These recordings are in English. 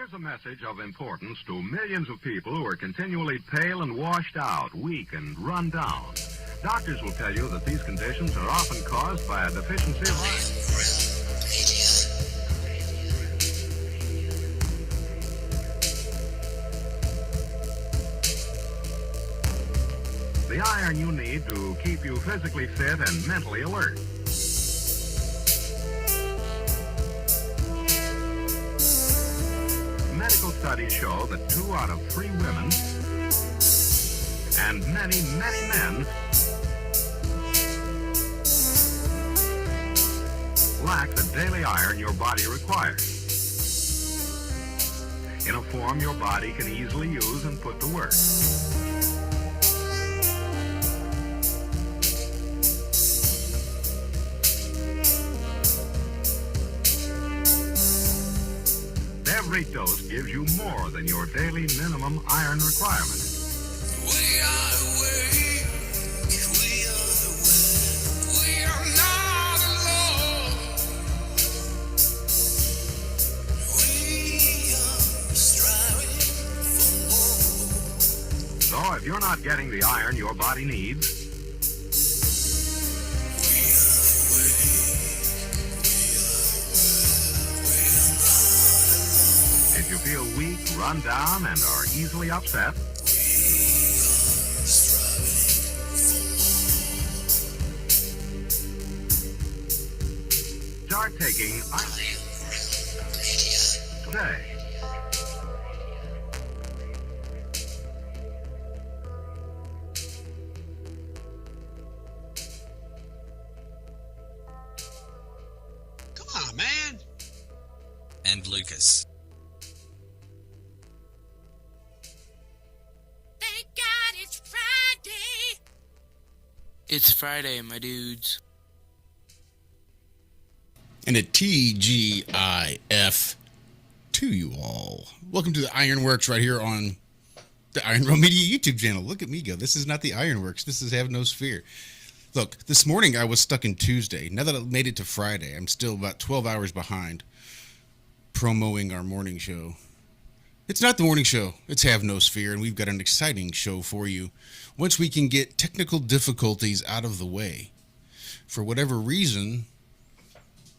Here's a message of importance to millions of people who are continually pale and washed out, weak and run down. Doctors will tell you that these conditions are often caused by a deficiency of iron. The iron you need to keep you physically fit and mentally alert. Medical studies show that 2 out of 3 women and many, many men lack the daily iron your body requires in a form your body can easily use and put to work. Every dose gives you more than your daily minimum iron requirement. We are awake, we are not alone. We are striving for more. So if you're not getting the iron your body needs, if you feel weak, run down, and are easily upset, start taking iron today. Come on, man. And Lucas. It's Friday, my dudes. And a TGIF to you all. Welcome to the Ironworks right here on the Iron Realm Media YouTube channel. Look at me go. This is not the Ironworks. This is Have No Sphere. Look, this morning I was stuck in Tuesday. Now that I made it to Friday, I'm still about 12 hours behind promoting our morning show. It's not the morning show. It's Have No Sphere, and we've got an exciting show for you. Once we can get technical difficulties out of the way. For whatever reason,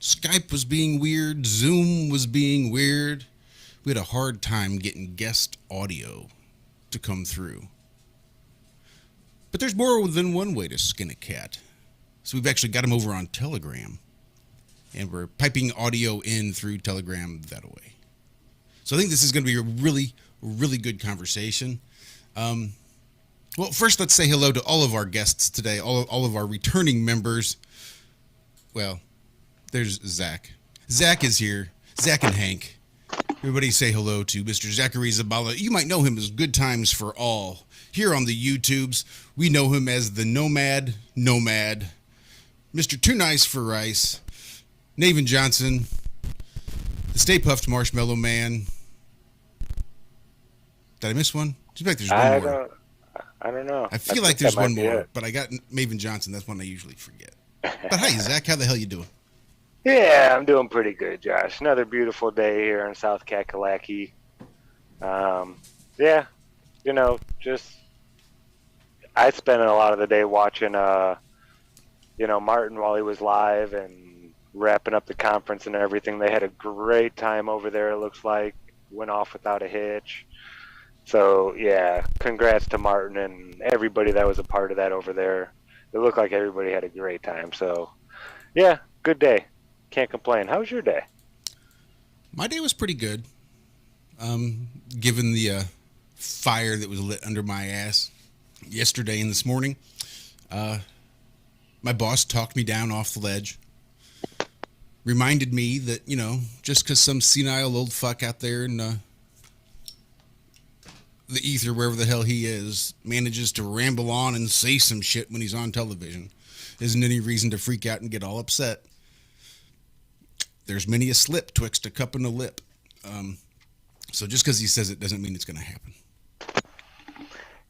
Skype was being weird, Zoom was being weird. We had a hard time getting guest audio to come through. But there's more than one way to skin a cat. So we've actually got them over on Telegram. And we're piping audio in through Telegram that way. So I think this is going to be a really, really good conversation. Well, first, let's say hello to all of our guests today, all of our returning members. Well, there's Zach. Zach is here. Zach and Hank. Everybody say hello to Mr. Zachary Zabala. You might know him as Good Times for All. Here on the YouTubes, we know him as the Nomad, Mr. Too Nice for Rice, Navin Johnson, the Stay Puffed Marshmallow Man. Did I miss one? Just like there's one more. I don't know. I feel like there's one more, but I got Maven Johnson. That's one I usually forget. But hi, Zach. How the hell you doing? Yeah, I'm doing pretty good, Josh. Another beautiful day here in South Kakalaki. Yeah, you know, just I spent a lot of the day watching, Martin while he was live and wrapping up the conference and everything. They had a great time over there, it looks like. Went off without a hitch. So, yeah, congrats to Martin and everybody that was a part of that over there. It looked like everybody had a great time. So, yeah, good day. Can't complain. How was your day? My day was pretty good. Given the fire that was lit under my ass yesterday and this morning, my boss talked me down off the ledge. Reminded me that, just because some senile old fuck out there in the ether, wherever the hell he is, manages to ramble on and say some shit when he's on television, isn't any reason to freak out and get all upset. There's many a slip twixt a cup and a lip. So just because he says it doesn't mean it's going to happen.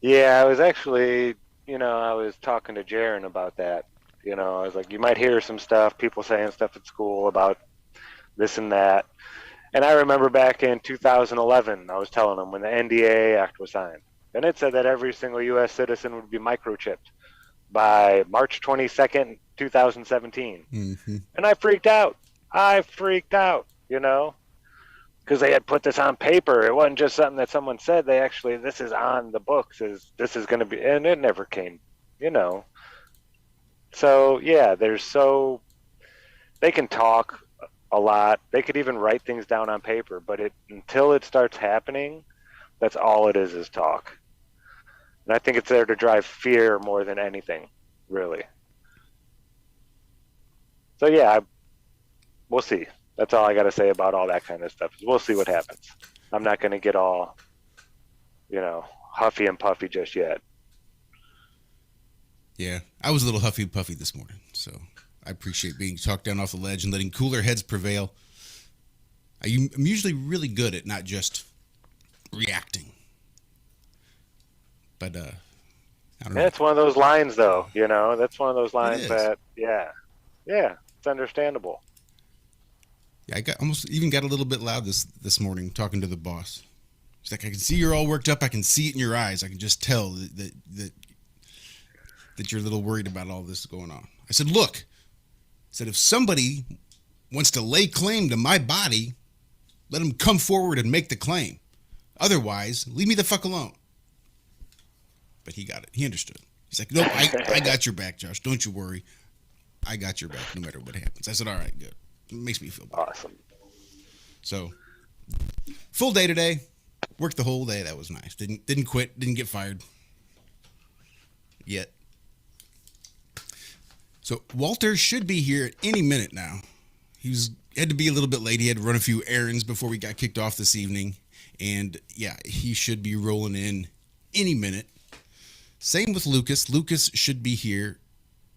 Yeah, I was actually, I was talking to Jaron about that. I was like, you might hear some stuff, people saying stuff at school about this and that. And I remember back in 2011, I was telling them when the NDA Act was signed, and it said that every single U.S. citizen would be microchipped by March 22nd, 2017. Mm-hmm. And I freaked out. You know, because they had put this on paper. It wasn't just something that someone said. They actually, this is on the books. This is going to be, and it never came, you know. So, yeah, they can talk a lot. They could even write things down on paper, but until it starts happening, that's all it is talk. And I think it's there to drive fear more than anything, really. So, yeah, we'll see. That's all I got to say about all that kind of stuff. We'll see what happens. I'm not going to get all, you know, huffy and puffy just yet. Yeah, I was a little huffy puffy this morning, so I appreciate being talked down off the ledge and letting cooler heads prevail. I'm usually really good at not just reacting. But, I don't know. It's one of those lines, though, you know. That's one of those lines is. that, yeah, it's understandable. Yeah, I almost even got a little bit loud this morning talking to the boss. She's like, I can see you're all worked up. I can see it in your eyes. I can just tell that you're a little worried about all this going on. I said, look, if somebody wants to lay claim to my body, let them come forward and make the claim. Otherwise, leave me the fuck alone. But he got it. He understood. He's like, nope, I got your back, Josh. Don't you worry. I got your back no matter what happens. I said, all right, good. It makes me feel better. Awesome. So, full day today. Worked the whole day. That was nice. Didn't quit. Didn't get fired. Yet. So, Walter should be here at any minute now. He had to be a little bit late. He had to run a few errands before we got kicked off this evening. And, yeah, he should be rolling in any minute. Same with Lucas. Lucas should be here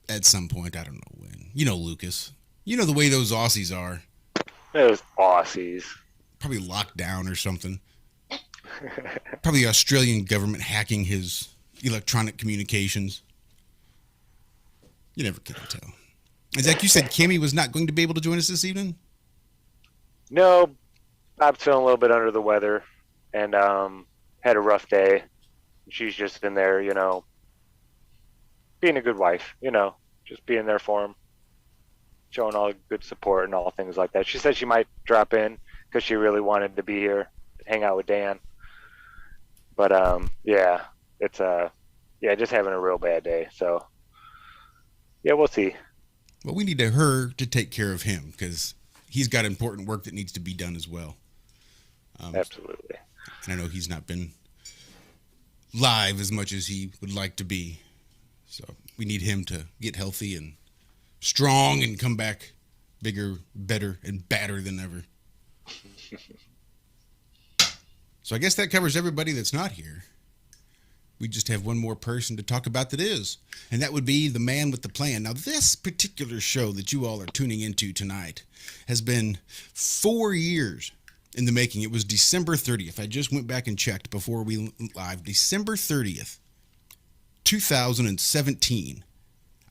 at some point. I don't know when. You know Lucas. You know the way those Aussies are. Those Aussies. Probably locked down or something. Probably the Australian government hacking his electronic communications. You never can tell. And Zach, you said Cammie was not going to be able to join us this evening? No, Bob's feeling a little bit under the weather and had a rough day. She's just in there, you know, being a good wife, you know, just being there for him. Showing all good support and all things like that. She said she might drop in because she really wanted to be here, hang out with Dan. But yeah, it's just having a real bad day. So yeah, we'll see. Well, we need her to take care of him because he's got important work that needs to be done as well. Absolutely. And I know he's not been live as much as he would like to be. So we need him to get healthy and strong and come back bigger, better, and badder than ever. So I guess that covers everybody that's not here. We just have one more person to talk about that is, and that would be the man with the plan. Now, this particular show that you all are tuning into tonight has been 4 years in the making. It was December 30th. I just went back and checked before we went live. December 30th, 2017,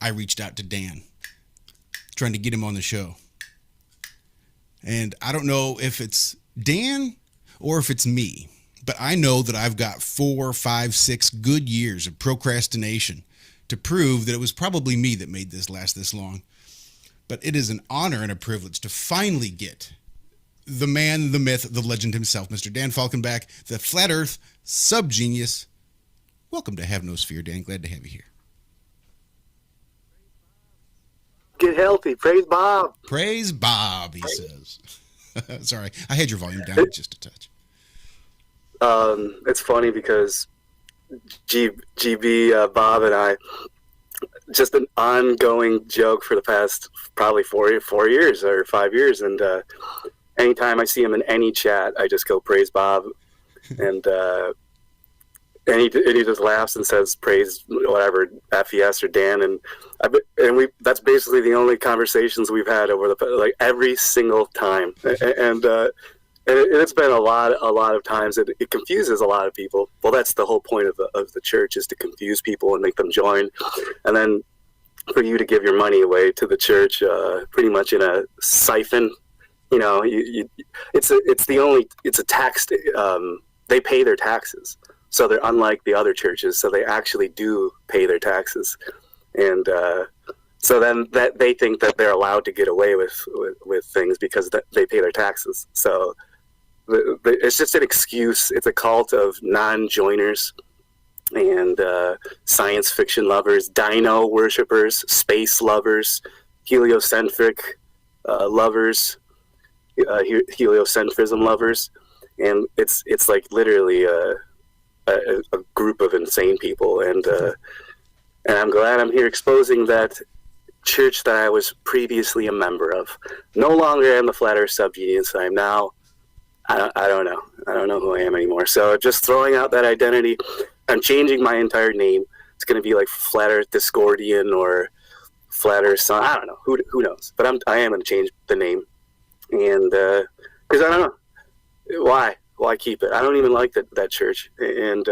I reached out to Dan, trying to get him on the show. And I don't know if it's Dan or if it's me, but I know that I've got 4, 5, 6 good years of procrastination to prove that it was probably me that made this last this long. But it is an honor and a privilege to finally get the man, the myth, the legend himself, Mr. Dan Falkenbach, the Flat Earth SubGenius. Welcome to Have No Sphere, Dan. Glad to have you here. Get healthy. Praise Bob. Praise Bob, he says. Sorry, I had your volume down just a touch. It's funny because GB, Bob, and I, just an ongoing joke for the past probably 4 years or 5 years. And anytime I see him in any chat, I just go, praise Bob. And he just laughs and says, praise whatever, FES or Dan. And that's basically the only conversations we've had over like every single time. And it's been a lot of times. It confuses a lot of people. Well, that's the whole point of the church, is to confuse people and make them join. And then for you to give your money away to the church, pretty much in a siphon you know, it's a tax. They pay their taxes, so they're unlike the other churches. So they actually do pay their taxes, and so then that they think that they're allowed to get away with things because they pay their taxes. So it's just an excuse. It's a cult of non-joiners and science fiction lovers, dino worshippers, space lovers, heliocentric lovers, heliocentrism lovers, and it's like literally a group of insane people. And I'm glad I'm here exposing that church that I was previously a member of. No longer am the Flat Earth SubGenius. I'm now, I don't know who I am anymore. So just throwing out that identity. I'm changing my entire name. It's going to be like Flat Earth Discordian or Flat Earth Sun. I don't know. Who knows? But I am going to change the name. And because I don't know. Why keep it? I don't even like that church. And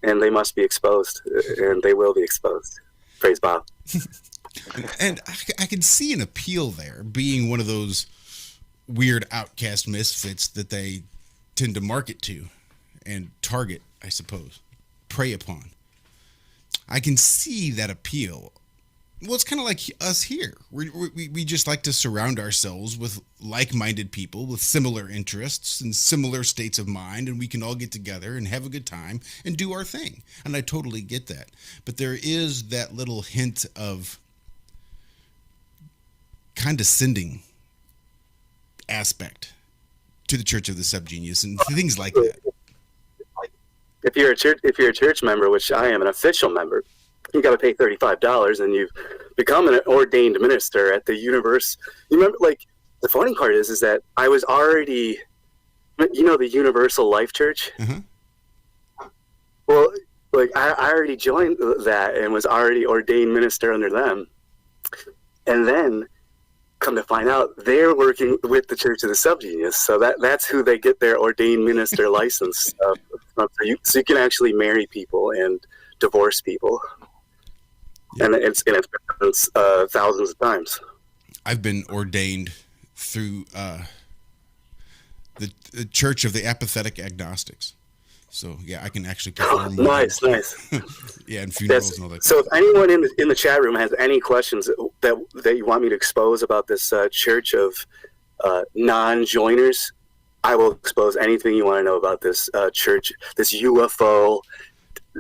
they must be exposed. And they will be exposed. Praise Bob. And I can see an appeal there, being one of those weird outcast misfits that they tend to market to and target, I suppose, prey upon. I can see that appeal. Well, it's kind of like us here. We just like to surround ourselves with like-minded people with similar interests and similar states of mind, and we can all get together and have a good time and do our thing. And I totally get that. But there is that little hint of condescending aspect to the Church of the SubGenius and things like that. If you're a church member, which I am an official member, you got to pay $35, and you've become an ordained minister at the universe. You remember, like, the funny part is that I was already, you know, the Universal Life Church. Mm-hmm. Well, like I already joined that and was already ordained minister under them, and then come to find out they're working with the Church of the SubGenius, so that's who they get their ordained minister license. So you can actually marry people and divorce people, and it's thousands of times. I've been ordained through the Church of the Apathetic Agnostics. So yeah, I can actually perform. Nice. Yeah, and funerals and all that. So if anyone in the chat room has any questions that you want me to expose about this church of non-joiners, I will expose anything you want to know about this church, this UFO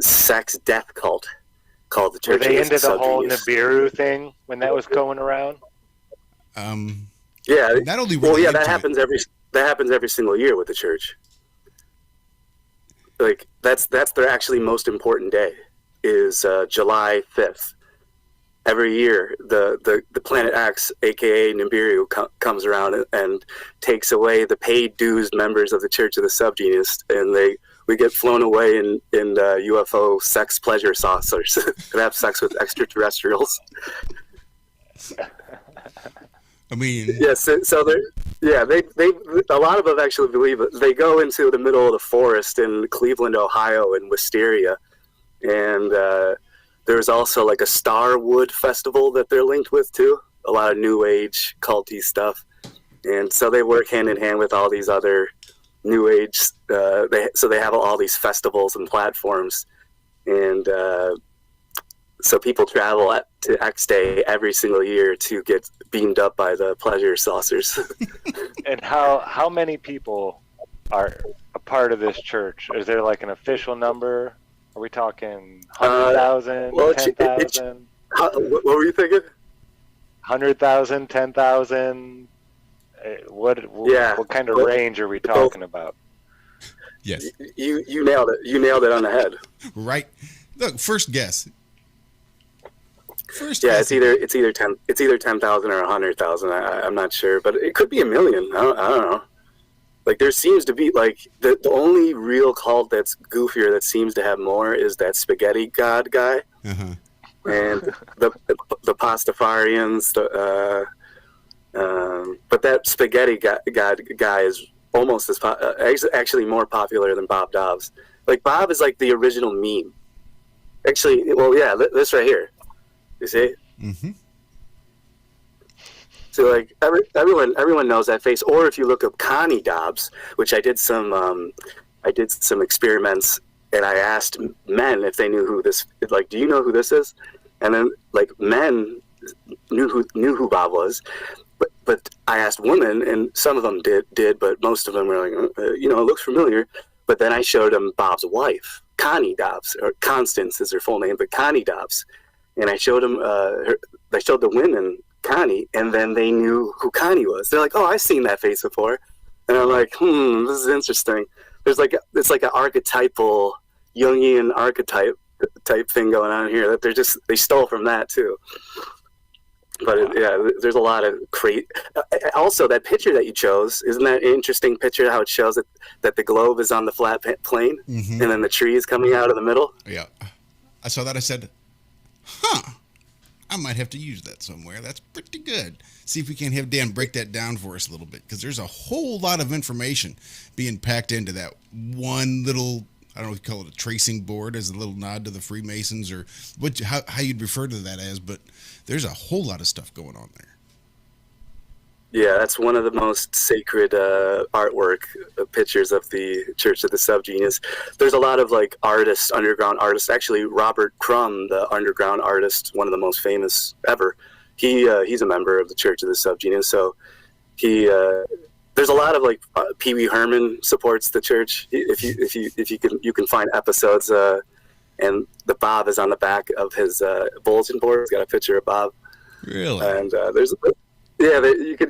sex death cult called the Church of the SubGenius. Were they into the whole Nibiru thing when that was going around? Yeah. Not only that happens every single year with the church. Like that's their actually most important day is July 5th. Every year, the Planet X, aka Nibiru, comes around and takes away the paid dues members of the Church of the SubGenius, and we get flown away in UFO sex pleasure saucers and have sex with extraterrestrials. I mean, yes. So they a lot of them actually believe it. They go into the middle of the forest in Cleveland, Ohio, in Wisteria, and there's also like a Starwood festival that they're linked with too. A lot of New Age culty stuff, and so they work hand in hand with all these other New Age. They have all these festivals and platforms, and so people travel to X Day every single year to get beamed up by the pleasure saucers. And how many people are a part of this church? Is there like an official number? Are we talking 100,000, 10,000? What were you thinking? 100,000, 10,000? What kind of range are we talking about? Yes. You nailed it. You nailed it on the head. Right. Look, first guess. It's either 10,000 or 100,000. I'm not sure, but it could be 1 million. I don't know. Like there seems to be like the only real cult that's goofier that seems to have more is that spaghetti god guy, and the Pastafarians. But that spaghetti god guy is almost as actually more popular than Bob Dobbs. Like Bob is like the original meme. Actually, well, yeah, this right here. You see? Mm-hmm. So like everyone knows that face. Or if you look up Connie Dobbs, which I did some experiments, and I asked men if they knew who this, like, do you know who this is? And then like men knew who Bob was, but I asked women, and some of them did, but most of them were like, it looks familiar. But then I showed them Bob's wife, Connie Dobbs, or Constance is her full name, but Connie Dobbs, and I showed them. I showed the women Connie, and then they knew who Connie was. They're like, "Oh, I've seen that face before," and I'm like, this is interesting. It's like an archetypal Jungian archetype type thing going on here that they stole from that too. But there's a lot of also, that picture that you chose, isn't that an interesting picture? How it shows that the globe is on the flat plane, and then the tree is coming out of the middle. Yeah, I saw that. I said, I might have to use that somewhere. That's pretty good. See if we can have Dan break that down for us a little bit, because there's a whole lot of information being packed into that one little, I don't know if you call it a tracing board, as a little nod to the Freemasons, or how you'd refer to that as, but there's a whole lot of stuff going on there. Yeah, that's one of the most sacred artwork pictures of the Church of the SubGenius. There's a lot of like artists, underground artists. Actually, Robert Crumb, the underground artist, one of the most famous ever, he's a member of the Church of the SubGenius. So there's a lot of like Pee Wee Herman supports the church. If you can find episodes, and the Bob is on the back of his bulletin board. He's got a picture of Bob. Really? And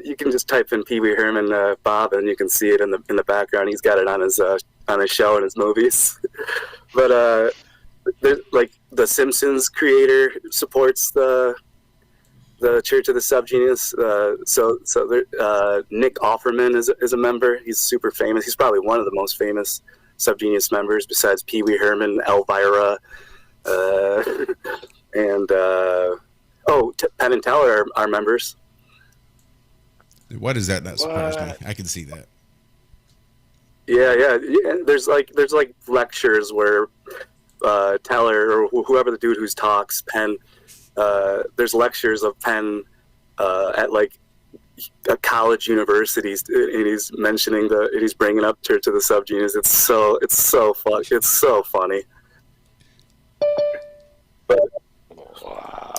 you can just type in Pee Wee Herman Bob, and you can see it in the background. He's got it on his show and his movies. But there's like the Simpsons creator supports the Church of the SubGenius. So Nick Offerman is a member. He's super famous. He's probably one of the most famous SubGenius members besides Pee Wee Herman, Elvira, and Penn and Teller are members. Why does that not surprise me? I can see that. Yeah. There's like lectures where Teller or whoever the dude who talks, Penn. There's lectures of Penn at like college universities, and he's mentioning he's bringing up Church of the SubGenius. It's so funny. But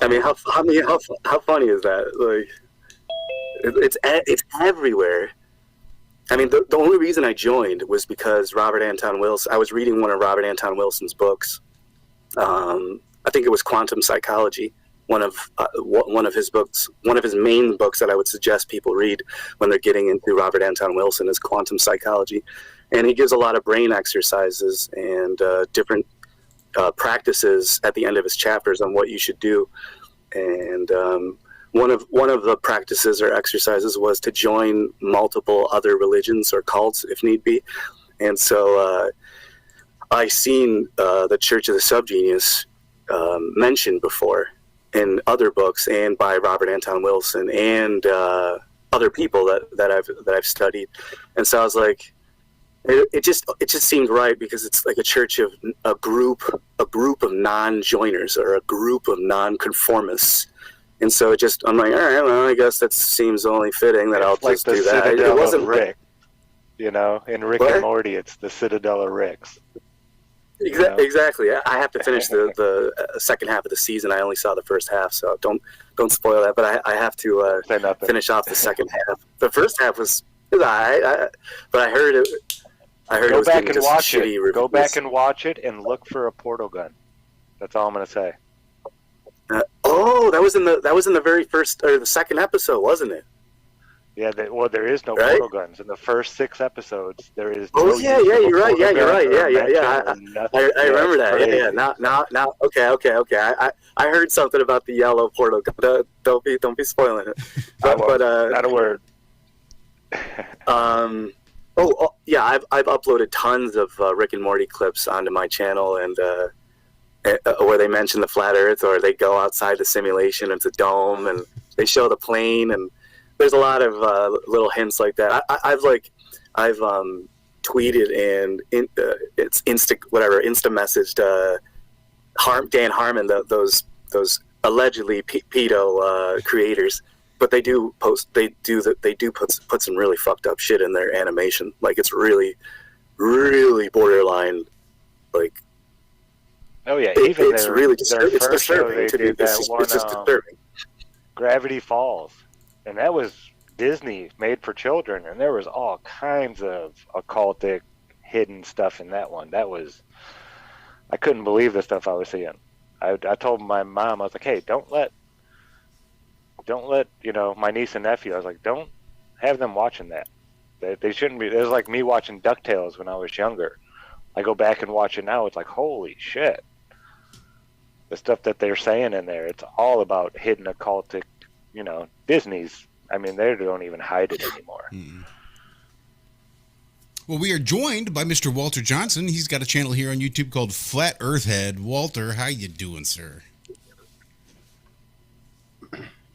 I mean, how funny is that? Like, it's everywhere. I mean, the only reason I joined was because Robert Anton Wilson. I was reading one of Robert Anton Wilson's books. I think it was Quantum Psychology. One of his books, one of his main books that I would suggest people read when they're getting into Robert Anton Wilson is Quantum Psychology, and he gives a lot of brain exercises and different practices at the end of his chapters on what you should do. And one of the practices or exercises was to join multiple other religions or cults if need be. And so I seen the Church of the SubGenius mentioned before in other books and by Robert Anton Wilson and other people that I've studied. And so I was like, it just seemed right, because it's like a church of a group of non-joiners or a group of non-conformists. And so I'm like, all right, well, I guess that seems only fitting that I'll just do that. It wasn't Rick, in Rick and Morty, it's the Citadel of Ricks. Exactly. I have to finish the second half of the season. I only saw the first half, so don't spoil that. But I have to finish off the second half. The first half was but I heard it. Go back and watch it. Go back and watch it and look for a portal gun. That's all I'm gonna say. That was in the very first or the second episode, wasn't it? Yeah, there is no portal guns in the first 6 episodes. There is. Oh yeah, you're right. Yeah, you're right. Yeah. I remember that. Yeah. Now. Okay. I heard something about the yellow portal gun. Don't be spoiling it. But not a word. Yeah. I've uploaded tons of Rick and Morty clips onto my channel, and where they mention the flat Earth, or they go outside the simulation. It's a dome, and they show the plane, and there's a lot of little hints like that. I've tweeted and it's Insta messaged Dan Harmon, those allegedly pedo creators. but they do put some really fucked up shit in their animation. Like, it's really, really borderline. Like, Oh yeah, it's really disturbing. It's first show disturbing they to me. did that It's one, just disturbing. Gravity Falls, and that was Disney made for children, and there was all kinds of occultic, hidden stuff in that one. I couldn't believe the stuff I was seeing. I told my mom, I was like, hey, don't let my niece and nephew, I was like, don't have them watching that. They shouldn't be. It was like me watching DuckTales when I was younger. I go back and watch it now, it's like, holy shit. The stuff that they're saying in there, it's all about hidden occultic, Disney's, they don't even hide it anymore. Mm-hmm. Well, we are joined by Mr. Walter Johnson. He's got a channel here on YouTube called Flat Earth Head. Walter, how you doing, sir?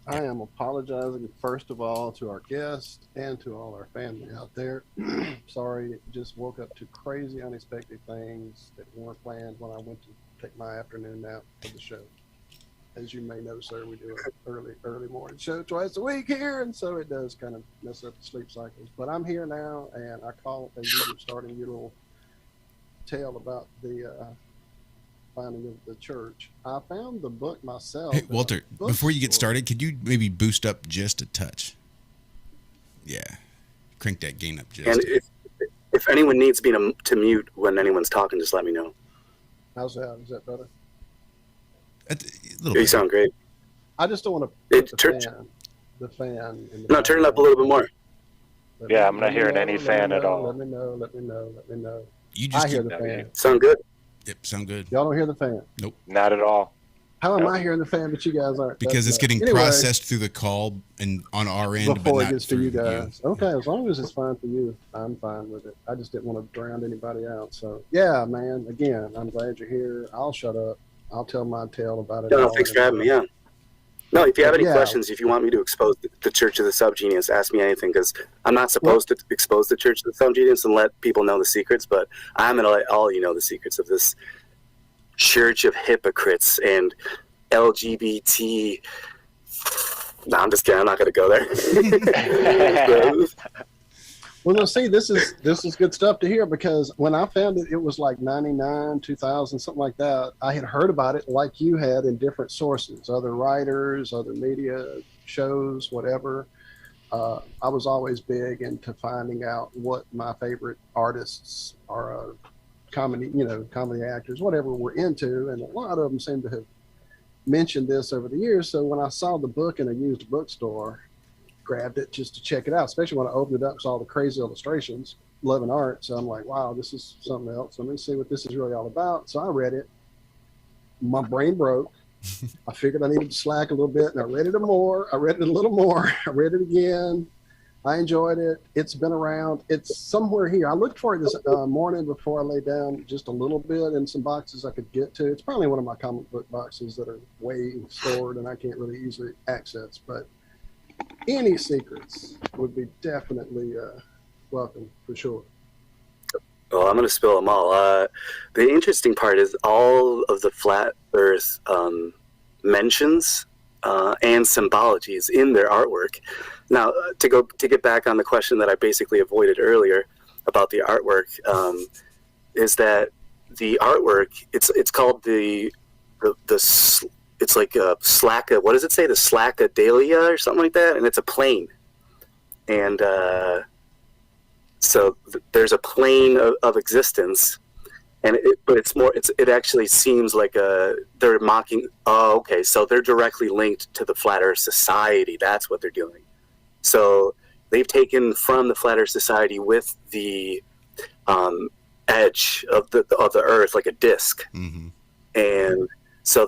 I am apologizing, first of all, to our guests and to all our family out there. Sorry, just woke up to crazy, unexpected things that weren't planned when I went to take my afternoon nap for the show. As you may know, sir, we do an early morning show twice a week here, and so it does kind of mess up the sleep cycles. But I'm here now, and I call as you were starting your little tale about the finding of the church. I found the book myself. Hey, Walter, before you get started, could you maybe boost up just a touch? Yeah. Crank that gain up just. And if anyone needs me to mute when anyone's talking, just let me know. How's that? Is that better? You sound great. I just don't want to put the fan. No, turn it up a little bit more. Yeah, I'm not hearing any fan at all. Let me know. You just I hear the fan. Sound good? Yep, sound good. Y'all don't hear the fan? Nope. Not at all. How am I hearing the fan, but you guys aren't? Because it's getting processed through the call and on our end, before but it not gets to you guys. You. Okay, as long as it's fine for you, I'm fine with it. I just didn't want to drown anybody out. So yeah, man. Again, I'm glad you're here. I'll shut up. I'll tell my tale about it. No, thanks for having me. Yeah. No, if you have any questions, if you want me to expose the Church of the SubGenius, ask me anything, because I'm not supposed to expose the Church of the SubGenius and let people know the secrets, but I'm going to let all you know the secrets of this church of hypocrites and LGBT. No, I'm just kidding. I'm not going to go there. Well, no, see, this is good stuff to hear, because when I found it, it was like 99, 2000, something like that. I had heard about it like you had in different sources, other writers, other media shows, whatever. I was always big into finding out what my favorite artists or comedy actors, whatever, were into, and a lot of them seem to have mentioned this over the years. So when I saw the book in a used bookstore, grabbed it just to check it out, especially when I opened it up, saw all the crazy illustrations, loving art. So I'm like, wow, this is something else. Let me see what this is really all about. So I read it. My brain broke. I figured I needed to slack a little bit, and I read it more. I read it a little more. I read it again. I enjoyed it. It's been around. It's somewhere here. I looked for it this morning before I lay down, just a little bit in some boxes I could get to. It's probably one of my comic book boxes that are way stored and I can't really easily access, but any secrets would be definitely welcome for sure. Well, I'm going to spill them all. The interesting part is all of the Flat Earth mentions and symbologies in their artwork. Now, to get back on the question that I basically avoided earlier about the artwork, is that the artwork, it's called it's like a slacka, what does it say? The Slackadalia or something like that, and it's a plane. And so there's a plane of existence, and it actually seems like they're mocking. Oh, okay, so they're directly linked to the Flat Earth Society. That's what they're doing. So they've taken from the Flat Earth Society with the edge of the Earth, like a disc, and so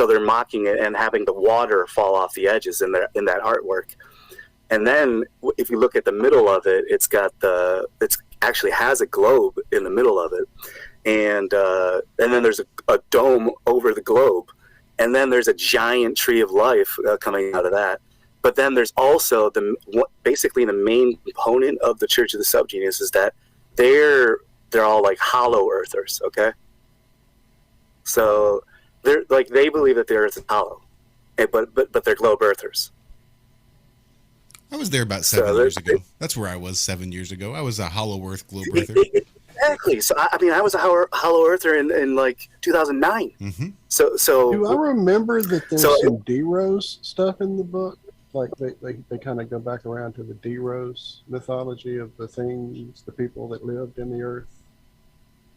they're mocking it and having the water fall off the edges in that artwork. And then if you look at the middle of it, it actually has a globe in the middle of it, and then there's a dome over the globe, and then there's a giant tree of life coming out of that. But then there's also basically the main component of the Church of the SubGenius is that they're all like hollow earthers, okay? So they believe that the Earth is hollow, but they're globe earthers. I was there about 7 years ago. That's where I was 7 years ago. I was a Hollow Earth Globe Earther. Exactly. So I was a Hollow Earther in like 2009. Mm-hmm. So do I remember that there's some D-Rose stuff in the book? Like they kind of go back around to the D-Rose mythology of the things, the people that lived in the earth,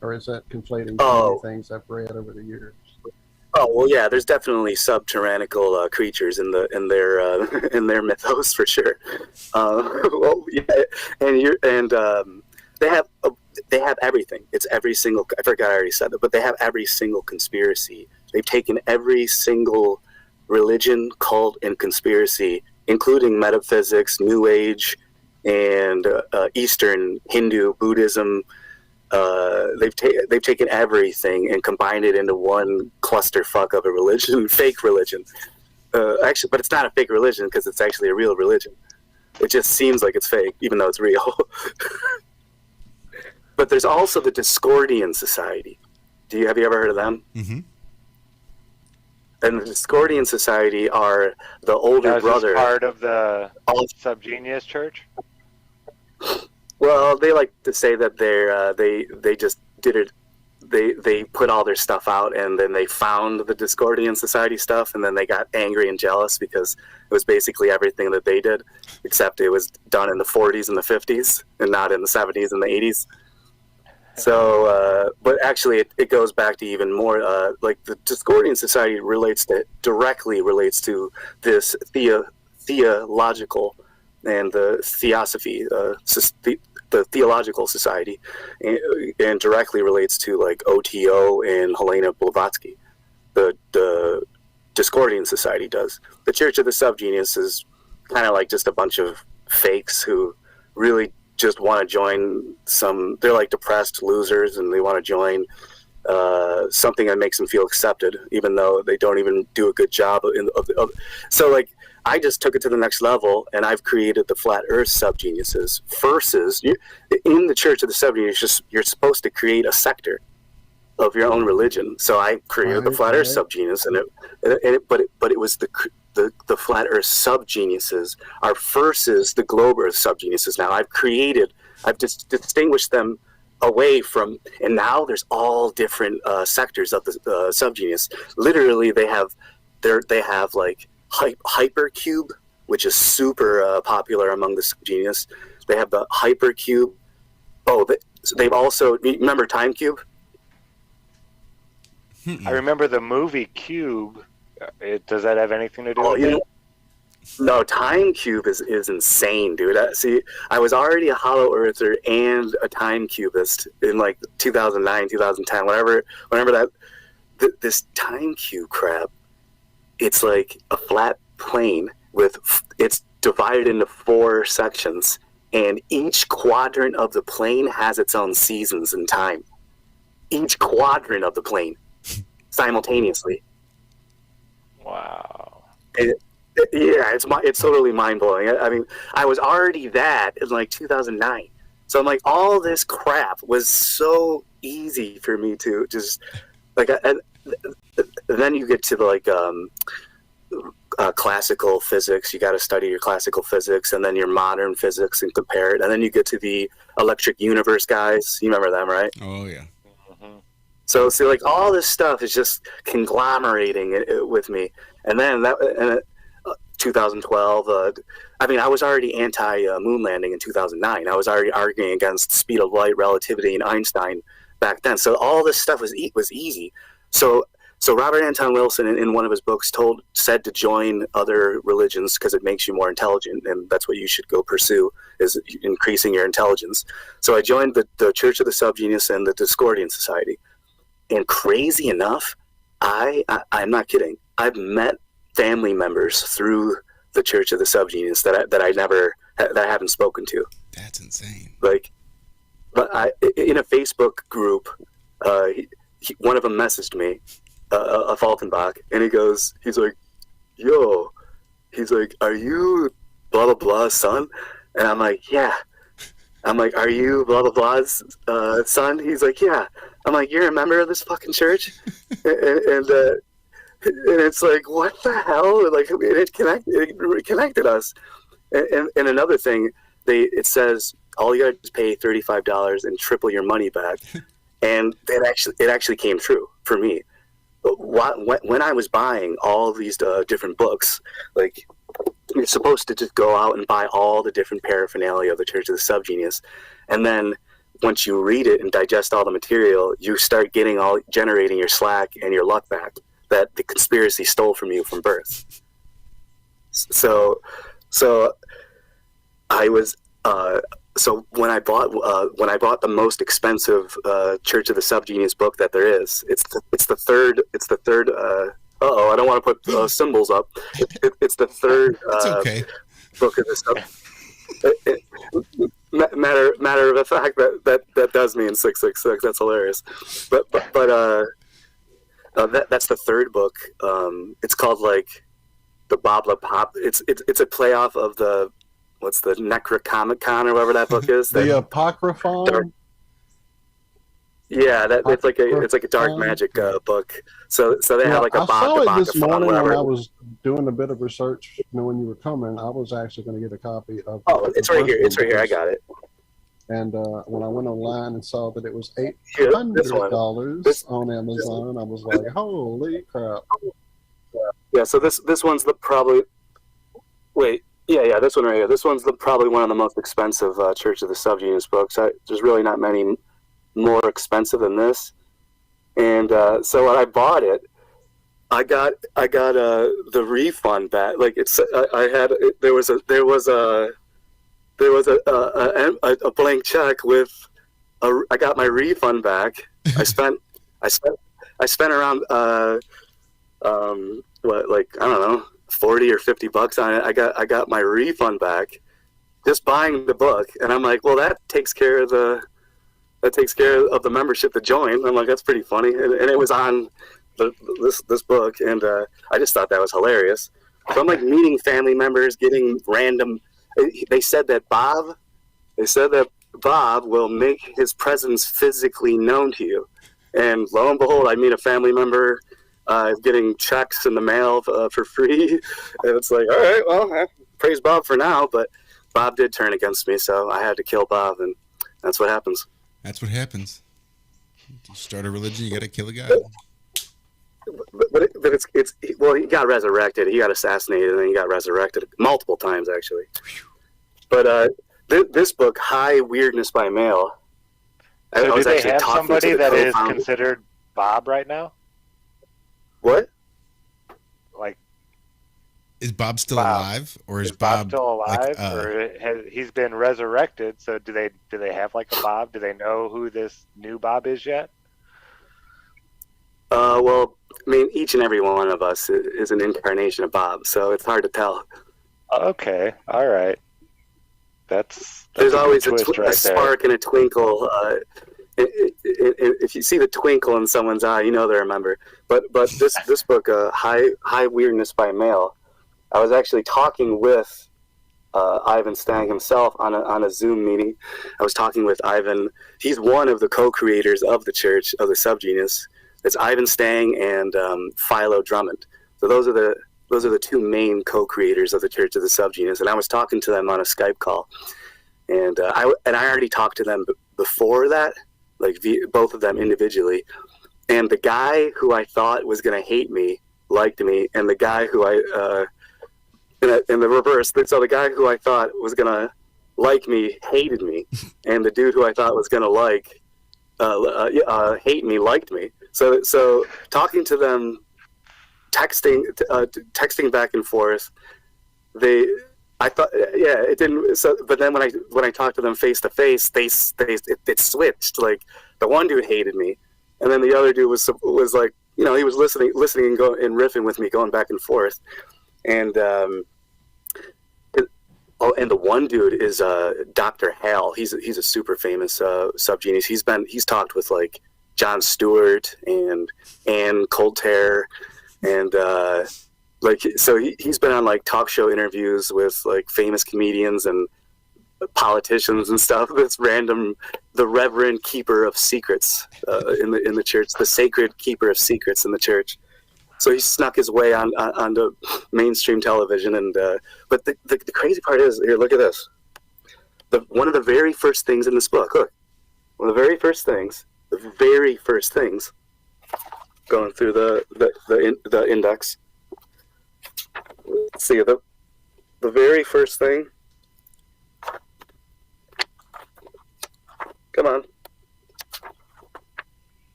or is that conflating too many things I've read over the years? Oh well, yeah. There's definitely subterranean creatures in their mythos for sure. Well, yeah, and they have everything. It's every single. I forgot I already said that, but they have every single conspiracy. They've taken every single religion, cult, and conspiracy, including metaphysics, New Age, and Eastern Hindu, Buddhism. They've taken everything and combined it into one clusterfuck of a religion, fake religion. Actually, but it's not a fake religion because it's actually a real religion. It just seems like it's fake, even though it's real. But there's also the Discordian Society. Have you ever heard of them? Mm-hmm. And the Discordian Society are the older brother. Part of the SubGenius Church. Well, they like to say that they just did it. They put all their stuff out, and then they found the Discordian Society stuff, and then they got angry and jealous because it was basically everything that they did, except it was done in the 40s and the 50s, and not in the 70s and the 80s. So, but actually, it goes back to even more. Like the Discordian Society directly relates to this theological and the theosophy, the Theological Society, and directly relates to like OTO and Helena Blavatsky. The Discordian Society does. The Church of the SubGenius is kind of like just a bunch of fakes who really just want to join they're like depressed losers, and they want to join something that makes them feel accepted, even though they don't even do a good job so like I just took it to the next level, and I've created the Flat Earth SubGeniuses. Versus, in the Church of the SubGenius, you're supposed to create a sector of your own religion. So I created the Flat Earth SubGenius, but it was the Flat Earth SubGeniuses are versus the Globe Earth SubGeniuses. Now I've just distinguished them away from, and now there's all different sectors of the SubGenius. Literally, they have like Hypercube, which is super popular among the SubGenius. They have the Hypercube. They've also, remember Time Cube? I remember the movie Cube. Does that have anything to do with it? No, Time Cube is insane, dude. I was already a Hollow Earther and a Time Cubist in like 2009, 2010, whenever that. This Time Cube crap. It's like a flat plane it's divided into 4 sections, and each quadrant of the plane has its own seasons and time. Each quadrant of the plane simultaneously. Wow. It's totally mind blowing. I mean, I was already that in like 2009, so I'm like, all this crap was so easy for me to just like. And then you get to like classical physics. You got to study your classical physics, and then your modern physics, and compare it. And then you get to the electric universe guys. You remember them, right? Oh yeah. So like all this stuff is just conglomerating with me. And then 2012. I mean, I was already anti-moon landing in 2009. I was already arguing against speed of light, relativity, and Einstein back then. So all this stuff was easy. So Robert Anton Wilson, in one of his books, said to join other religions because it makes you more intelligent, and that's what you should go pursue, is increasing your intelligence. So I joined the Church of the SubGenius and the Discordian Society. And crazy enough, I'm not kidding, I've met family members through the Church of the SubGenius that I haven't spoken to. That's insane. Like, but in a Facebook group, one of them messaged me, a Falkenbach, and he's like, yo, are you blah blah blah's son? And I'm like, yeah. I'm like, are you blah blah blah's son? He's like, yeah. I'm like, you're a member of this fucking church? and it's like, what the hell? Like, it connected us. And another thing, it says all you got to do is pay $35 and triple your money back, and it actually came true for me. When I was buying all these different books, like, you're supposed to just go out and buy all the different paraphernalia of the Church of the SubGenius, and then once you read it and digest all the material, you start generating your slack and your luck back that the conspiracy stole from you from birth. So I was when I bought the most expensive Church of the SubGenius book that there is, it's the third. I don't want to put symbols up. It's the third book of the sub. Matter of the fact that does mean 666. That's hilarious. But that's the third book. It's called like the Babla Pop. It's a play off of the Necronomicon or whatever that book is. The Apocryphon. Yeah, it's like a dark magic book. So they have like a I saw it this morning when whatever. I was doing a bit of research. When you were coming, I was actually going to get a copy of. Oh, it's right here. It's right here. I got it. And when I went online and saw that it was $800 on Amazon, I was like, "Holy crap!" Yeah. So this one's this one right here. This one's probably one of the most expensive Church of the SubGenius books. There's really not many more expensive than this. And so when I bought it, I got the refund back. Like there was a blank check with I got my refund back. I spent around I don't know, $40 or $50 on it. I got my refund back just buying the book, and I'm like, well, that takes care of the membership to join. I'm like, that's pretty funny, and it was on this book, and I just thought that was hilarious. So I'm like meeting family members, getting random. They said that Bob will make his presence physically known to you, and lo and behold, I meet a family member getting checks in the mail for free, and it's like, all right, well, praise Bob for now, but Bob did turn against me, so I had to kill Bob, and that's what happens. That's what happens. You start a religion, you got to kill a guy. But it's well, he got resurrected. He got assassinated, and then he got resurrected multiple times, actually. But this book, High Weirdness by Mail. So do they have somebody that is considered Bob right now? What? Like, is Bob still alive, or is Bob still alive, like, or he's been resurrected? So do they have like a Bob? Do they know who this new Bob is yet? Well, I mean, each and every one of us is an incarnation of Bob, so it's hard to tell. Okay, all right. There's always a spark and a twinkle. If you see the twinkle in someone's eye, you know they're a member. But this book, High Weirdness by Mail, I was actually talking with Ivan Stang himself on a Zoom meeting. I was talking with Ivan. He's one of the co-creators of the Church of the SubGenius. It's Ivan Stang and Philo Drummond. So those are the two main co-creators of the Church of the SubGenius. And I was talking to them on a Skype call, and I already talked to them before that, like both of them individually. And the guy who I thought was going to hate me liked me, and the guy who in the reverse. So the guy who I thought was going to like me hated me, and the dude who I thought was going to hate me liked me. So talking to them, texting back and forth, I thought, yeah, it didn't. So, but then when I talked to them face to face, it switched. Like, the one dude hated me, and then the other dude was like, you know, he was listening and riffing with me, going back and forth, and and the one dude is Dr. Hal. He's a super famous SubGenius. He's talked with like Jon Stewart and Ann Coulter, and so he's been on like talk show interviews with like famous comedians and politicians and stuff. That's random. The Reverend Keeper of Secrets in the church, the sacred keeper of secrets in the church. So he snuck his way onto mainstream television, and but the crazy part is, here, look at this. One of the very first things in this book. Look, one of the very first things. Going through the index. Let's see the very first thing. Come on.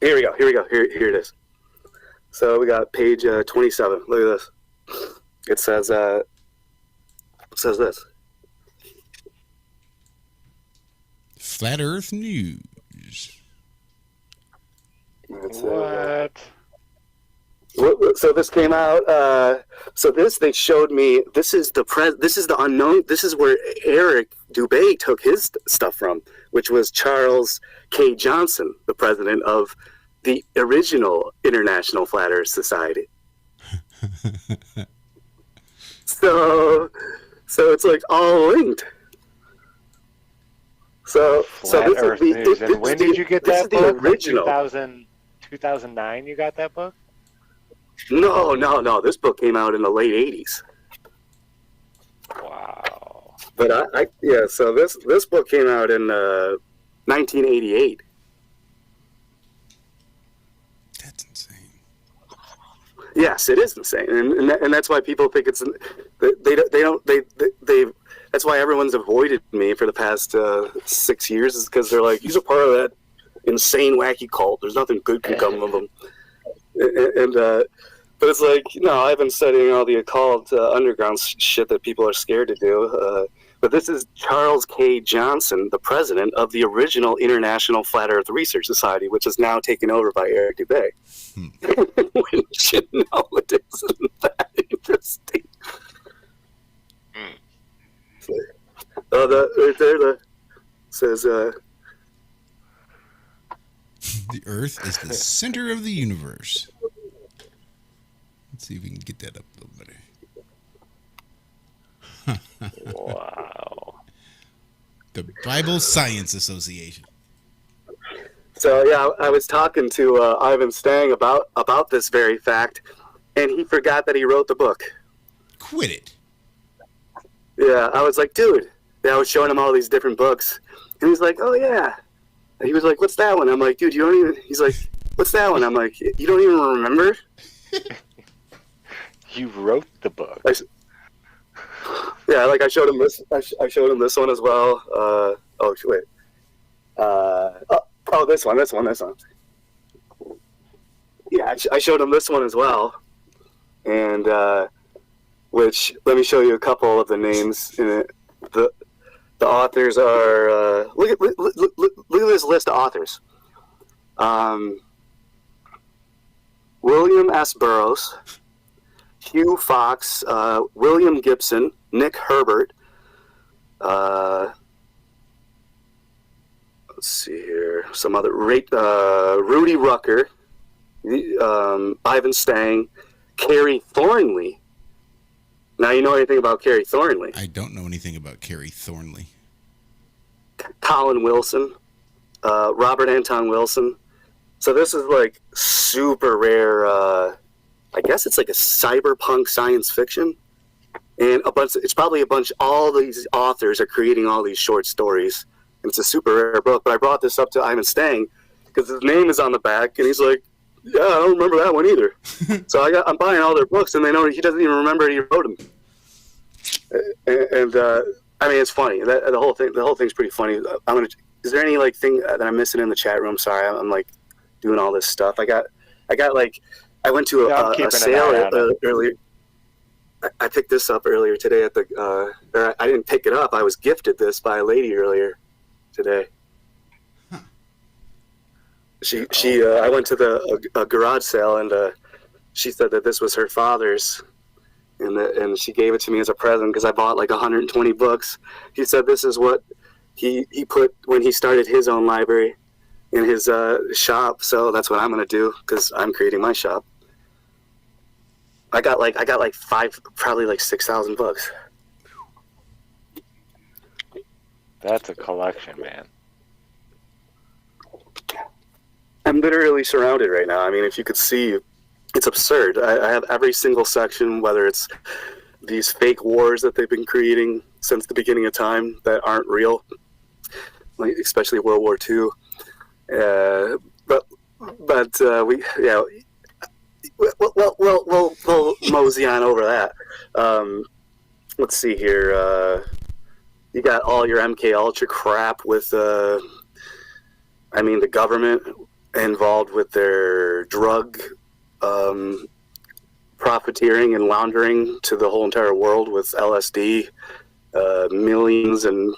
Here we go. Here it is. So we got page 27. Look at this. It says this. Flat Earth News. What? So this came out. So they showed me. This is the unknown. This is where Eric Dubé took his stuff from, which was Charles K. Johnson, the president of the original International Flat Earth Society. So it's like all linked. So Flat this Earth is News. And when did you get that book? The original. 2009 you got that book? No. This book came out in the late 80s. Wow. But so this book came out in 1988. That's insane. Yes, it is insane, and that's why people think it's they that's why everyone's avoided me for the past 6 years, is because they're like, he's a part of that insane wacky cult. There's nothing good can come of them. But it's like, I've been studying all the occult underground shit that people are scared to do. But this is Charles K. Johnson, the president of the original International Flat Earth Research Society, which is now taken over by Eric Dubé. Wouldn't you know it isn't that interesting? Right there, says... The Earth is the center of the universe. Let's see if we can get that up a little better. Wow. The Bible Science Association. So yeah, I was talking to Ivan Stang about this very fact, and he forgot that he wrote the book. Quit it. Yeah, I was like, dude. Yeah, I was showing him all these different books, and he's like, oh yeah. And he was like, what's that one? I'm like, dude, you don't even. He's like, what's that one? I'm like, you don't even remember? You wrote the book. Yeah, like I showed him this. I showed him this one as well. Oh wait. This one. Yeah, I showed him this one as well, and which, let me show you a couple of the names in it. The authors are look at this list of authors. William S. Burroughs, Hugh Fox, William Gibson, Nick Herbert. Let's see here. Some other Rudy Rucker, Ivan Stang, Carrie Thornley. Now, you know anything about Carrie Thornley? I don't know anything about Carrie Thornley. Colin Wilson, Robert Anton Wilson. So this is like super rare. I guess it's like a cyberpunk science fiction, and it's probably a bunch. All these authors are creating all these short stories, and it's a super rare book. But I brought this up to Ivan Stang because his name is on the back, and he's like, "Yeah, I don't remember that one either." So I'm buying all their books, and they know he doesn't even remember he wrote them. And I mean, it's funny. The whole thing's pretty funny. Is there any thing that I'm missing in the chat room? Sorry, I'm like doing all this stuff. I went to a sale earlier. I picked this up earlier today at the. I didn't pick it up. I was gifted this by a lady earlier today. Huh. I went to a garage sale, and she said that this was her father's, and she gave it to me as a present because I bought like 120 books. He said this is what he put when he started his own library in his shop. So that's what I'm gonna do because I'm creating my shop. I got like probably like 6,000 books. That's a collection, man. I'm literally surrounded right now. I mean, if you could see, it's absurd. I have every single section, whether it's these fake wars that they've been creating since the beginning of time that aren't real, like especially World War II. But we we'll mosey on over that. Let's see here. You got all your MK Ultra crap with the government involved with their drug profiteering and laundering to the whole entire world with LSD, millions and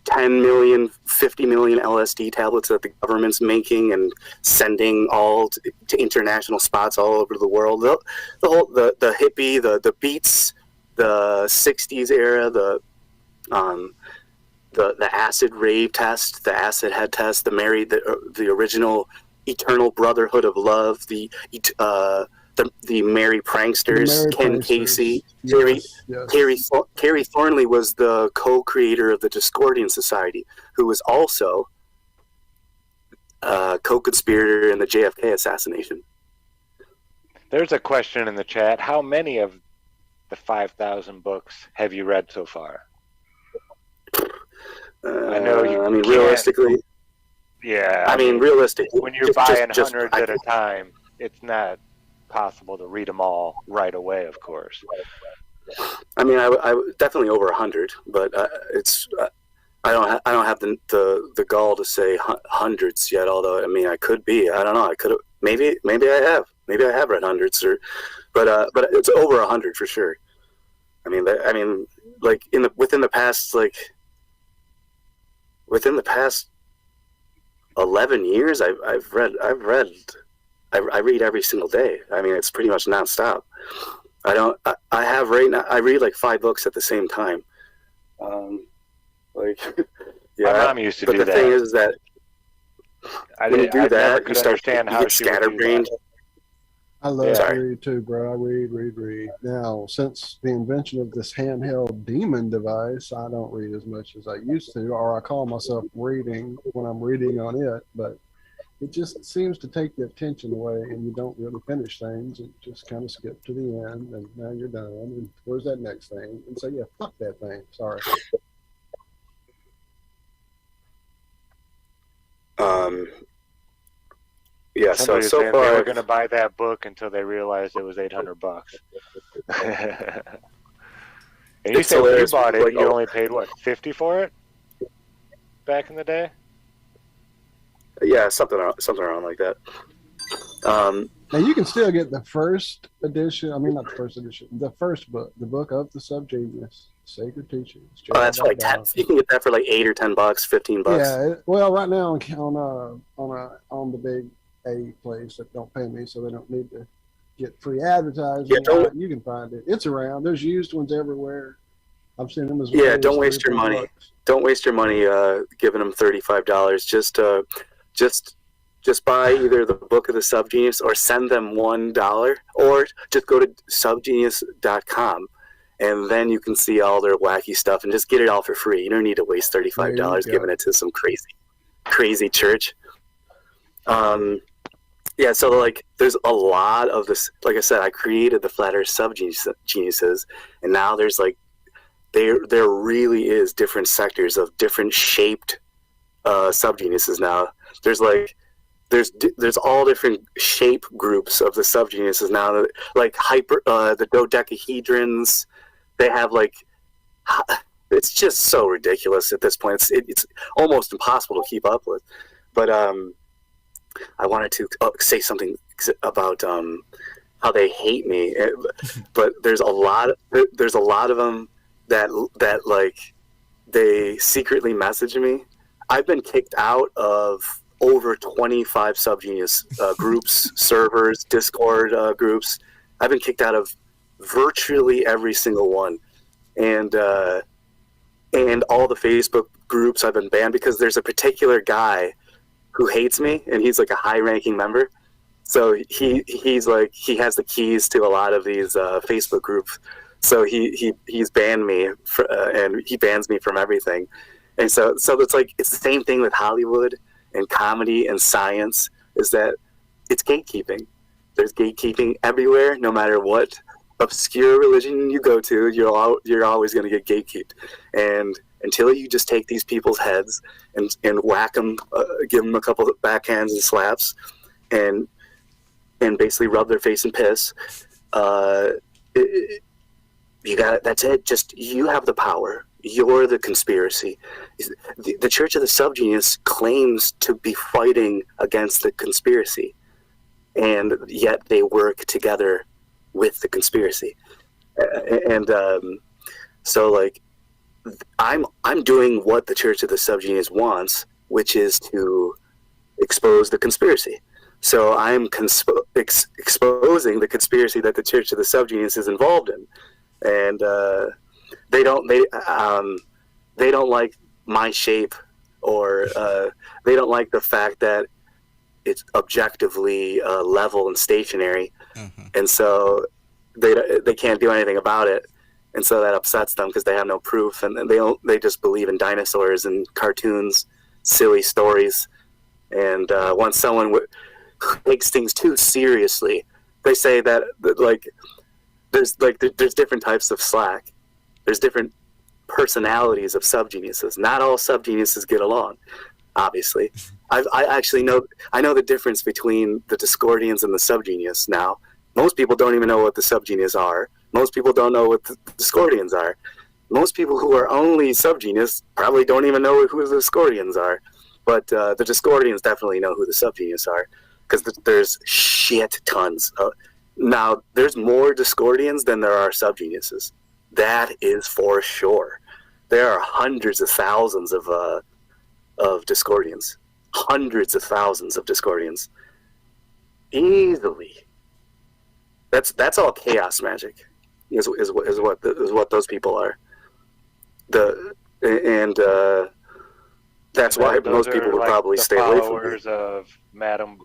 10 million, 50 million LSD tablets that the government's making and sending all to international spots all over the world. The hippie, the beats, the 60s era, the acid rave test, the acid head test, the original Eternal Brotherhood of Love, the Merry Pranksters, Ken Casey, Kerry Thornley was the co-creator of the Discordian Society, who was also co-conspirator in the JFK assassination. There's a question in the chat. How many of the 5,000 books have you read so far? I know you. I mean, realistically. Yeah. I mean, realistically. When you're buying hundreds at a time, it's not possible to read them all right away, of course. I mean, I definitely over 100, but it's I don't have the gall to say hundreds yet. Although I mean, I could be. I don't know. I could have maybe I have read hundreds, but it's over 100 for sure. I mean, like within the past 11 years, I read every single day. I mean, it's pretty much nonstop. I read like 5 books at the same time. Yeah. My mom used to do that. But the thing is that when you do that, you start to get scatterbrained. I love to read too, bro. I read. Now, since the invention of this handheld demon device, I don't read as much as I used to, or I call myself reading when I'm reading on it, but it just seems to take the attention away and you don't really finish things. It just kind of skip to the end and now you're done. And where's that next thing? And so, yeah, fuck that thing. Sorry. Yeah, so far they were going to buy that book until they realized it was $800. And you said when you bought it, you only paid what, $50 for it back in the day? Yeah, something around like that. Now you can still get the first edition. I mean, not the first edition. The first book, the book of the SubGenius, Sacred Teachings. Oh, that's like 10. You can get that for like $8 or $10, $15. Yeah. Well, right now on the big A place that don't pay me, so they don't need to get free advertising. Yeah, you can find it. It's around. There's used ones everywhere. I've seen them as well. Yeah, don't waste your money. Bucks. Don't waste your money giving them $35. Just buy either the book of the SubGenius or send them $1, or just go to subgenius.com and then you can see all their wacky stuff and just get it all for free. You don't need to waste $35 giving it to some crazy church. Yeah, so like there's a lot of this. Like I said, I created the Flat Earth SubGeniuses, and now there's like there really is different sectors of different shaped SubGeniuses now. There's all different shape groups of the SubGeniuses now. Like the dodecahedrons, they have like. It's just so ridiculous at this point. It's almost impossible to keep up with. But I wanted to say something about how they hate me. But there's a lot of them that like they secretly message me. I've been kicked out of over 25 SubGenius groups, servers, Discord groups. I've been kicked out of virtually every single one, and all the Facebook groups I've been banned because there's a particular guy who hates me, and he's like a high-ranking member. So he's like he has the keys to a lot of these Facebook groups. So he's banned me and he bans me from everything. And so it's like it's the same thing with Hollywood and comedy and science is that it's gatekeeping. There's gatekeeping everywhere, no matter what obscure religion you go to, you're always going to get gatekeeped. And until you just take these people's heads and whack them, give them a couple of backhands and slaps, and basically rub their face in piss, you got it. That's it. Just you have the power. You're the conspiracy. The Church of the SubGenius claims to be fighting against the conspiracy, and yet they work together with the conspiracy. So like, I'm doing what the Church of the SubGenius wants, which is to expose the conspiracy. So I'm exposing the conspiracy that the Church of the SubGenius is involved in, and they don't like my shape, or they don't like the fact that it's objectively level and stationary, and so they can't do anything about it, and so that upsets them because they have no proof, and they just believe in dinosaurs and cartoons, silly stories, and once someone takes things too seriously, they say that like there's different types of slack, there's different personalities of subgeniuses. Not all subgeniuses get along, obviously. I actually know the difference between the Discordians and the subgenius now. Most people don't even know what the subgenius are. Most people don't know what the Discordians are. Most people who are only subgenius probably don't even know who the Discordians are. But the Discordians definitely know who the subgenius are, because there's shit tons. Now, there's more Discordians than there are subgeniuses. That is for sure. There are hundreds of thousands of Discordians. Hundreds of thousands of Discordians. Easily. That's all chaos magic. Is what those people are. That's why most people would probably stay away from it. Followers of Madame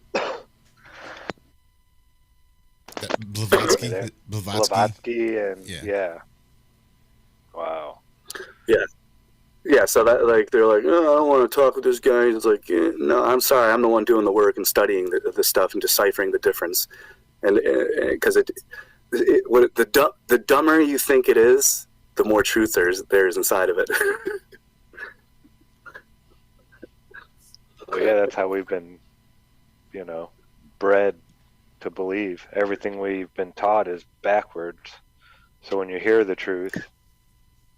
Blavatsky, and yeah. Wow. Yeah, so that like they're like, oh, I don't want to talk with this guy. It's like, no, I'm sorry, I'm the one doing the work and studying the stuff and deciphering the difference, and because the dumber you think it is, the more truth there's inside of it. Well, yeah, that's how we've been, bred to believe. Everything we've been taught is backwards. So when you hear the truth,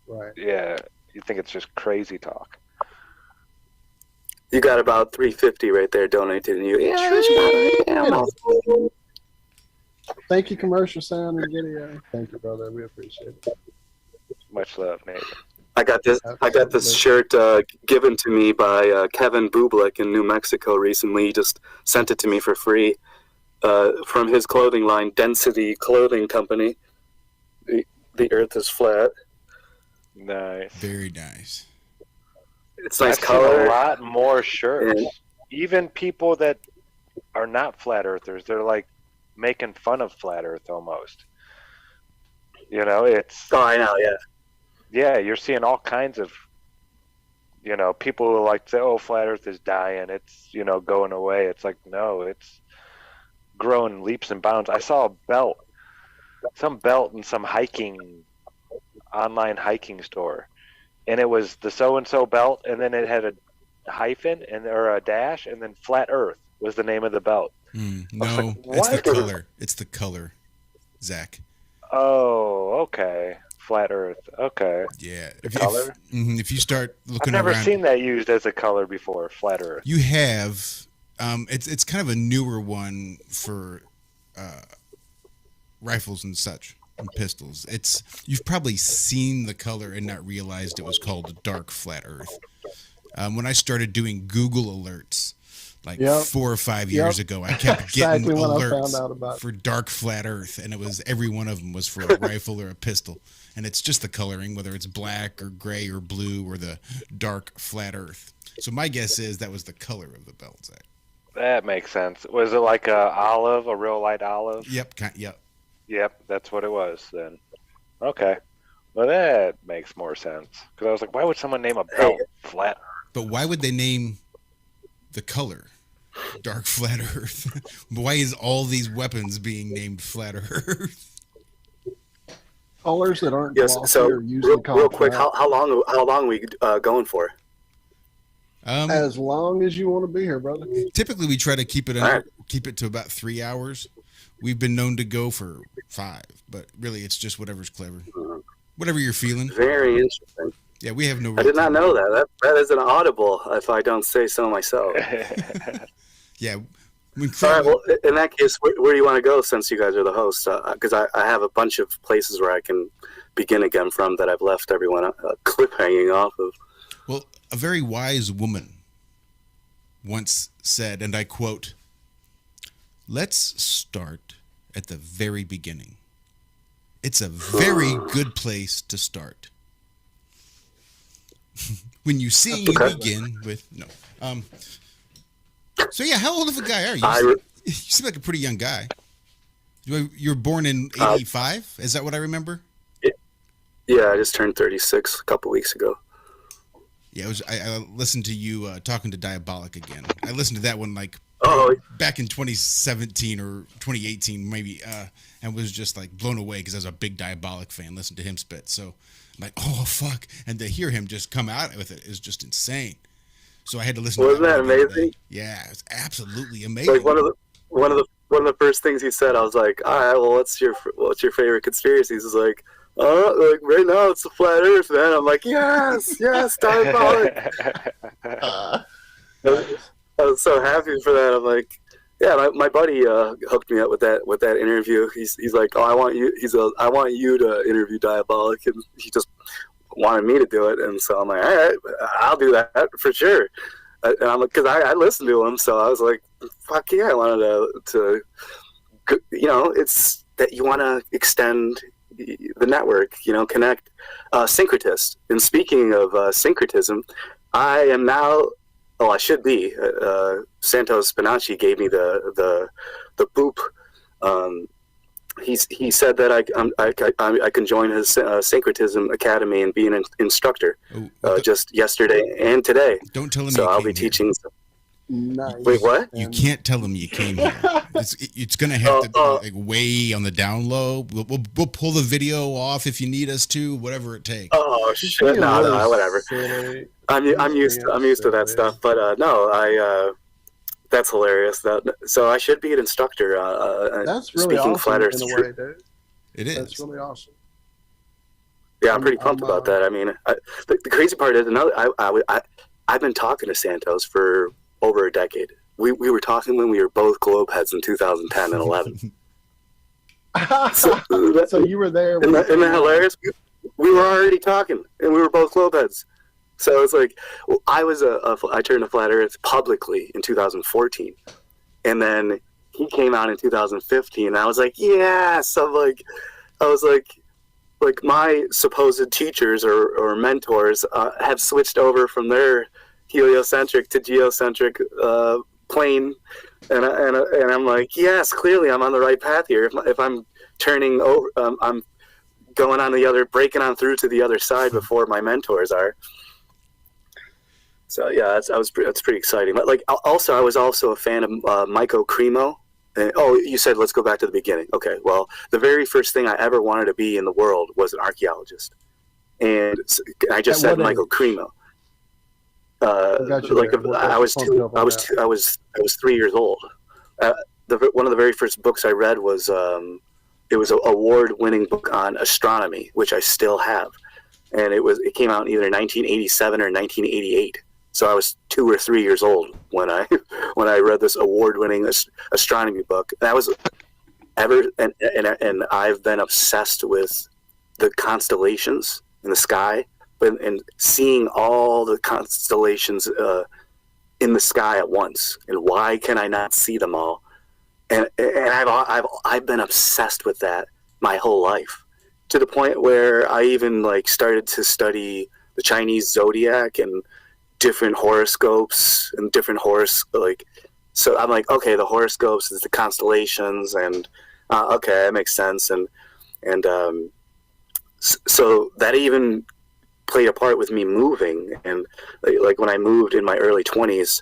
Right. yeah, you think it's just crazy talk. You got about $350 right there donated, and you. Thank you, commercial sound and video. Thank you, brother. We appreciate it. Much love, Nathan. I got this shirt given to me by Kevin Bublik in New Mexico recently. He just sent it to me for free from his clothing line, Density Clothing Company. The Earth is flat. Nice. Very nice. It's nice I've color. seen a lot more shirts. Yeah. Even people that are not flat earthers, they're like making fun of flat Earth almost. It's. Oh, I know. Yeah. Yeah, you're seeing all kinds of, people who like to say, oh, flat Earth is dying. It's, going away. It's like, no, it's growing leaps and bounds. I saw a belt, some belt in some online hiking store. And it was the so-and-so belt, and then it had a hyphen or a dash, and then Flat Earth was the name of the belt. No, like, it's the color. It's the color, Zach. Oh, okay. Flat Earth. Okay. Yeah. Color? If you start looking I've never around, seen that used as a color before, Flat Earth. you have. It's kind of a newer one for rifles and such and pistols. You've probably seen the color and not realized it was called dark flat Earth. When I started doing Google alerts, like 4 or 5 years ago, I kept getting Exactly when I alerts found out about it. for dark flat Earth, and every one of them was for a rifle or a pistol. And it's just the coloring, whether it's black or gray or blue or the dark flat Earth. So my guess is that was the color of the belt, Zach. That makes sense. Was it like a real light olive? Yep. Yep. Yep, that's what it was then. Okay. Well, that makes more sense. Because I was like, why would someone name a belt Flat Earth? But why would they name the color Dark Flat Earth. Why is all these weapons being named Flat Earth? Colors that aren't Yes. glossy So are usually called real quick, flat. how long are we going for? As long as you want to be here, brother. Typically, we try to keep it All right. keep it to about 3 hours. We've been known to go for 5, but really, it's just whatever's clever, whatever you're feeling. Very interesting. Yeah, we have no. I did not know that. That is an audible, if I don't say so myself. Yeah. All right. Well, in that case, where do you want to go since you guys are the hosts? Because I have a bunch of places where I can begin again from that I've left everyone a clip hanging off of. Well, a very wise woman once said, and I quote, "Let's start at the very beginning. It's a very good place to start." When you sing, you begin with no. So yeah, how old of a guy are you? You seem like a pretty young guy. You were born in '85. Is that what I remember? Yeah, I just turned 36 a couple weeks ago. Yeah, I listened to you talking to Diabolic again. I listened to that one like back in 2017 or 2018 maybe, and was just like blown away because I was a big Diabolic fan. Listened to him spit, so I'm like, oh fuck, and to hear him just come out with it is just insane. So I had to listen. Wasn't that amazing? Yeah, it's absolutely amazing. Like one of the first things he said, I was like, all right, well, what's your favorite conspiracies? He's like, like right now it's the flat Earth, man. I'm like, yes, Diabolic. I was so happy for that. I'm like, yeah, my buddy hooked me up with that interview. He's like, oh, I want you to interview Diabolic, and he just wanted me to do it, and so I'm like, all right, I'll do that for sure. And I'm like, because I listened to him, so I was like, fuck yeah, I wanted to it's that you want to extend the network, connect. Syncretist. And speaking of syncretism, I am now. Oh, I should be. Santos Spinacci gave me the boop. He said that I can join his Syncretism Academy and be an instructor. Just yesterday and today. Don't tell him. So I'll be teaching. Nice. Wait, what? You can't tell him you came here. It's gonna have to be like way on the down low. We'll pull the video off if you need us to, whatever it takes. Oh shit! No, whatever. I'm used to that stuff, but no, that's hilarious. So I should be an instructor. That's really speaking awesome Flat Earth. in a way, dude. It is. That's really awesome. Yeah, I'm pretty pumped about that. I mean, the crazy part is I've been talking to Santos for over a decade. We were talking when we were both Globe heads in 2010 and 11. So you were there. Isn't that hilarious? We were already talking, and we were both Globe heads. So it's like, I turned to Flat Earth publicly in 2014, and then he came out in 2015. And I was like, yes. I was like my supposed teachers or mentors have switched over from their heliocentric to geocentric plane, and I'm like, yes, clearly I'm on the right path here. If I'm turning over, I'm going on breaking on through to the other side before my mentors are. So yeah, that's pretty exciting. But like, also, I was also a fan of Myco Cremo. You said let's go back to the beginning. Okay, well, the very first thing I ever wanted to be in the world was an archeologist, and I just said Myco Cremo. I was 3 years old. One of the very first books I read was it was an award-winning book on astronomy, which I still have, and it came out in either 1987 or 1988. So I was 2 or 3 years old when I read this award-winning astronomy book. And and I've been obsessed with the constellations in the sky, and seeing all the constellations in the sky at once. And why can I not see them all? And I've been obsessed with that my whole life, to the point where I even started to study the Chinese zodiac and different horoscopes and so I'm like, okay, the horoscopes is the constellations, and okay, that makes sense, and so that even played a part with me moving. And like when I moved in my early 20s,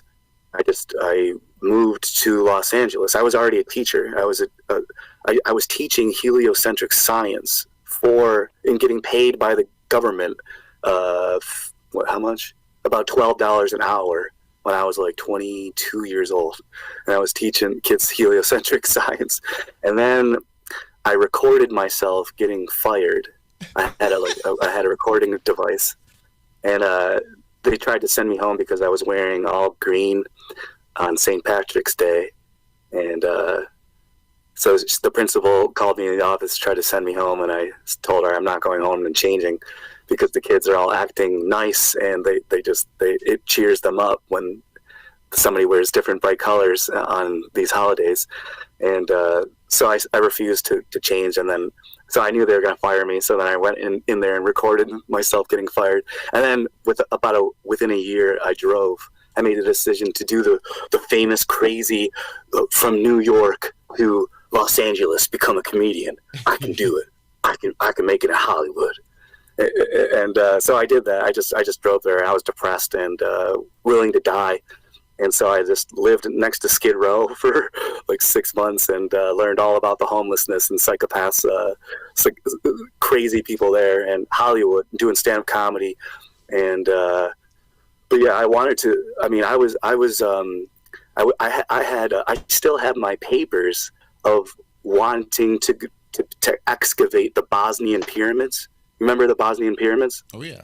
I moved to Los Angeles. I was already a teacher. I was teaching heliocentric science and getting paid by the government. How much? About $12 an hour when I was like 22 years old, and I was teaching kids heliocentric science. And then I recorded myself getting fired. I had a recording device, and they tried to send me home because I was wearing all green on St. Patrick's Day. And so the principal called me in the office, tried to send me home, and I told her I'm not going home and changing because the kids are all acting nice, and it cheers them up when somebody wears different bright colors on these holidays. And so I refused to change, and then so I knew they were going to fire me. So then I went in there and recorded myself getting fired. And then within a year, I made a decision to do the famous crazy from New York to Los Angeles, become a comedian. I can do it. I can make it in Hollywood. And so I did that. I just drove there. I was depressed and willing to die. And so I just lived next to Skid Row for like 6 months and learned all about the homelessness and psychopaths, crazy people there, and Hollywood, doing stand-up comedy. And but yeah, I wanted to. I mean, I still have my papers of wanting to excavate the Bosnian pyramids. Remember the Bosnian pyramids? Oh yeah.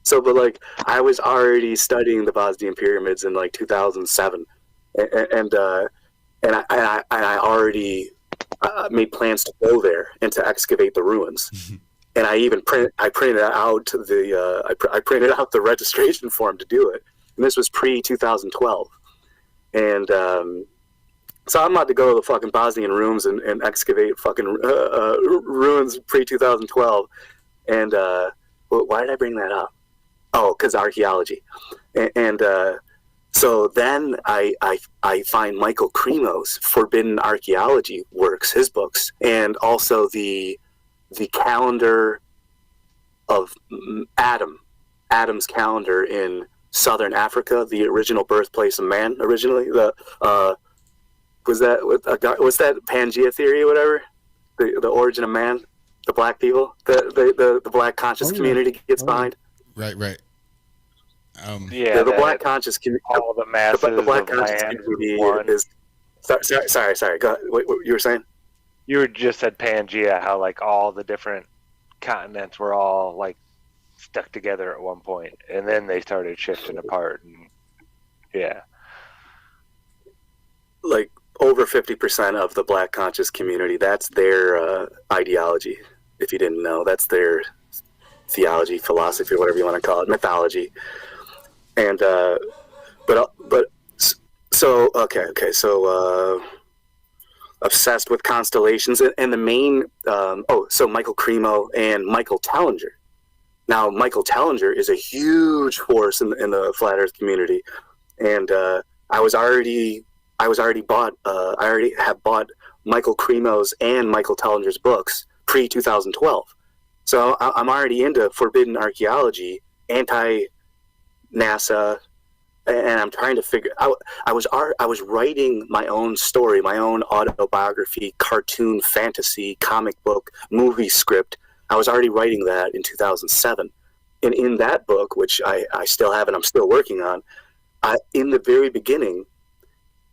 So, but like, I was already studying the Bosnian pyramids in like 2007, and I already made plans to go there and to excavate the ruins. And I even printed out the registration form to do it. And this was pre-2012, and so I'm about to go to the fucking Bosnian ruins and excavate fucking ruins pre-2012. And why did I bring that up? Oh, because archaeology. And so then I find Michael Cremo's Forbidden Archaeology works, his books, and also the calendar of Adam's calendar in southern Africa, the original birthplace of man. Originally, was that Pangea theory or whatever? The origin of man, the black people, the black conscious community gets behind. Right. The black conscious community. All the masses the black of conscious land community one. is. Sorry. Go ahead. What you were saying? You just said Pangea, how like all the different continents were all like stuck together at one point, and then they started shifting apart. And yeah, like over 50% of the black conscious community, that's their ideology. If you didn't know, that's their theology, philosophy, whatever you want to call it, mythology. And so obsessed with constellations, and the main so Michael Cremo and Michael Tellinger. Now Michael Tellinger is a huge force in the flat Earth community, and I already have bought Michael Cremo's and Michael Tellinger's books pre-2012. So I'm already into forbidden archaeology, anti-NASA, and I'm trying to figure out. I was writing my own story, my own autobiography, cartoon, fantasy, comic book, movie script. I was already writing that in 2007, and in that book, which I still have and I'm still working on, in the very beginning,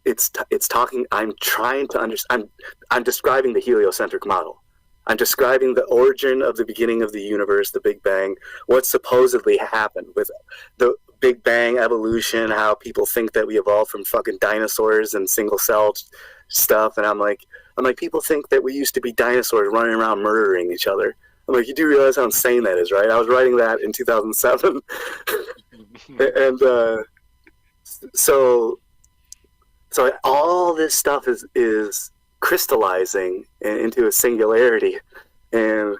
it's talking. I'm trying to understand. I'm describing the heliocentric model. I'm describing the origin of the beginning of the universe, the Big Bang, what supposedly happened with the Big Bang evolution, how people think that we evolved from fucking dinosaurs and single-celled stuff. And I'm like, people think that we used to be dinosaurs running around murdering each other. I'm like, you do realize how insane that is, right? I was writing that in 2007. And so all this stuff is crystallizing into a singularity. And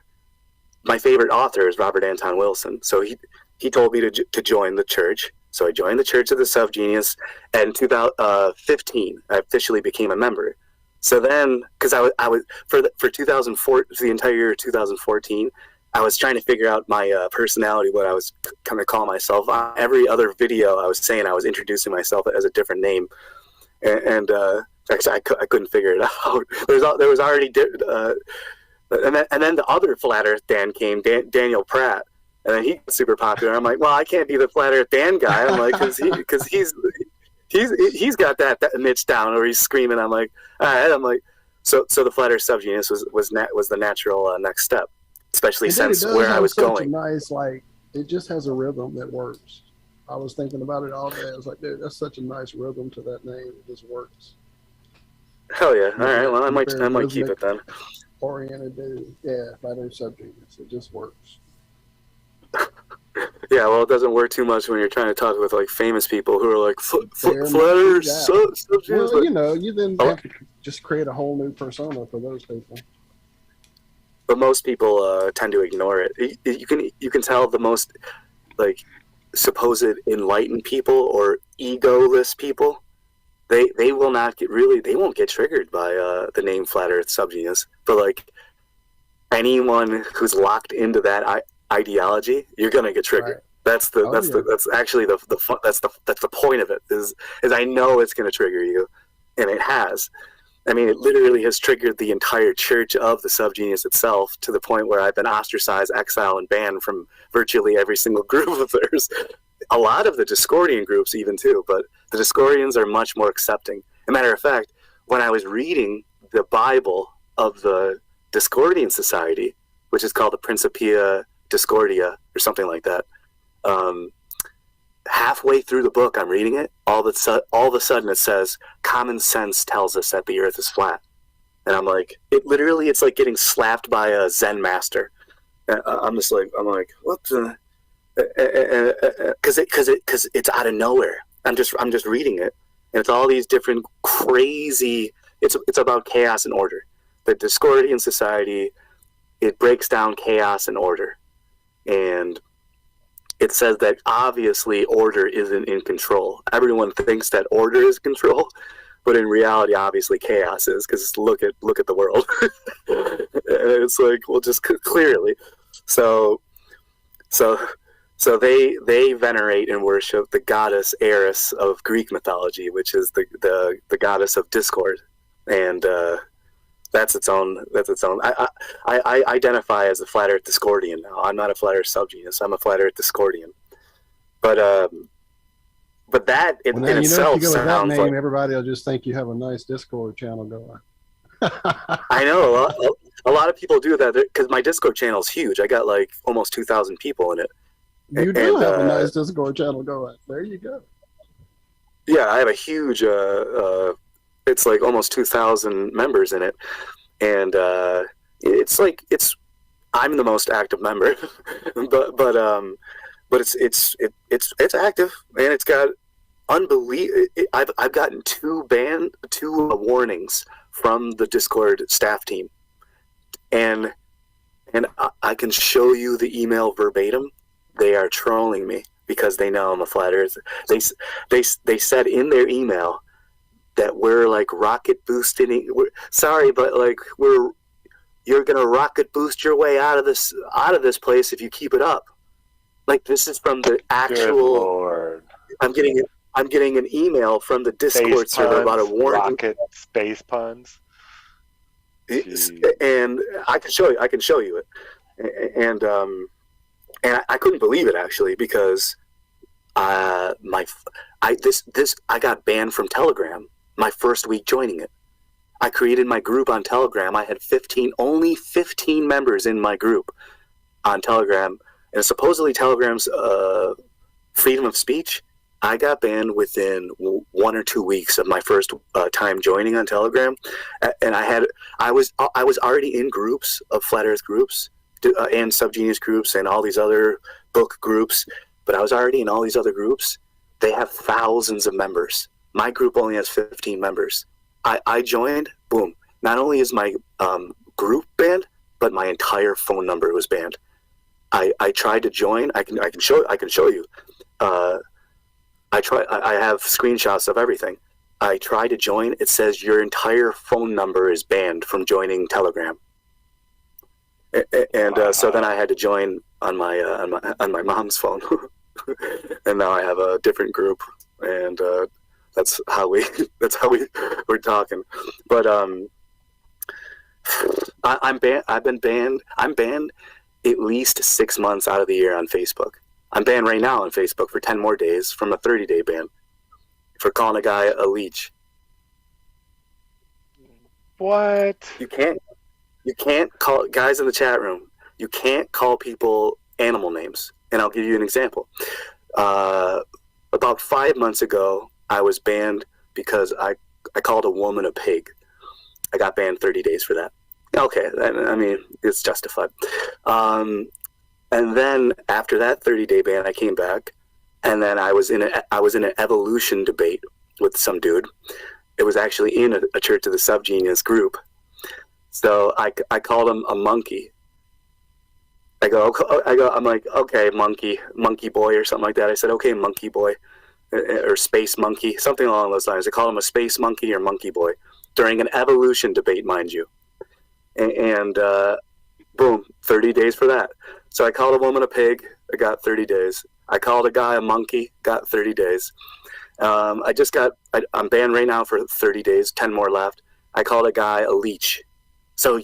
my favorite author is Robert Anton Wilson. So he told me to join the church. So I joined the Church of the SubGenius, and in 2015 I officially became a member. So then, because I was for 2004, for the entire year of 2014, I was trying to figure out my personality, what I was going to call myself. Every other video I was saying I was introducing myself as a different name, and actually I couldn't figure it out. There was already and then the other Flat Earth Dan came, Daniel Pratt, and then he got super popular. I'm like, well, I can't be the Flat Earth Dan guy. I'm like, because he's got that niche down where he's screaming. I'm like, all right. I'm like, so the Flat Earth SubGenius was the natural next step, especially since where I was going. Nice, like it just has a rhythm that works. I was thinking about it all day. I was like, dude, that's such a nice rhythm to that name. It just works. Hell yeah! All right, well, I might keep it then. Oriented dude, yeah, Flat Earth SubGenius. It just works. Yeah, well, it doesn't work too much when you're trying to talk with like famous people who are like Flat Earth SubGenius. Well, you know, you then have to just create a whole new persona for those people. But most people tend to ignore it. You can tell the most like supposed enlightened people or egoless people, they will not they won't get triggered by the name Flat Earth SubGenius. But like anyone who's locked into that ideology, you're gonna get triggered. Right. That's actually the point of it is I know it's gonna trigger you, and it has. I mean, it literally has triggered the entire church of the SubGenius itself to the point where I've been ostracized, exiled, and banned from virtually every single group of theirs. A lot of the Discordian groups even too, but the Discordians are much more accepting. As a matter of fact, when I was reading the Bible of the Discordian Society, which is called the Principia Discordia or something like that, halfway through the book, I'm reading it. All of a sudden, it says, "Common sense tells us that the Earth is flat," and I'm like, it's like getting slapped by a Zen master. I'm like, what the? Because it's out of nowhere. I'm just reading it, and it's all these different crazy. It's about chaos and order. The Discordian Society, it breaks down chaos and order, and it says that obviously order isn't in control. Everyone thinks that order is control, but in reality, obviously chaos is. Because look at the world. And it's like, well, just clearly. So they venerate and worship the goddess Eris of Greek mythology, which is the goddess of discord, and that's its own. I identify as a Flat Earth Discordian now. I'm not a Flat Earth SubGenius. I'm a Flat Earth Discordian. But that in itself if you go with sounds that name, like everybody will just think you have a nice Discord channel going. I know a lot of people do that because my Discord channel is huge. I got like almost 2,000 people in it. You do have a nice Discord channel going. There you go. Yeah, I have a huge. It's like almost 2,000 members in it, and I'm the most active member, but it's active, and it's got I've gotten two warnings from the Discord staff team, and I can show you the email verbatim. They are trolling me because they know I'm a flat earther. They said in their email that we're like rocket boosting. Sorry, but like you're gonna rocket boost your way out of this place if you keep it up. Like this is from the actual. Good Lord. I'm getting an email from the Discord server about a warning. Rocket space puns. And I can show you it, and I couldn't believe it actually because I got banned from Telegram my first week joining it. I created my group on Telegram. I had only 15 members in my group on Telegram, and supposedly Telegram's freedom of speech. I got banned within 1 or 2 weeks of my first time joining on Telegram, and I was already in groups of Flat Earth groups and SubGenius groups and all these other book groups, but I was already in all these other groups. They have thousands of members. My group only has 15 members. I joined, boom. Not only is my group banned, but my entire phone number was banned. I tried to join. I can show you. I have screenshots of everything. I tried to join. It says your entire phone number is banned from joining Telegram. So then I had to join on my mom's phone, and now I have a different group, and that's how we're talking. But I'm banned. I've been banned. I'm banned at least 6 months out of the year on Facebook. I'm banned right now on Facebook for 10 more days from a 30-day ban for calling a guy a leech. What? You can't call guys in the chat room. You can't call people animal names. And I'll give you an example. About 5 months ago, I was banned because I called a woman a pig. I got banned 30 days for that. Okay, I mean, it's justified. And then after that 30-day ban, I came back, and then I was in an evolution debate with some dude. It was actually in a Church of the SubGenius group. So I called him a monkey. I'm like, okay, monkey boy or something like that. I said, okay, monkey boy, or space monkey, something along those lines. I called him a space monkey or monkey boy during an evolution debate, mind you. And boom, 30 days for that. So I called a woman a pig. I got 30 days. I called a guy a monkey. Got 30 days. I'm banned right now for 30 days. 10 more left. I called a guy a leech. So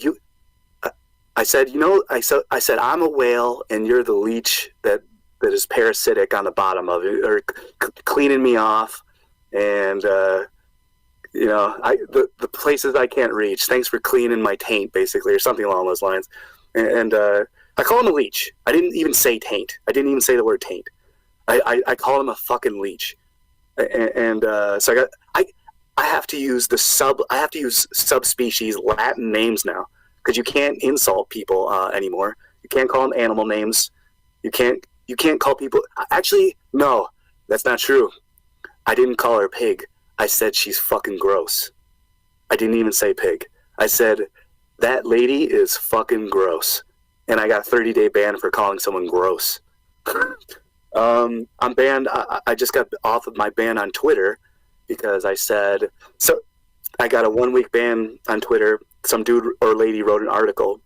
I said, I said, I'm a whale and you're the leech that is parasitic on the bottom of it, or cleaning me off, and the places I can't reach. Thanks for cleaning my taint, basically, or something along those lines. And I call him a leech. I didn't even say taint. I didn't even say the word taint. I call him a fucking leech. So I have to use subspecies Latin names now, because you can't insult people anymore. You can't call them animal names. You can't call people. Actually, no, that's not true. I didn't call her pig. I said she's fucking gross. I didn't even say pig. I said that lady is fucking gross, and I got 30-day ban for calling someone gross. I'm banned. I just got off of my ban on Twitter because I said so. I got a 1-week ban on Twitter. Some dude or lady wrote an article,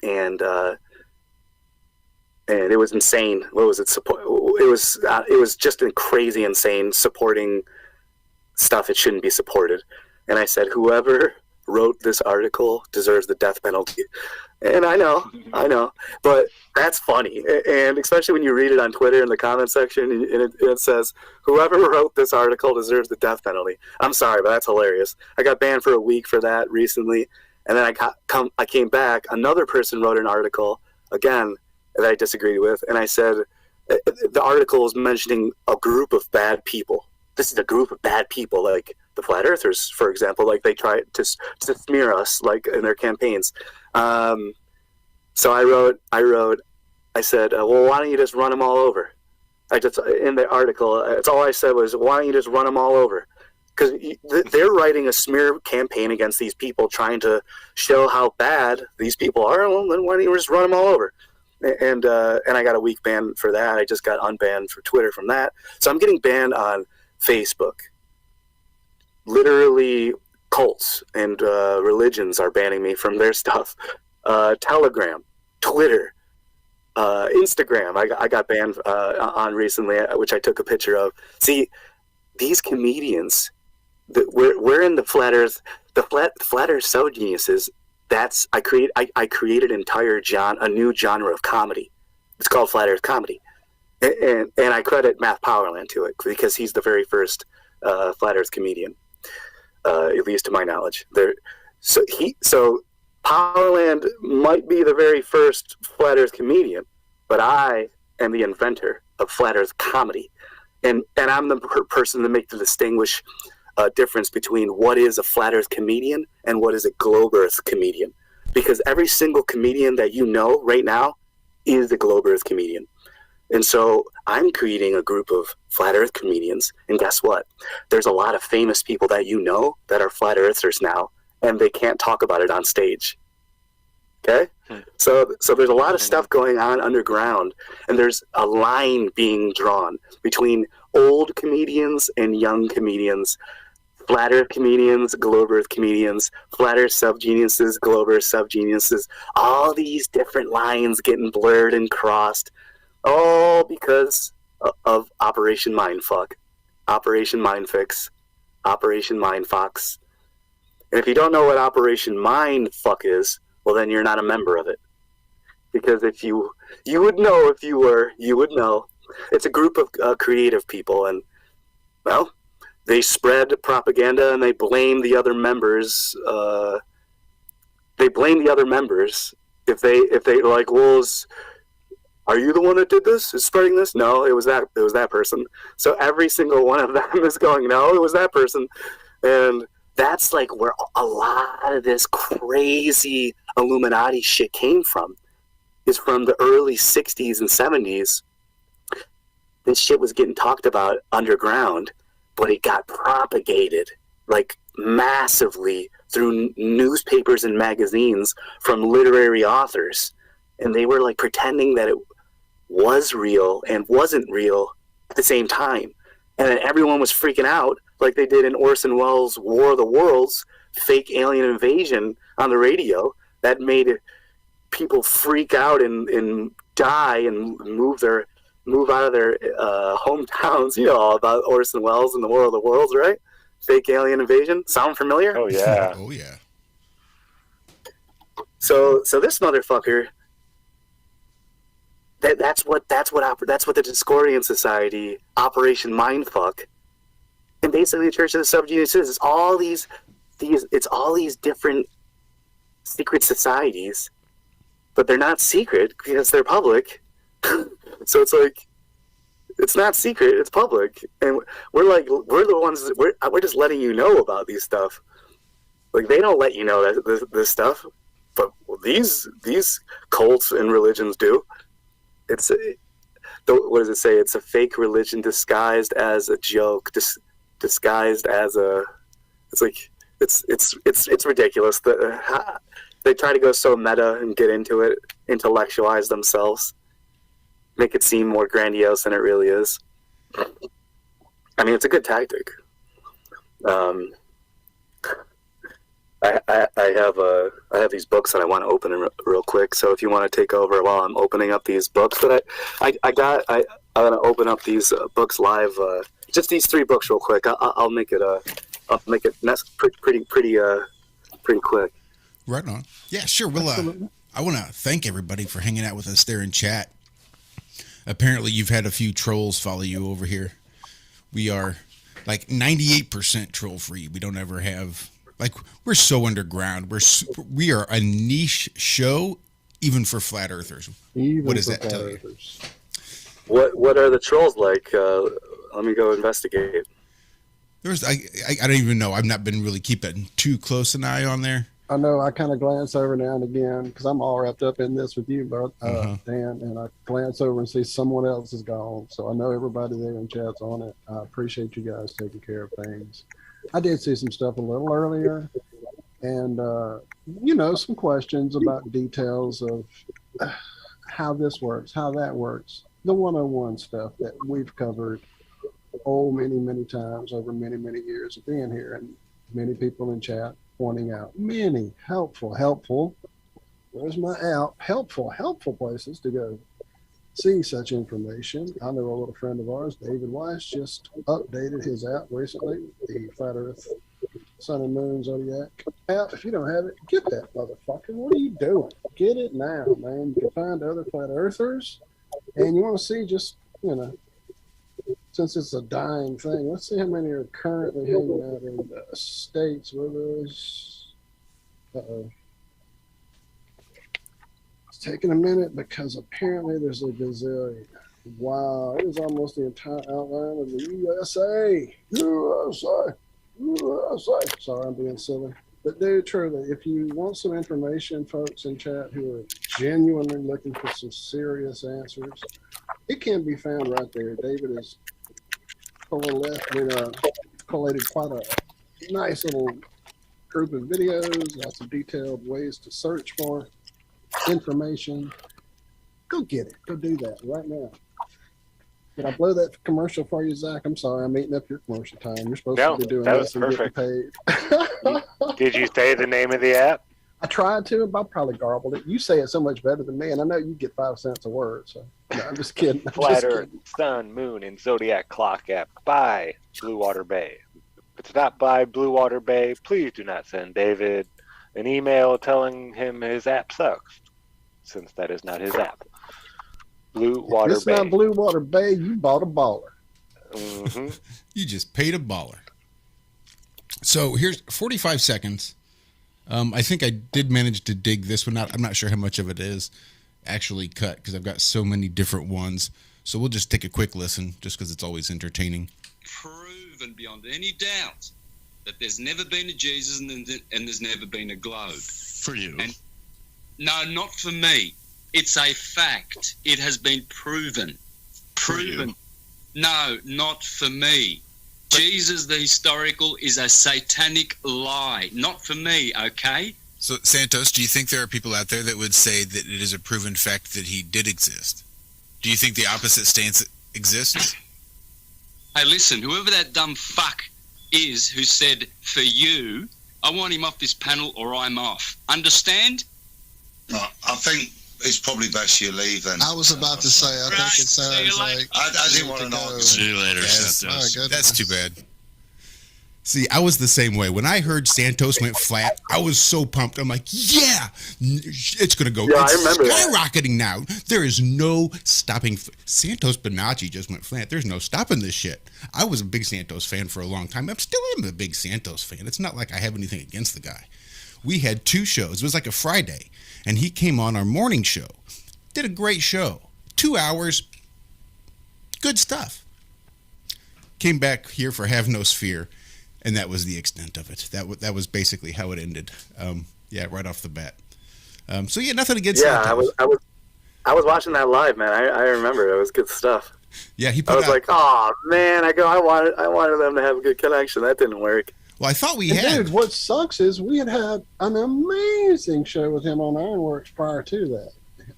and it was insane. What was it? It was just crazy insane, supporting stuff it shouldn't be supported. And I said, whoever wrote this article deserves the death penalty. And I know, but that's funny. And especially when you read it on Twitter in the comment section, and it says, whoever wrote this article deserves the death penalty. I'm sorry, but that's hilarious. I got banned for a week for that recently. And then I came back. Another person wrote an article, again, that I disagreed with. And I said, the article is mentioning a group of bad people. This is a group of bad people, like the Flat Earthers, for example. Like, they try to smear us, like, in their campaigns. So I said, well, why don't you just run them all over? In the article, it's all I said was, why don't you just run them all over? Because they're writing a smear campaign against these people, trying to show how bad these people are. Well, then why don't you just run them all over? And I got a week ban for that. I just got unbanned for Twitter from that. So I'm getting banned on Facebook. Literally, cults and religions are banning me from their stuff. Telegram, Twitter, Instagram. I got banned on recently, which I took a picture of. See, these comedians, we're in the Flat Earth, Flat Earth SubGeniuses. I created a new genre of comedy. It's called Flat Earth comedy, and I credit Matt Powerland to it because he's the very first Flat Earth comedian, at least to my knowledge. So Powerland might be the very first Flat Earth comedian, but I am the inventor of Flat Earth comedy, and I'm the person to make the distinguish difference between what is a Flat Earth comedian and what is a Globe Earth comedian, because every single comedian that you know right now is a Globe Earth comedian. And so I'm creating a group of Flat Earth comedians, and guess what? There's a lot of famous people that you know that are Flat Earthers now, and they can't talk about it on stage. Okay? So there's a lot of stuff going on underground, and there's a line being drawn between old comedians and young comedians. Flat Earth comedians, Globe Earth comedians, Flat Earth SubGeniuses, Globe Earth SubGeniuses, all these different lines getting blurred and crossed, all because of Operation Mindfuck, Operation Mindfix, Operation Mindfox. And if you don't know what Operation Mindfuck is, well, then you're not a member of it. Because if you would know if you were, you would know. It's a group of creative people, and, well, they spread propaganda and they blame the other members. They blame the other members if they like, well, are you the one that did this? Is spreading this? No, it was that person. So every single one of them is going, no, it was that person. And that's like where a lot of this crazy Illuminati shit came from. Is from the early 60s and 70s. This shit was getting talked about underground, but it got propagated like massively through newspapers and magazines from literary authors. And they were like pretending that it was real and wasn't real at the same time. And then everyone was freaking out like they did in Orson Welles' War of the Worlds, fake alien invasion on the radio that made people freak out and die and move out of their hometowns. You know all about Orson Welles and the War of the Worlds, right? Fake alien invasion. Sound familiar? Oh yeah. Oh yeah. So this motherfucker. That's what the Discordian Society, Operation Mindfuck, and basically the Church of the SubGeniuses is all these different secret societies, but they're not secret because they're public. So it's like, it's not secret, it's public, and we're the ones. We're just letting you know about these stuff. Like, they don't let you know that this stuff, but these cults and religions do. What does it say? It's a fake religion disguised as a joke, disguised as a. It's like it's ridiculous. They try to go so meta and get into it, intellectualize themselves, make it seem more grandiose than it really is. I mean, it's a good tactic. I have these books that I want to open real quick. So if you want to take over while I'm opening up these books that I'm gonna open up these books live. Just these 3 books real quick. I'll make it pretty quick. Right on. Yeah, sure. We'll. I want to thank everybody for hanging out with us there in chat. Apparently, you've had a few trolls follow you over here. We are like 98% troll free. We don't ever have. Like, we're so underground. We are a niche show, even for flat earthers. What does that tell you? What are the trolls like? Let me go investigate. I don't even know. I've not been really keeping too close an eye on there. I know I kind of glance over now and again because I'm all wrapped up in this with you, Dan, and I glance over and see someone else is gone. So I know everybody there in chat's on it. I appreciate you guys taking care of things. I did see some stuff a little earlier, and some questions about details of how this works, how that works, the 101 stuff that we've covered many times over many years of being here, and many people in chat pointing out many helpful where's my out helpful places to go see such information. I know a little friend of ours, David Weiss, just updated his app recently, the Flat Earth Sun and Moon Zodiac app. If you don't have it, get that motherfucker. What are you doing? Get it now, man. You can find other flat earthers, and you want to see just, since it's a dying thing, let's see how many are currently hanging out in the States with us. Uh-oh. Taking a minute because apparently there's a gazillion. Wow, it is almost the entire outline of the USA. Sorry, I'm being silly. But dude, truly, if you want some information, folks in chat who are genuinely looking for some serious answers, it can be found right there. David has collated quite a nice little group of videos, lots of detailed ways to search for information. Go get it. Go do that right now. Did I blow that commercial for you, Zach? I'm sorry. I'm eating up your commercial time. You're supposed No, to be doing that this was and getting paid. Did you say the name of the app? I tried to, but I probably garbled it. You say it so much better than me, and I know you get 5 cents a word. So no, I'm just kidding. I'm Flat just Earth, kidding. Sun, Moon, and Zodiac Clock app by Blue Water Bay. If it's not by Blue Water Bay, please do not send David an email telling him his app sucks, since that is not his app. Blue Water It's Bay. not Blue Water Bay. You bought a baller. Mm-hmm. You just paid a baller. So here's 45 seconds. I think I did manage to dig this one out. I'm not sure how much of it is actually cut because I've got so many different ones. So we'll just take a quick listen just because it's always entertaining. Proven beyond any doubt that there's never been a Jesus and there's never been a globe. For you. And no, not for me. It's a fact. It has been proven. Proven. No, not for me. Jesus the historical is a satanic lie. Not for me, okay? So, Santos, do you think there are people out there that would say that it is a proven fact that he did exist? Do you think the opposite stance exists? Hey, listen, whoever that dumb fuck is who said, for you, I want him off this panel or I'm off. Understand? No, I think it's probably best you leave then. I was about to say, I think it sounds like... I didn't want to know. See you later, Yes. Santos. My That's goodness. too bad. See, I was the same way. When I heard Santos went flat, I was so pumped. I'm like, yeah, it's going to go. Yeah, it's I remember that. skyrocketing now. There is no stopping. Santos Bonacci just went flat. There's no stopping this shit. I was a big Santos fan for a long time. I still am a big Santos fan. It's not like I have anything against the guy. We had 2 shows. It was like a Friday, and he came on our morning show. Did a great show. 2 hours. Good stuff. Came back here for Have No Sphere. And that was the extent of it. That was basically how it ended. Yeah, right off the bat. So yeah, nothing against. Yeah, Santos. I was watching that live, man. I remember it was good stuff. Yeah, he I put was out. like, oh man, I wanted them to have a good connection. That didn't work. Well, I thought we And had. dude, what sucks is we had an amazing show with him on Ironworks prior to that.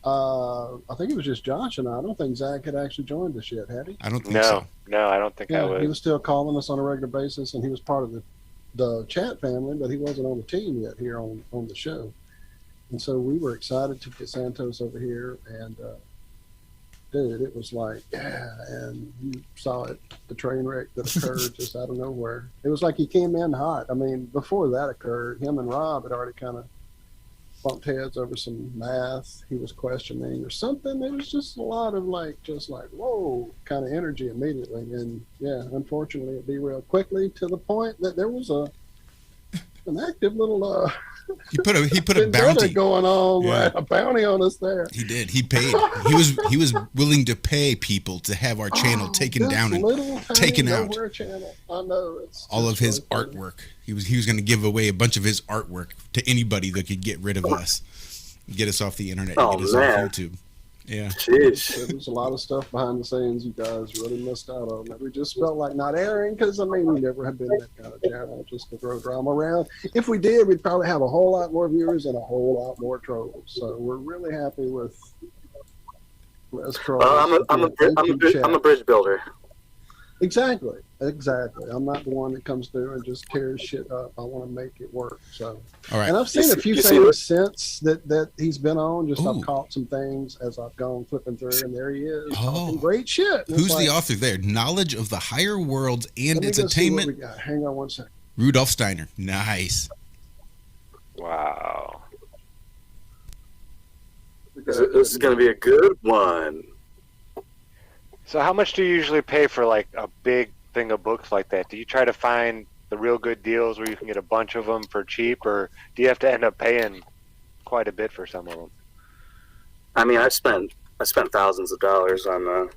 I think it was just Josh and I don't think Zach had actually joined us yet, had he? I don't think so. No, I don't think I Yeah, was. he was still calling us on a regular basis, and he was part of the chat family, but he wasn't on the team yet here on the show. And so we were excited to get Santos over here, and dude, it was like, yeah, and you saw it, the train wreck that occurred just out of nowhere. It was like he came in hot. I mean, before that occurred, him and Rob had already kind of bumped heads over some math he was questioning or something. It was just a lot of just like whoa kind of energy immediately. And yeah, unfortunately it derailed quickly to the point that there was an active little He put a vendetta bounty going on, Yeah. right? A bounty on us there. He did. He paid. He was willing to pay people to have our channel taken This down and little tiny taken out. nowhere channel. I know it's all of his really funny. artwork. He was going to give away a bunch of his artwork to anybody that could get rid of us, get us off the internet, and Oh, get us man. off YouTube. Yeah. Jeez. There was a lot of stuff behind the scenes you guys really missed out on that we just felt like not airing because, I mean, we never have been that kind of channel just to throw drama around. If we did, we'd probably have a whole lot more viewers and a whole lot more trolls. So we're really happy with less trolls. Well, I'm a bridge builder. Exactly. I'm not the one that comes through and just tears shit up. I want to make it work. So, All right. and I've seen a few You see things what- since that he's been on. Just Ooh. I've caught some things as I've gone flipping through, and there he is. Oh. Talking great shit. And it's Who's the like, author there? Knowledge of the higher worlds and let me its go see what attainment. we got. Hang on one second. Rudolf Steiner. Nice. Wow. This is going to be a good one. So how much do you usually pay for like a big thing of books like that? Do you try to find the real good deals where you can get a bunch of them for cheap, or do you have to end up paying quite a bit for some of them? I mean, I spent thousands of dollars on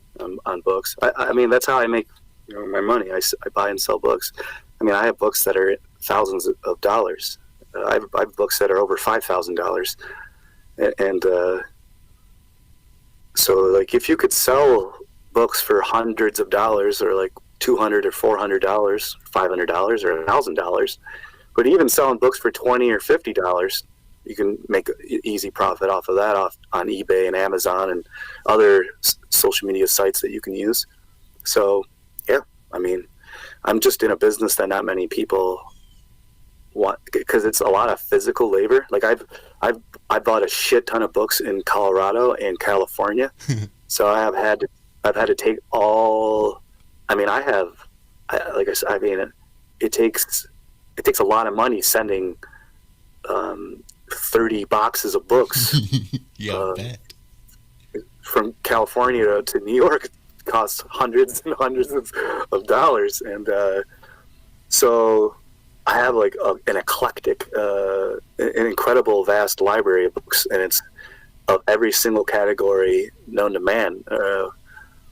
books. I mean, that's how I make my money. I buy and sell books. I mean, I have books that are thousands of dollars. I have books that are over $5,000, and so like if you could sell books for hundreds of dollars, or like $200 or $400, $500 or $1,000, but even selling books for $20 or $50, you can make an easy profit off of that on eBay and Amazon and other social media sites that you can use. So, yeah, I mean, I'm just in a business that not many people want, because it's a lot of physical labor. Like I bought a shit ton of books in Colorado and California, so I've had to take all. I mean, like I said, I mean, it takes a lot of money sending 30 boxes of books. Yeah, bet. From California to New York costs hundreds and hundreds of dollars, and so I have like an eclectic, an incredible, vast library of books, and it's of every single category known to man.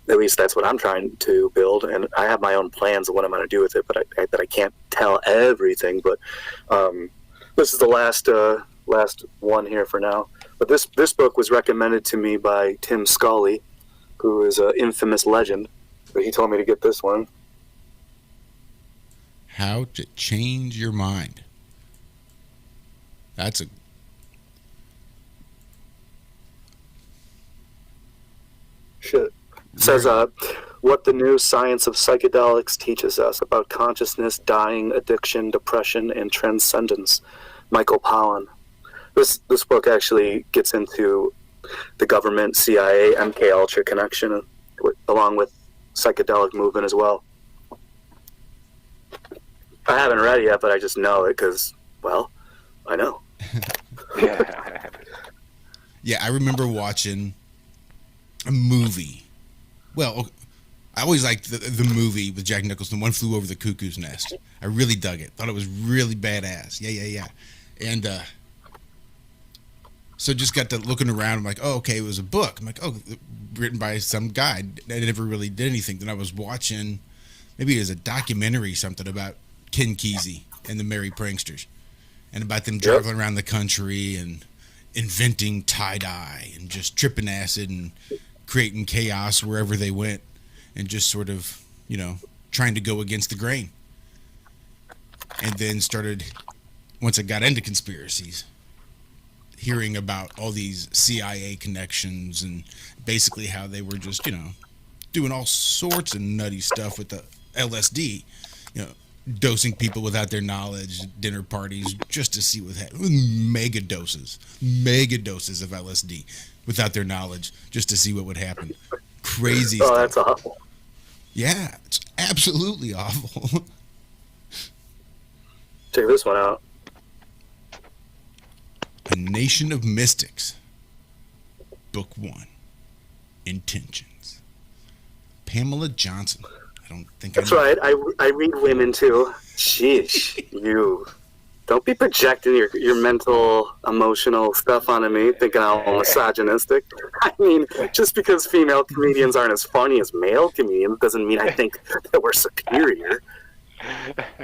At least that's what I'm trying to build, and I have my own plans of what I'm going to do with it, but I can't tell everything. But this is the last one here for now. But this book was recommended to me by Tim Scully, who is an infamous legend. But he told me to get this one. How to Change Your Mind. That's a... Shit. It says, what the new science of psychedelics teaches us about consciousness, dying, addiction, depression, and transcendence. Michael Pollan. This book actually gets into the government, CIA, MK Ultra connection, along with psychedelic movement as well. I haven't read it yet, but I just know it because, well, I know. Yeah, I remember watching a movie. Well, I always liked the movie with Jack Nicholson, One Flew Over the Cuckoo's Nest. I really dug it. Thought it was really badass. Yeah. And so just got to looking around. I'm like, oh, okay, it was a book. I'm like, oh, written by some guy. I never really did anything. Then I was watching, maybe it was a documentary, something about Ken Kesey and the Merry Pranksters, and about them traveling around the country and inventing tie-dye and just tripping acid and creating chaos wherever they went, and just sort of, trying to go against the grain. And then started, once I got into conspiracies, hearing about all these CIA connections and basically how they were just, doing all sorts of nutty stuff with the LSD, dosing people without their knowledge, dinner parties, just to see what happened. Mega doses of LSD without their knowledge, just to see what would happen. Crazy stuff. Oh, that's awful. Yeah, it's absolutely awful. Check this one out. A Nation of Mystics, Book 1, Intentions. Pamela Johnson. I don't think that's right. I read women too. Sheesh, you don't be projecting your mental, emotional stuff onto me, thinking I'm misogynistic. I mean, just because female comedians aren't as funny as male comedians doesn't mean I think that we're superior.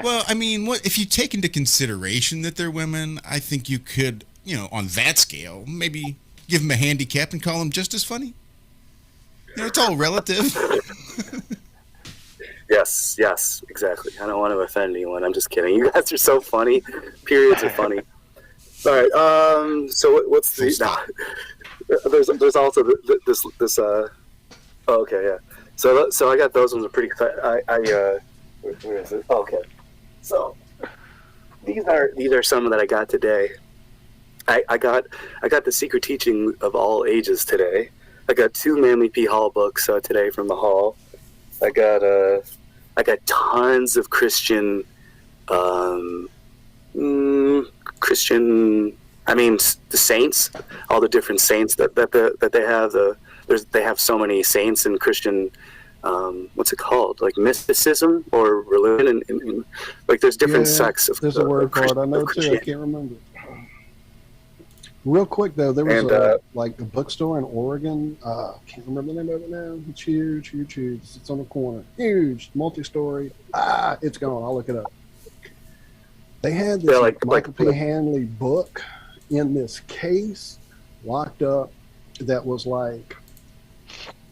Well, I mean, what if you take into consideration that they're women? I think you could, on that scale, maybe give them a handicap and call them just as funny. It's all relative. Yes, exactly. I don't want to offend anyone. I'm just kidding. You guys are so funny. Periods are funny. All right. So what's the? There's also this. Oh, okay, yeah. So I got those ones are pretty. Where is it? Okay. So these are some that I got today. I got The Secret Teaching of All Ages today. I got 2 Manly P. Hall books today from the Hall. I got tons of Christian. I mean, the saints, all the different saints that they have. They have so many saints in Christian. What's it called? Like mysticism or religion, and like there's different sects of. There's a word for it. I know too. I can't remember. Real quick though, there was a bookstore in Oregon. Can't remember the name of it now. It's huge. It's on the corner. Huge, multi-story. It's gone. I'll look it up. They had this Michael P. Hanley book in this case, locked up. That was like,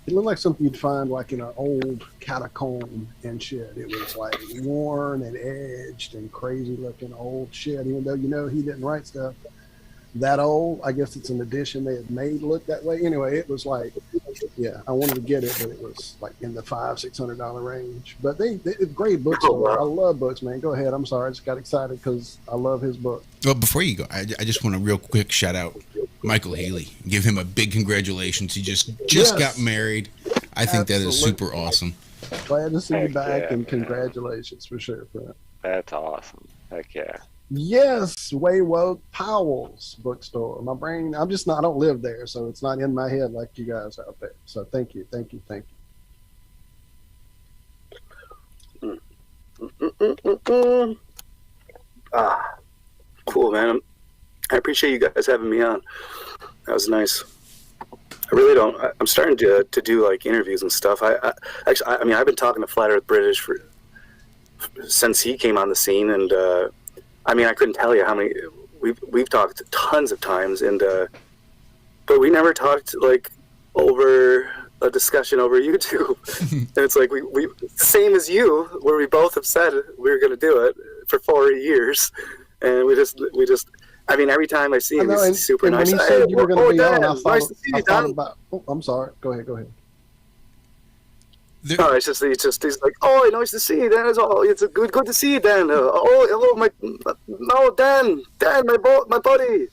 it looked like something you'd find like in an old catacomb and shit. It was like worn and edged and crazy looking old shit. Even though he didn't write stuff that old. I guess it's an edition they had made look that way. Anyway, it was like Yeah, I wanted to get it, but it was like in the $500-$600 range. But they great bookstore. I love books, man. Go ahead. I'm sorry, I just got excited because I love his book. Well, before you go, I just want a real quick shout out Michael Haley. Give him a big congratulations. He just got married. I think that is super awesome. Glad to see you back, yeah, and congratulations for sure, friend. That's awesome. Heck yeah. Yes, Way Woke Powell's bookstore. My brain, I don't live there, so it's not in my head like you guys out there. So thank you. Cool, man. I appreciate you guys having me on. That was nice. I really don't. I'm starting to do like interviews and stuff. I mean, I've been talking to Flat Earth British since he came on the scene, and I mean, I couldn't tell you how many we've talked tons of times, and but we never talked like over a discussion over YouTube. And it's like we same as you, where we both have said we were going to do it for 4 years, and we just. I mean, every time I see him, he's super nice. When he said you were going to be on, nice to see you, Dan. I'm sorry. Go ahead. No, it's just he's like, oh, nice to see you, Dan. It's good to see you, Dan. Hello, Dan, my buddy.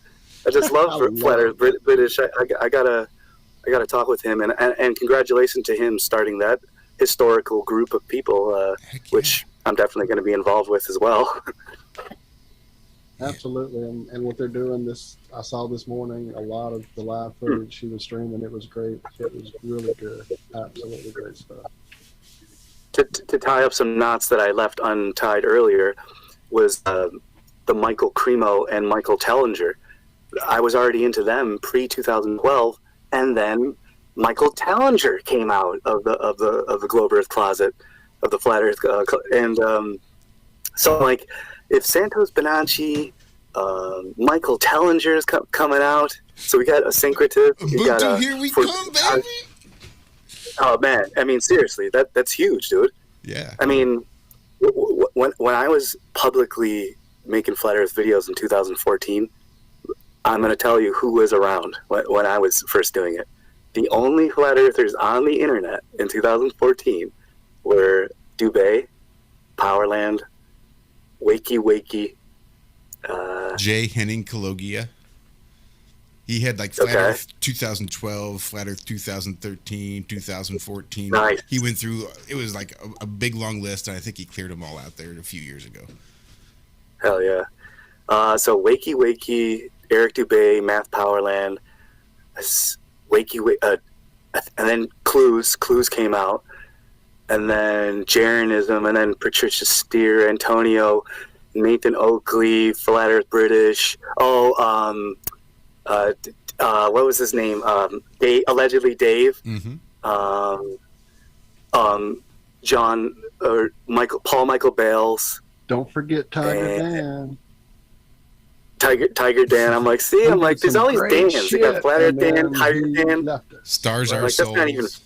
I just love Flat Earth British. I gotta talk with him, and congratulations to him starting that historical group of people, which I'm definitely going to be involved with as well. Absolutely, and what they're doing I saw this morning a lot of the live footage she was streaming. It was great. It was really good. Absolutely great stuff. To tie up some knots that I left untied earlier was the Michael Cremo and Michael Tellinger. I was already into them pre-2012, and then Michael Tellinger came out of the Globe Earth closet of the Flat Earth, and so like if Santos Bonacci, Michael Tellinger is coming out, so we got a syncretive. Here we come, baby. Oh man, I mean seriously, that's huge, dude. Yeah. I mean, when I was publicly making Flat Earth videos in 2014, I'm going to tell you who was around when I was first doing it. The only Flat Earthers on the internet in 2014 were Dubé, Powerland, Wakey, Jay Henning Kalogia. He had like Flat Earth 2012, Flat Earth 2013, 2014. Nice. He went through, it was like a big long list, and I think he cleared them all out there a few years ago. Hell yeah. So Wakey, Eric Dubé, Math Powerland, and then Clues came out, and then Jaronism, and then Patricia Steer, Antonio, Nathan Oakley, Flat Earth British. What was his name? Allegedly Dave. Mm-hmm. John or Paul Michael Bales. Don't forget Tiger Dan. Tiger Dan. I'm like, there's all these Dans. You got Flat Earth Dan, Tiger Dan. Stars Are like, Souls.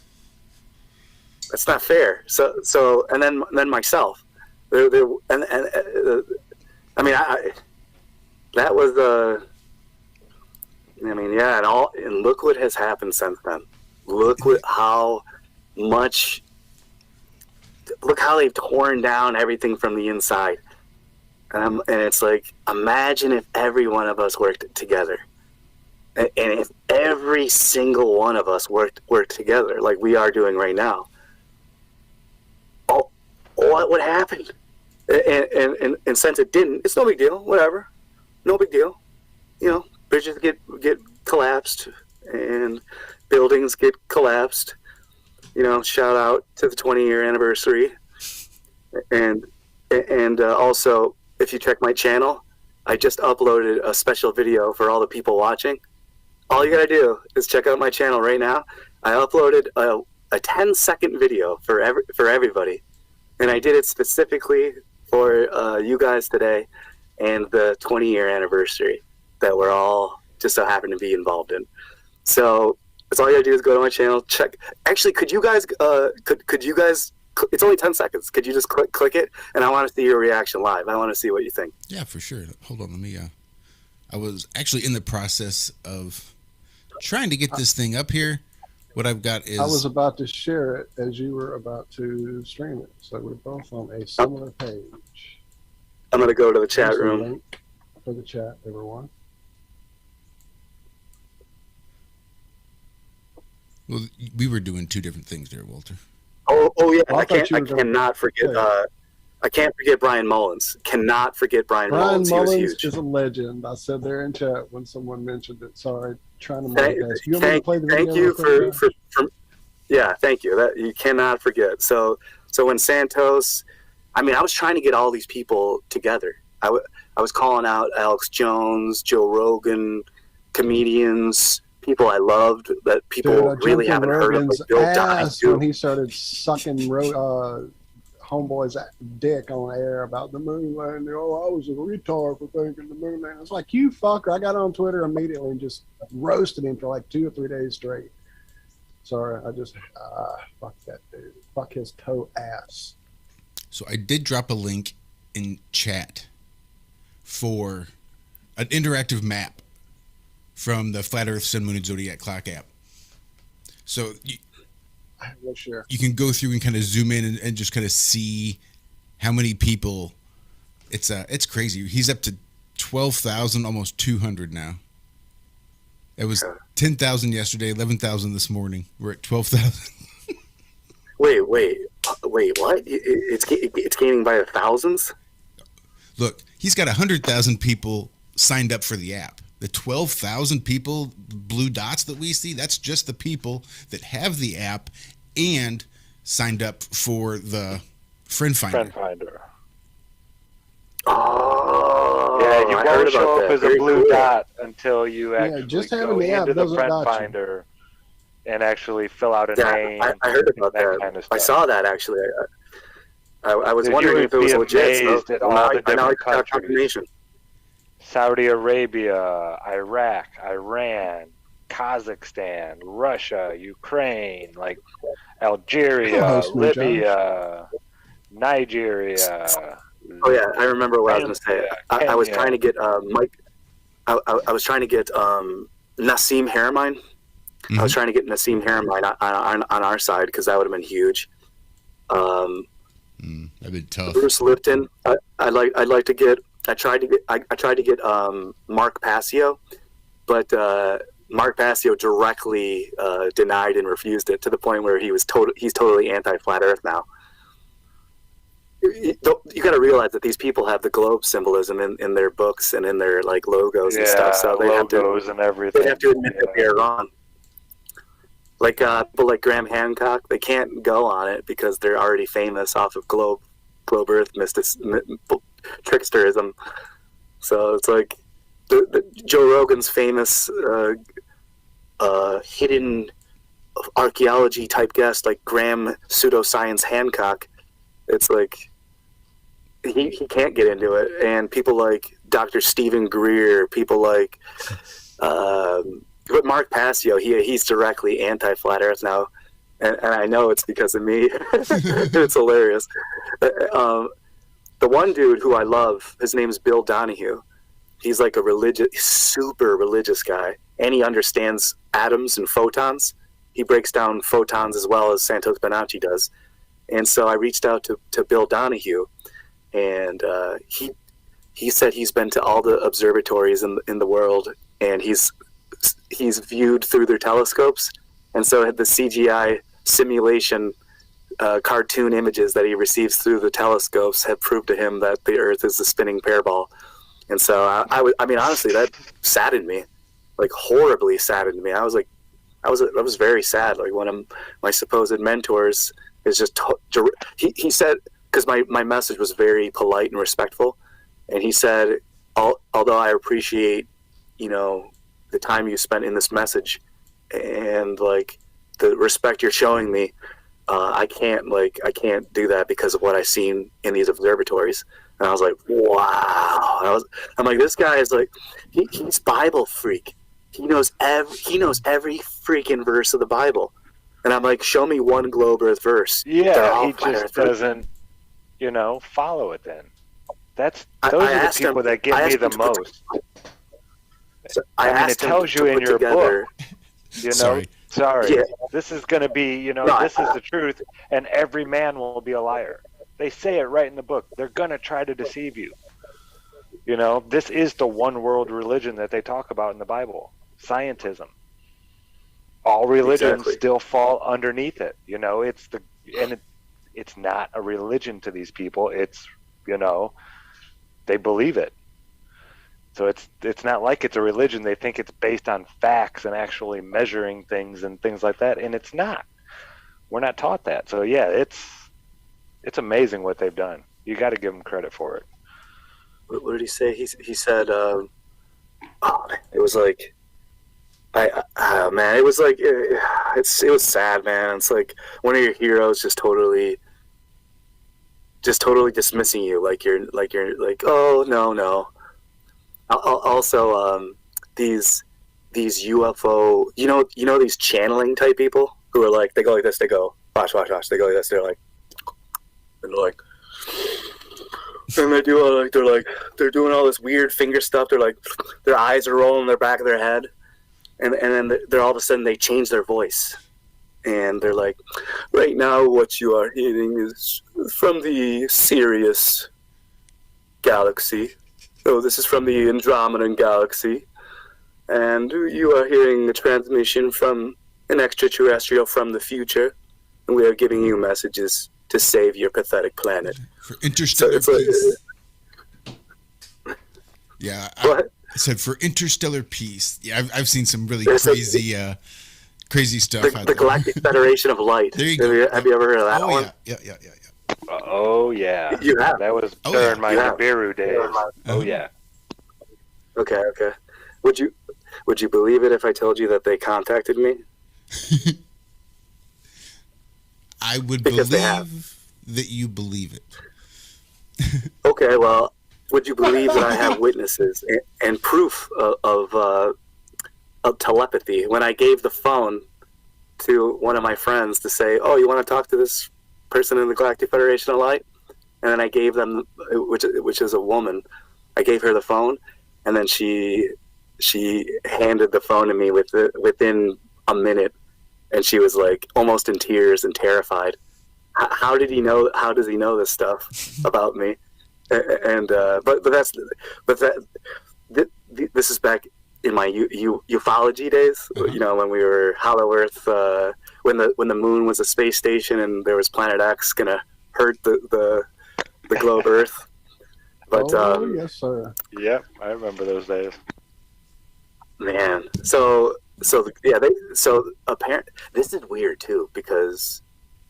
That's not fair. So, and then myself. I mean, that was and look what has happened since then. Look how they've torn down everything from the inside. And it's like, imagine if every one of us worked together. And if every single one of us worked together like we are doing right now. Oh, what would happen? And since it didn't, it's no big deal. Whatever. No big deal. You know, bridges get collapsed and buildings get collapsed. You know, shout out to the 20-year anniversary. And also, if you check my channel, I just uploaded a special video for all the people watching. All you gotta do is check out my channel right now. I uploaded a 10-second video for everybody, and I did it specifically for you guys today and the 20-year anniversary that we're all just so happen to be involved in. So that's all you gotta do is go to my channel, check. Actually, could you guys it's only 10 seconds. Could you just click it? And I want to see your reaction live. I want to see what you think. Yeah, for sure. Hold on, let me. I was actually in the process of trying to get this thing up here, What I've got is I was about to share it as you were about to stream it, so we're both on a similar page. I'm going to go to the chat Here's the room. link for the chat, everyone. well, we were doing two different things there, Walter. Oh yeah, Well, I I thought you were gonna cannot forget. play. I can't forget Brian Mullins. Cannot forget Brian Brian Mullins. He was Mullins huge. is a legend. I said there in chat when someone mentioned it. Sorry, trying to Thank, multitask. You want me to thank, play the video thank you real quick, for yeah, thank you. That you cannot forget. So when Santos, I mean, I was trying to get all these people together. I was calling out Alex Jones, Joe Rogan, comedians, people I loved that people Dude, I really jumped in haven't heard of, Rogan's like Bill ass Donahue. when he started sucking homeboy's dick on air about the moon landing. Oh, I was a retard for thinking the moon landing. It's like, you fucker. I got on Twitter immediately and just roasted him for like 2 or 3 days straight. Sorry, I just fuck that dude. Fuck his toe ass. So I did drop a link in chat for an interactive map from the Flat Earth Sun, Moon, and Zodiac Clock app. So We'll share. you can go through and kind of zoom in and just kind of see how many people. It's crazy. He's up to 12,000, almost 200 now. It was 10,000 yesterday, 11,000 this morning. We're at 12,000. Wait, what? It's gaining by the thousands? Look, he's got 100,000 people signed up for the app. The 12,000 people, blue dots that we see, that's just the people that have the app and signed up for the Friend Finder. Oh, Yeah, you I won't heard show about up that. as a Very blue cool. dot until you actually just go having the app into the doesn't Friend got you. Finder and actually fill out a Yeah, name. I heard about that. kind of I stuff. saw that actually. I was Dude, wondering you if it was would be legit. amazed So at all now the I now different got countries. confirmation. Saudi Arabia, Iraq, Iran, Kazakhstan, Russia, Ukraine, like Algeria, host me, Libya, Nigeria. Oh yeah, I remember what I was going to say. I was Kenya. trying to get Mike. I was trying to get Nassim Haramine. I was trying to get Nassim Haramine on our side because that would have been huge. That'd been tough. Bruce Lipton. I'd like to get. I tried to get Mark Passio, but Mark Passio directly denied and refused it to the point where he's totally anti-flat Earth now. You got to realize that these people have the globe symbolism in their books and in their like logos and stuff, so they logos and everything. They have to admit that they're wrong. Like people like Graham Hancock, they can't go on it because they're already famous off of Globe Earth tricksterism. So it's like the Joe Rogan's famous hidden archaeology type guest, like Graham Pseudoscience Hancock. It's like he can't get into it, and people like Dr. Stephen Greer, people like but Mark Passio, he's directly anti-flat Earth now, and I know it's because of me. It's hilarious. The one dude who I love, his name's Bill Donahue. He's like a super religious guy, and he understands atoms and photons. He breaks down photons as well as Santos Bonacci does. And so I reached out to Bill Donahue, and he said he's been to all the observatories in the world, and he's viewed through their telescopes. And so the CGI simulation cartoon images that he receives through the telescopes have proved to him that the Earth is a spinning pear ball. And so I mean, honestly, that saddened me, like horribly saddened me. I was very sad. Like one of my supposed mentors is just he said, because my message was very polite and respectful, and he said, although I appreciate the time you spent in this message and like the respect you're showing me, I can't do that because of what I've seen in these observatories. And I was like, wow. I'm like, this guy is like, he's Bible freak. He knows every freaking verse of the Bible. And I'm like, show me one Globe Earth verse. Yeah, he just doesn't, follow it then. Those are the people that get me the most. So I mean, it tells you in your book, Sorry. Sorry. Yeah. This is going to be, No, this is the truth, and every man will be a liar. They say it right in the book. They're going to try to deceive you. This is the one world religion that they talk about in the Bible. Scientism. All religions still fall underneath it. It's not a religion to these people. It's, they believe it. So it's not like it's a religion. They think it's based on facts and actually measuring things and things like that, and it's not. We're not taught that. So yeah, it's amazing what they've done. You got to give them credit for it. What did he say? He said, it was like, man, it was like, it was sad, man. It's like one of your heroes just totally dismissing you, like you're like, oh no. Also, these UFO, these channeling type people who are like, they go like this, they go watch, they go like this, they're like, and they're like, and they do like they're doing all this weird finger stuff. They're like, their eyes are rolling in the back of their head, and then they're all of a sudden they change their voice, and they're like, right now what you are hearing is from the Sirius galaxy. So this is from the Andromedan galaxy, and you are hearing a transmission from an extraterrestrial from the future, and we are giving you messages to save your pathetic planet. For interstellar peace. Yeah, I said for interstellar peace. Yeah, I've seen some really crazy stuff out there. The Galactic Federation of Light. There you go. Have you ever heard of that one? Yeah. Oh yeah. You have. That was during my Nibiru days. Oh yeah. Okay. Would you believe it if I told you that they contacted me? I would believe that you believe it. Okay, well, would you believe that I have witnesses and proof of telepathy? When I gave the phone to one of my friends to say, oh, you want to talk to this person in the Galactic Federation of Light? And then I gave them, which is a woman, I gave her the phone, and then she handed the phone to me within a minute, and she was like almost in tears and terrified. How did he know? How does he know this stuff about me? And this is back in my ufology days. When we were Hollow Earth, when the moon was a space station and there was Planet X gonna hurt the Globe Earth. But yes, sir. Yep, I remember those days. Man, apparently this is weird too, because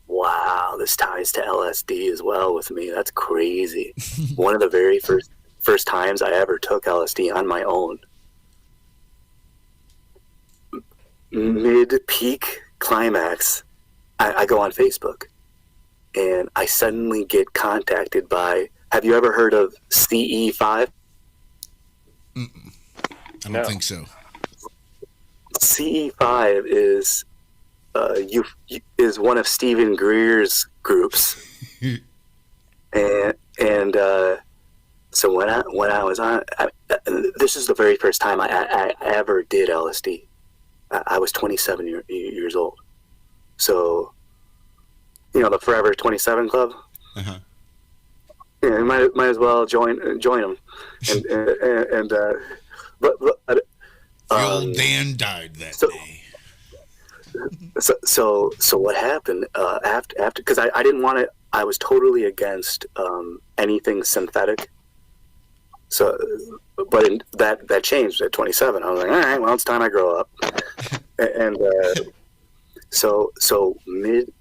wow, this ties to LSD as well with me. That's crazy. One of the very first times I ever took LSD on my own. Mid-peak climax, I go on Facebook, and I suddenly get contacted by, have you ever heard of CE5? I don't think so. CE5 is one of Stephen Greer's groups, and so when I was on, this is the very first time I ever did LSD. I was 27 years old, so the Forever 27 Club. Uh-huh. Yeah, you might as well join them, and but the old Dan died that day. So what happened after? Because I didn't want to. I was totally against anything synthetic. So, but that changed at 27. I was like, all right, well, it's time I grow up. And so mid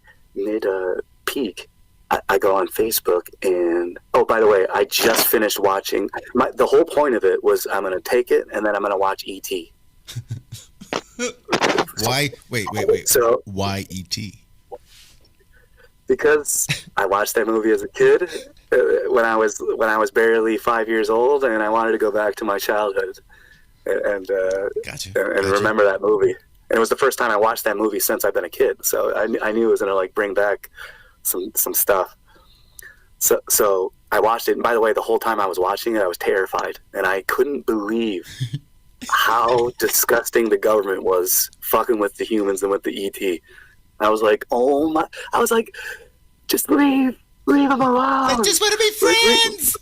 peak, I go on Facebook, and oh, by the way, I just finished watching. The whole point of it was I'm going to take it, and then I'm going to watch E.T. Why? Wait. So why E.T.? Because I watched that movie as a kid when I was barely 5 years old, and I wanted to go back to my childhood and remember that movie. And it was the first time I watched that movie since I've been a kid, so I knew it was going to bring back some stuff. So I watched it, and by the way, the whole time I was watching it, I was terrified, and I couldn't believe how disgusting the government was fucking with the humans and with the ET. I was like, oh my! I was like, just leave them alone. I just want to be friends.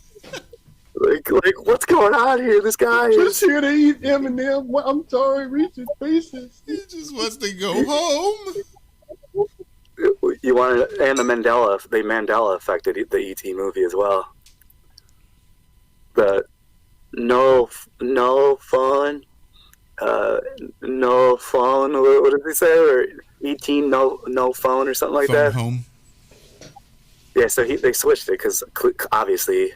Like, what's going on here? This guy Just here to eat M&M. I'm sorry, Reese's Pieces. He just wants to go home. You want to, and the Mandela affected the ET movie as well. The no phone, no phone. What did they say? Or ET no phone or something like Phone that. home. Yeah, so they switched it because obviously.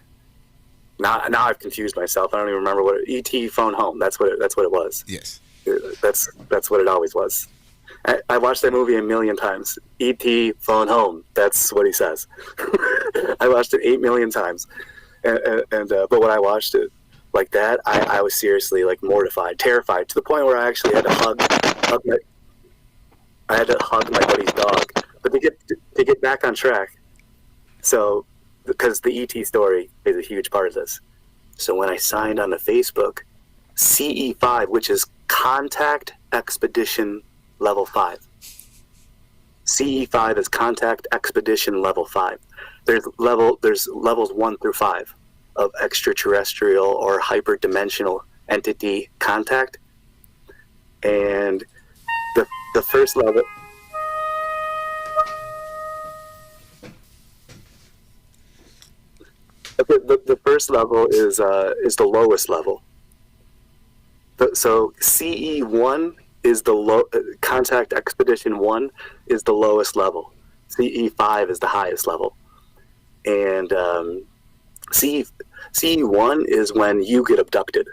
Now I've confused myself. I don't even remember what ET phone home. That's what it was. Yes. That's what it always was. I watched that movie a million times. ET phone home. That's what he says. I watched it 8 million times, but when I watched it like that, I was seriously like mortified, terrified, to the point where I actually had to hug my buddy's dog. But to get back on track, so. Because the ET story is a huge part of this. So when I signed on to Facebook, CE5, which is Contact Expedition Level 5. CE5 is Contact Expedition Level 5. There's levels 1 through 5 of extraterrestrial or hyperdimensional entity contact. And the first level... The first level is the lowest level. So CE1 is the low. Contact Expedition 1 is the lowest level. CE5 is the highest level, and CE1 is when you get abducted.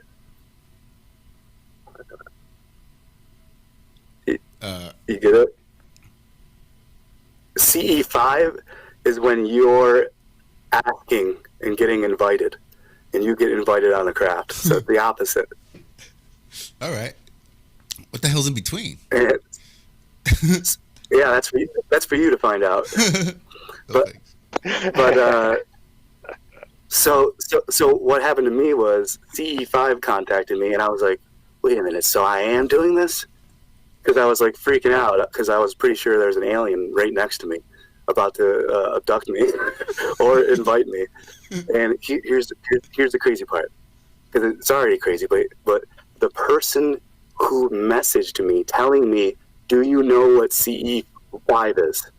You get it? CE5 is when you're asking and getting invited, and you get invited on the craft. So it's the opposite. All right. What the hell's in between? And yeah, that's for you to find out. So what happened to me was CE5 contacted me, and I was like, wait a minute, so I am doing this? Because I was like freaking out, because I was pretty sure there's an alien right next to me about to abduct me or invite me. And here's the crazy part, because it's already crazy, but the person who messaged me telling me, do you know what CE5 is?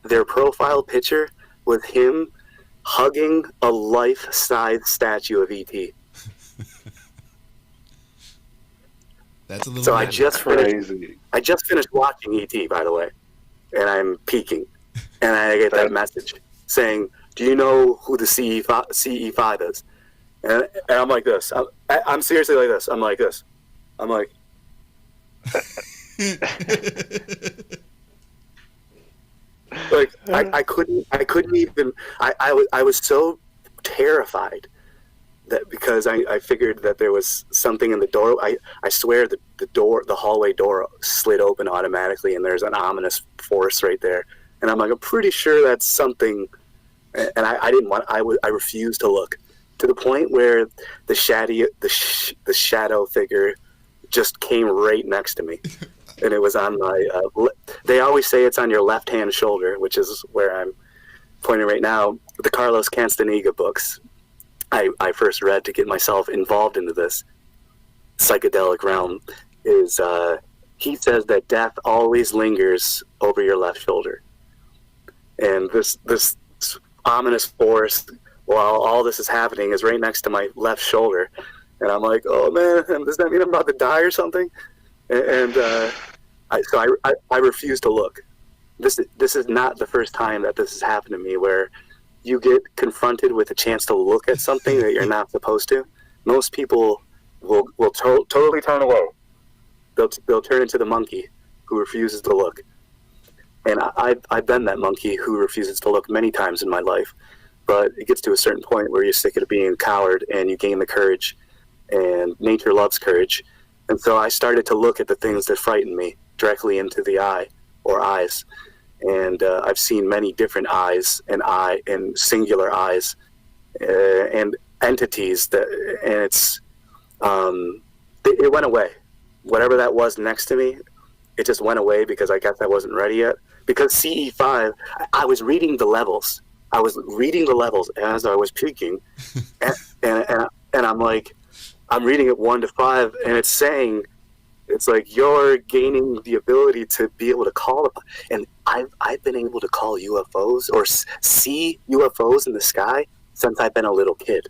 Their profile picture was him hugging a life-size statue of ET. That's a little. So I just finished watching ET, by the way, and I'm peeking, and I get that message saying, "Do you know who the CE5 is?" And I'm like this. I'm seriously like this. I'm like this. I'm like. Like I couldn't even. I was so terrified that, because I figured that there was something in the door. I swear that the hallway door slid open automatically, and there's an ominous force right there. And I'm like, I'm pretty sure that's something. And I didn't want. I refused to look, to the point where the shadow figure just came right next to me. And it was on my, they always say it's on your left-hand shoulder, which is where I'm pointing right now. The Carlos Castaneda books I first read to get myself involved into this psychedelic realm is, he says that death always lingers over your left shoulder. And this ominous force, while all this is happening, is right next to my left shoulder. And I'm like, oh man, does that mean I'm about to die or something? So I refuse to look. This is not the first time that this has happened to me, where you get confronted with a chance to look at something that you're not supposed to. Most people will totally turn away. They'll turn into the monkey who refuses to look. And I've been that monkey who refuses to look many times in my life. But it gets to a certain point where you're sick of being a coward, and you gain the courage. And nature loves courage. And so I started to look at the things that frighten me directly into the eye or eyes. And I've seen many different eyes and singular eyes and entities and it's it went away. Whatever that was next to me, it just went away because I guess I wasn't ready yet. Because CE5, I was reading the levels. I was reading the levels as I was puking, and I'm like, I'm reading it 1 to 5, and it's saying, it's like you're gaining the ability to be able to call upon. And I've been able to call UFOs or see UFOs in the sky since I've been a little kid.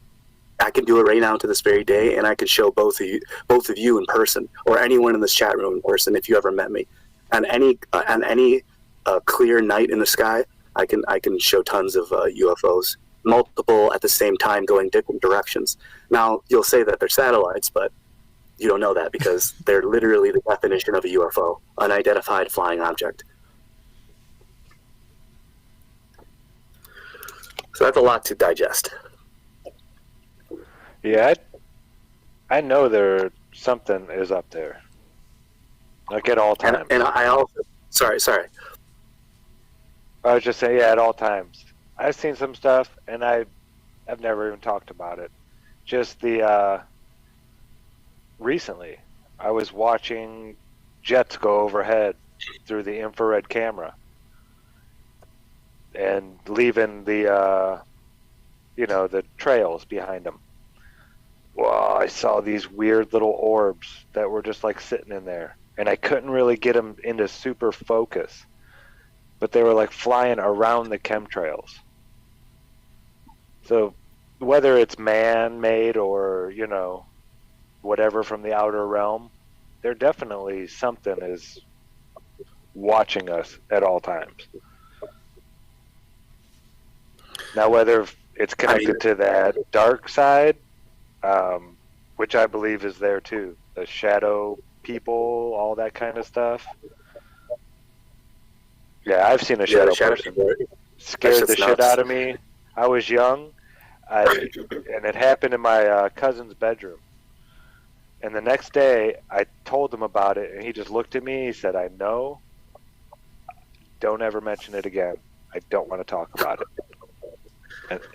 I can do it right now to this very day, and I can show both of you in person, or anyone in this chat room in person if you ever met me. On any clear night in the sky, I can show tons of UFOs, multiple at the same time going different directions. Now you'll say that they're satellites, but you don't know that because they're literally the definition of a UFO, unidentified flying object. So that's a lot to digest. Yeah, I know something is up there. Like at all times. And I also, sorry. I was just saying, yeah, at all times. I've seen some stuff, and I've never even talked about it. Just recently, I was watching jets go overhead through the infrared camera and leaving the trails behind them. Well, I saw these weird little orbs that were just like sitting in there, and I couldn't really get them into super focus, but they were like flying around the chemtrails. So whether it's man-made or, whatever from the outer realm, there definitely something is watching us at all times. Now, whether it's connected to that dark side, which I believe is there too, the shadow people, all that kind of stuff. Yeah, I've seen a shadow person. Scared the shit out of me. I was young, and it happened in my cousin's bedroom. And the next day, I told him about it, and he just looked at me. He said, "I know. Don't ever mention it again. I don't want to talk about it."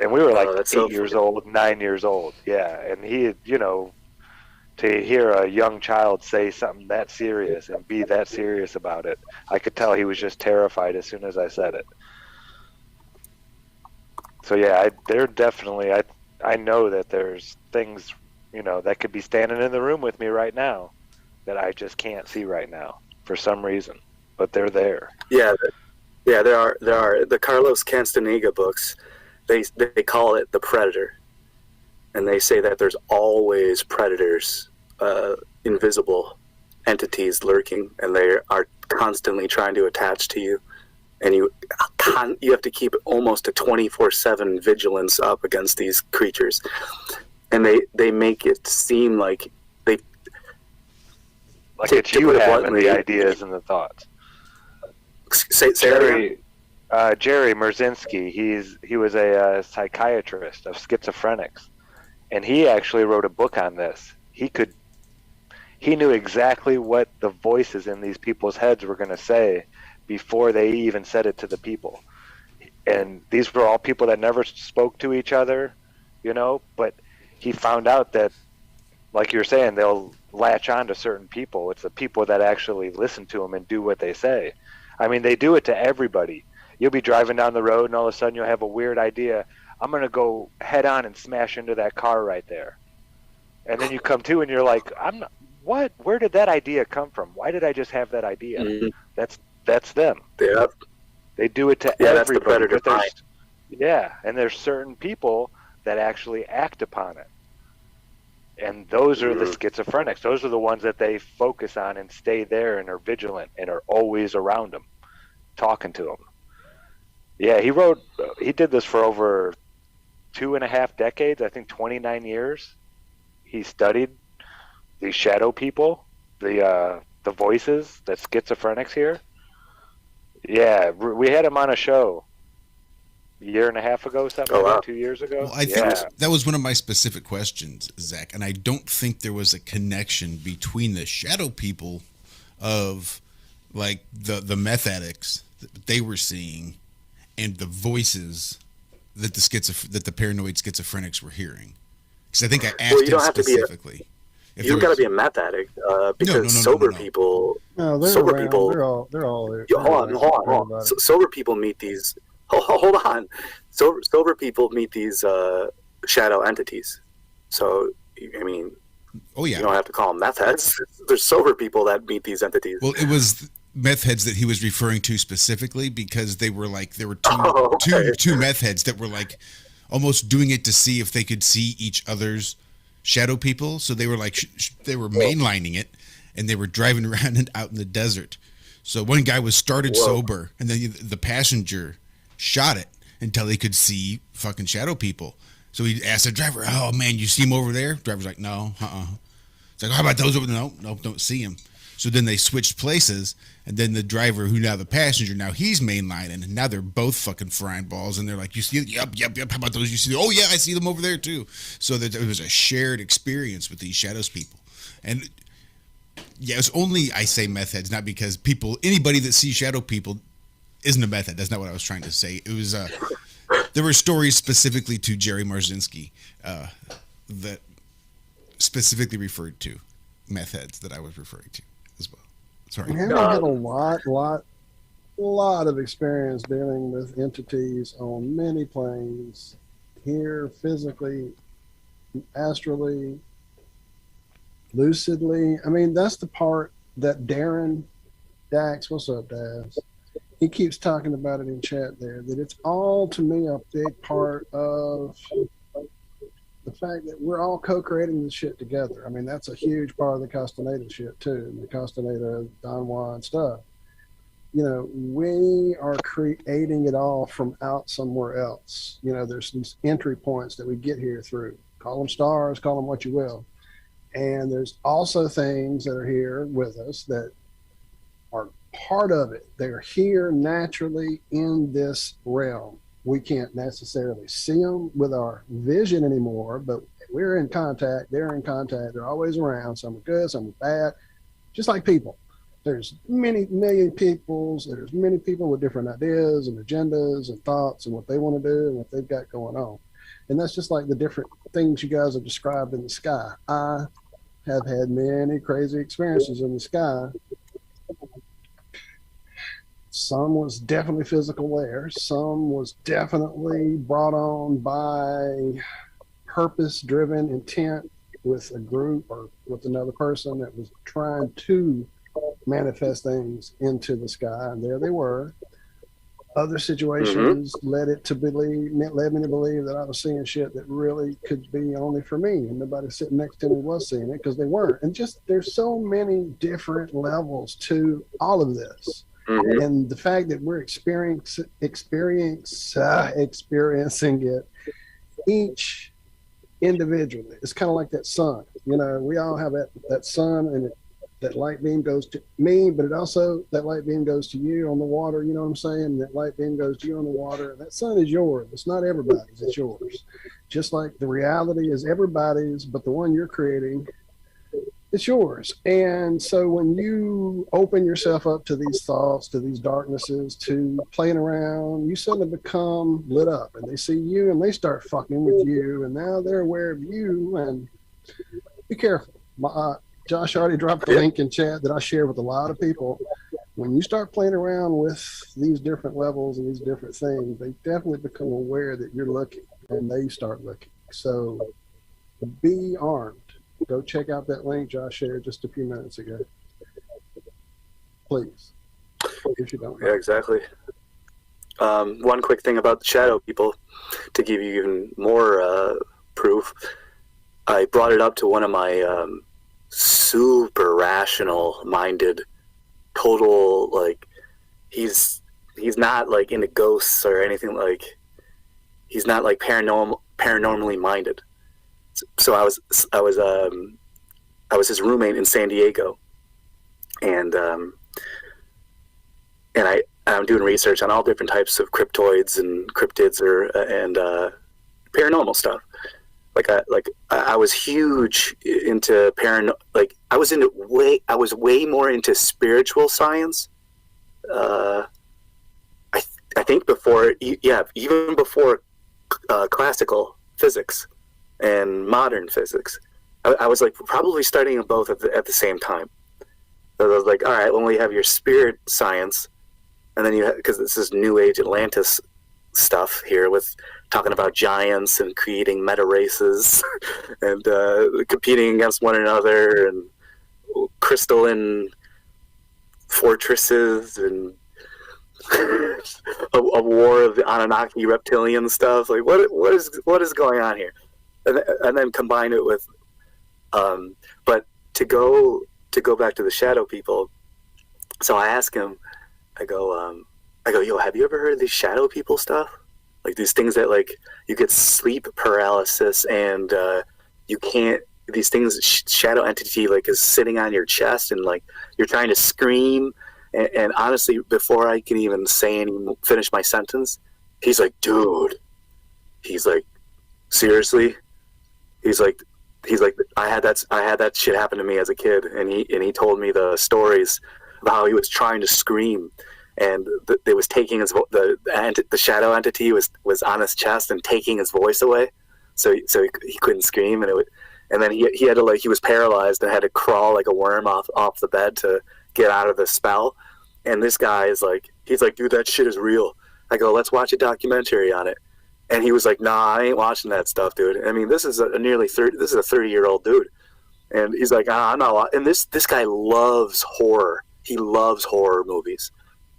And we were like 8 years old, 9 years old. Yeah, and he, to hear a young child say something that serious and be that serious about it, I could tell he was just terrified as soon as I said it. So yeah, they're definitely, I know that there's things, that could be standing in the room with me right now that I just can't see right now for some reason, but they're there. Yeah, there are the Carlos Castaneda books. They call it the Predator, and they say that there's always predators, invisible entities lurking, and they are constantly trying to attach to you, and you have to keep almost a 24/7 vigilance up against these creatures, and they make it seem like it's you having the ideas and the thoughts. Jerry Merzinski, he was a psychiatrist of schizophrenics, and he actually wrote a book on this. He knew exactly what the voices in these people's heads were going to say before they even said it to the people. And these were all people that never spoke to each other, but he found out that, like you're saying, they'll latch on to certain people. It's the people that actually listen to them and do what they say. I mean, they do it to everybody. You'll be driving down the road, and all of a sudden you'll have a weird idea. I'm going to go head on and smash into that car right there. And then you come to, and you're like, what? Where did that idea come from? Why did I just have that idea? Mm-hmm. That's them. Yeah. They do it to everybody. That's the predator. And there's certain people that actually act upon it. And those are the schizophrenics. Those are the ones that they focus on and stay there and are vigilant and are always around them, talking to them. Yeah, he did this for over 2.5 decades, I think 29 years. He studied these shadow people, the voices that schizophrenics hear. Yeah, we had him on a show a year and a half ago, something like that, 2 years ago. Well, I think that was one of my specific questions, Zach, and I don't think there was a connection between the shadow people of, like, the meth addicts that they were seeing and the voices that the paranoid schizophrenics were hearing. Because I think I asked him specifically. If You don't there got to was- be a meth addict because sober people. No, they're sober around. people. They're all there. Yo, hold on. Sober people meet these. Hold on. Sober people meet these shadow entities. So I mean, oh yeah, you don't have to call them meth heads. There's sober people that meet these entities. Well, it was meth heads that he was referring to specifically because there were two meth heads that were like almost doing it to see if they could see each other's shadow people. So they were like they were mainlining it, and they were driving around and out in the desert. So one guy was started sober, and then the passenger shot it until he could see fucking shadow people. So he asked the driver, "Oh man, you see him over there?" Driver's like, "No, It's like, "How about those over there?" No, don't see him. So then they switched places, and then the driver, who now the passenger, now he's mainlining, and now they're both fucking frying balls, and they're like, "You see it? Yep. How about those? You see? Oh yeah, I see them over there too." So that it was a shared experience with these shadows people, and yeah, it's only I say meth heads, not because anybody that sees shadow people isn't a meth head. That's not what I was trying to say. It was there were stories specifically to Jerry Marzinski that specifically referred to meth heads that I was referring to as well. Sorry. Henry had a lot of experience dealing with entities on many planes, here physically, astrally, lucidly. I mean, that's the part that Darren Dax, what's up, Dax? He keeps talking about it in chat there, that it's all, to me, a big part of the fact that we're all co-creating this shit together. I mean, that's a huge part of the Castaneda shit, too, the Castaneda, Don Juan stuff. You know, we are creating it all from out somewhere else. You know, there's these entry points that we get here through. Call them stars, call them what you will. And there's also things that are here with us that are part of it. They're here naturally in this realm. We can't necessarily see them with our vision anymore, but we're in contact. They're in contact. They're always around. Some are good, some are bad. Just like people. There's many people with different ideas and agendas and thoughts and what they want to do and what they've got going on. And that's just like the different things you guys have described in the sky. I have had many crazy experiences in the sky. Some was definitely physical there. Some was definitely brought on by purpose-driven intent with a group or with another person that was trying to manifest things into the sky, and there they were. Other situations led me to believe that I was seeing shit that really could be only for me, and nobody sitting next to me was seeing it because they weren't. And just there's so many different levels to all of this. And the fact that we're experiencing it each individually. It's kind of like that sun. You know, we all have that sun, and that light beam goes to me, but that light beam goes to you on the water. You know what I'm saying? That light beam goes to you on the water. That sun is yours. It's not everybody's. It's yours. Just like the reality is everybody's, but the one you're creating, it's yours. And so when you open yourself up to these thoughts, to these darknesses, to playing around, you suddenly become lit up, and they see you and they start fucking with you, and now they're aware of you. And be careful. Josh already dropped the link in chat that I share with a lot of people. When you start playing around with these different levels and these different things, they definitely become aware that you're looking, and they start looking. So be armed. Go check out that link Josh shared just a few minutes ago. Please. If you don't know. Yeah, exactly. One quick thing about the shadow people, to give you even more proof. I brought it up to one of my super rational minded, total, like, he's not like into ghosts or anything, like, he's not like paranormally minded. So I was his roommate in San Diego, and I'm doing research on all different types of cryptoids and cryptids and paranormal stuff. I was huge into I was way more into spiritual science. I think even before classical physics and modern physics. I was like probably studying them both at the same time. So I was like, all right, when we have your spirit science, and then because this is New Age Atlantis stuff here with talking about giants and creating meta races and competing against one another and crystalline fortresses and a war of the Anunnaki reptilian stuff. Like what is going on here? And then combine it with but to go back to the shadow people. So I ask him, I go, yo, have you ever heard of these shadow people stuff? Like these things that like you get sleep paralysis and you can't. These things, shadow entity like is sitting on your chest and like you're trying to scream. And honestly, before I can even finish my sentence, he's like, dude. He's like, seriously? He's like, I had that shit happen to me as a kid, and he told me the stories of how he was trying to scream, and it was taking the shadow entity was on his chest and taking his voice away, so he couldn't scream, and then he had to he was paralyzed and had to crawl like a worm off the bed to get out of the spell. And this guy he's like, dude, that shit is real. I go, let's watch a documentary on it. And he was like, nah, I ain't watching that stuff, dude. I mean, this is a 30-year-old dude. And he's like, I'm not. And this guy loves horror. He loves horror movies.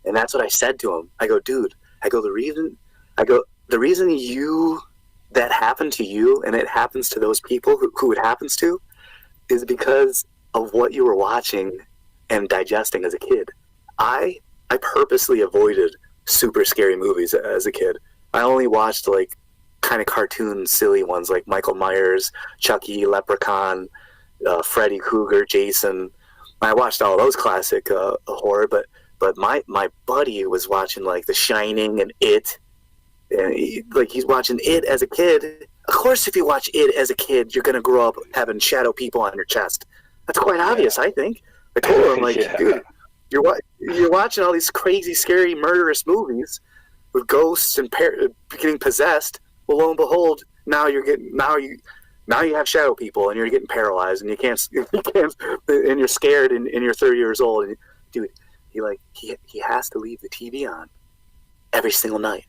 And that's what I said to him. I go, dude, the reason that happened to you and it happens to those people who it happens to is because of what you were watching and digesting as a kid. I purposely avoided super scary movies as a kid. I only watched like kind of cartoon silly ones like Michael Myers, Chucky, Leprechaun, Freddy Krueger, Jason. I watched all those classic horror, but my buddy was watching like The Shining and It, and he's watching It as a kid. Of course, if you watch It as a kid, you're gonna grow up having shadow people on your chest. That's quite obvious, I think. I told him, dude, you're watching all these crazy, scary, murderous movies with ghosts and getting possessed. Well, lo and behold, now you have shadow people and you're getting paralyzed and you can't and you're scared and you're 30 years old. And dude, he has to leave the TV on every single night.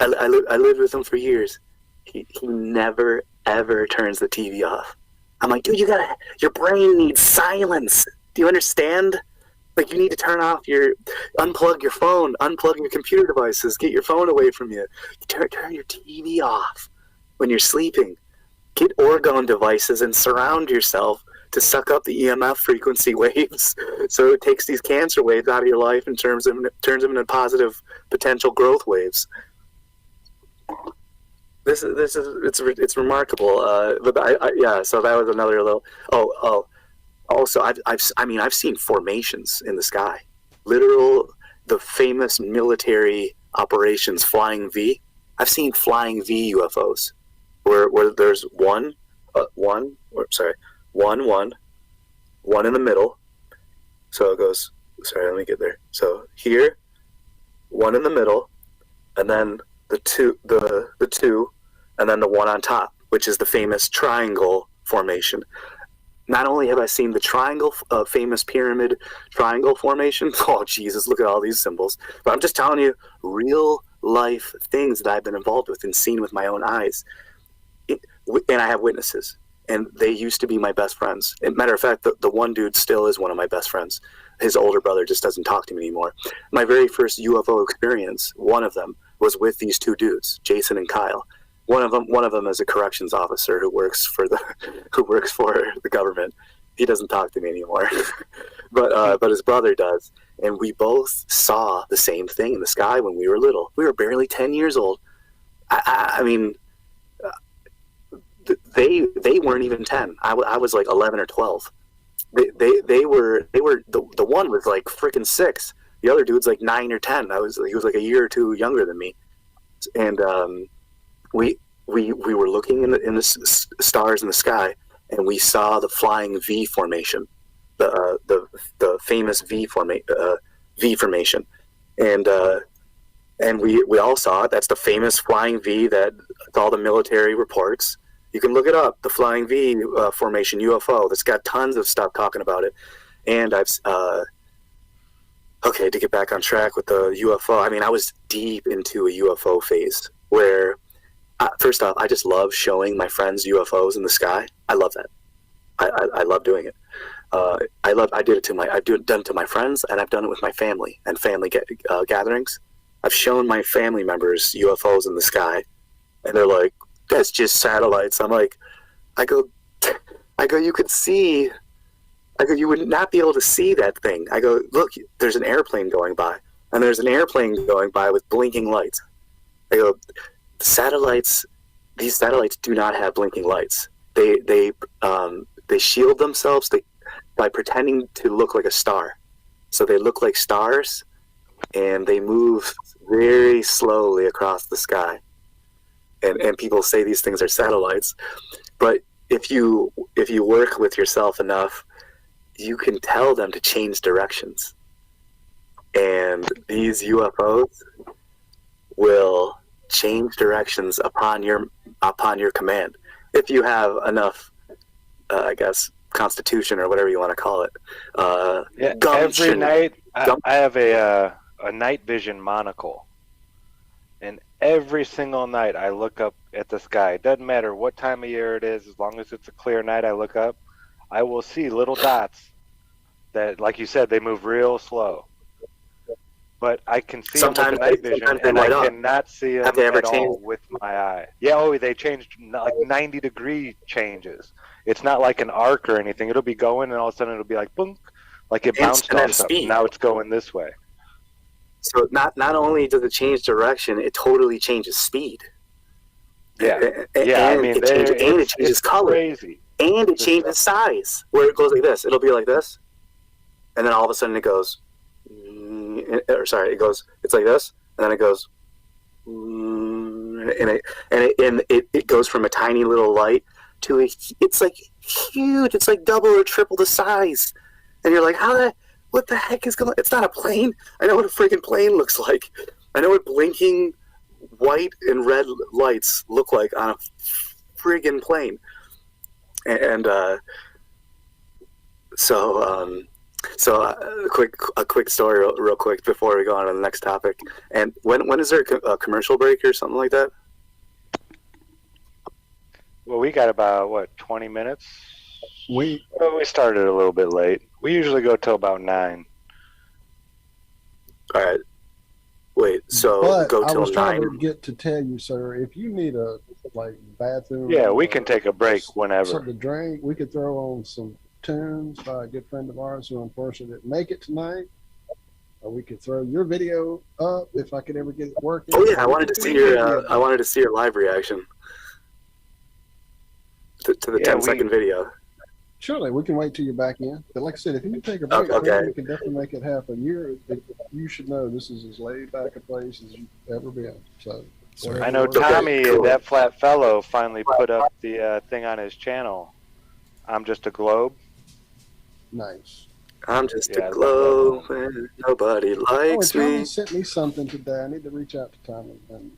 I lived with him for years. He never ever turns the TV off. I'm like, dude, your brain needs silence. Do you understand? Like, you need to unplug your phone, unplug your computer devices, get your phone away from you. Turn your TV off when you're sleeping. Get orgone devices and surround yourself to suck up the EMF frequency waves, so it takes these cancer waves out of your life and turns them into positive potential growth waves. It's remarkable. So that was another little. Also, I've seen formations in the sky, the famous military operations Flying V. I've seen Flying V UFOs, where there's one in the middle. So it goes. Sorry, let me get there. So here, one in the middle, and then the two, and then the one on top, which is the famous triangle formation. Not only have I seen the triangle, famous pyramid triangle formation, oh Jesus, look at all these symbols, but I'm just telling you real life things that I've been involved with and seen with my own eyes. And I have witnesses, and they used to be my best friends. As a matter of fact, the one dude still is one of my best friends. His older brother just doesn't talk to me anymore. My very first UFO experience, one of them, was with these two dudes, Jason and Kyle. One of them is a corrections officer who works for the government. He doesn't talk to me anymore, but his brother does. And we both saw the same thing in the sky when we were little. We were barely 10 years old. I mean, they weren't even 10. I was like 11 or 12. They were the one was like freaking 6. The other dude's like 9 or 10. He was like a year or two younger than me, and we were looking in the stars in the sky, and we saw the Flying V formation, the famous V formation, and we all saw it. That's the famous Flying V that all the military reports. You can look it up, the Flying V formation UFO. That's got tons of stuff talking about it. And I've okay, to get back on track with the UFO. I mean, I was deep into a UFO phase where, first off, I just love showing my friends UFOs in the sky. I love that. I love doing it. I've done it to my friends, and I've done it with my family and family gatherings. I've shown my family members UFOs in the sky, and they're like, "That's just satellites." I'm like, I go, you could see. I go, you would not be able to see that thing. I go, look, there's an airplane going by, and there's an airplane going by with blinking lights. I go, these satellites do not have blinking lights. They shield themselves by pretending to look like a star. So they look like stars, and they move very slowly across the sky. And people say these things are satellites, but if you work with yourself enough, you can tell them to change directions. And these UFOs will change directions upon your command, if you have enough, I guess, constitution or whatever you want to call it. Every night I have a night vision monocle, and every single night I look up at the sky. It doesn't matter what time of year it is, as long as it's a clear night. I look up, I will see little dots that, like you said, they move real slow. But I can see them with the night vision, and I cannot see them at all with my eye. Yeah, they changed like 90-degree changes. It's not like an arc or anything. It'll be going, and all of a sudden it'll be like boom, like it bounced off something. Now it's going this way. So not only does it change direction, it totally changes speed. Yeah, and it changes color. Crazy. And it changes size, where it goes like this. It'll be like this, and then all of a sudden it goes, it's like this, and then it goes, and it goes from a tiny little light to it's like huge. It's like double or triple the size, and you're like, what the heck is going on? It's not a plane. I know what a freaking plane looks like. I know what blinking white and red lights look like on a friggin' plane. And a quick story real quick before we go on to the next topic. And when is there a commercial break or something like that? Well, we got about 20 minutes. We started a little bit late. We usually go till about 9. All right. Wait, so go till 9. I was trying to get to tell you, sir, if you need a bathroom. Yeah, we can take a break whenever. Something to drink. We could throw on some tunes by a good friend of ours who unfortunately didn't make it tonight. Or we could throw your video up if I could ever get it working. Oh yeah, I wanted to see your live reaction to the 10-second video. Surely, we can wait till you're back in. But like I said, if you take a break, we can definitely make it half a year. You should know this is as laid back a place as you've ever been. So I know Tommy, that flat fellow, finally put up the thing on his channel. I'm just a globe. Nice. I'm just a globe and nobody likes me. Tommy sent me something today. I need to reach out to Tommy and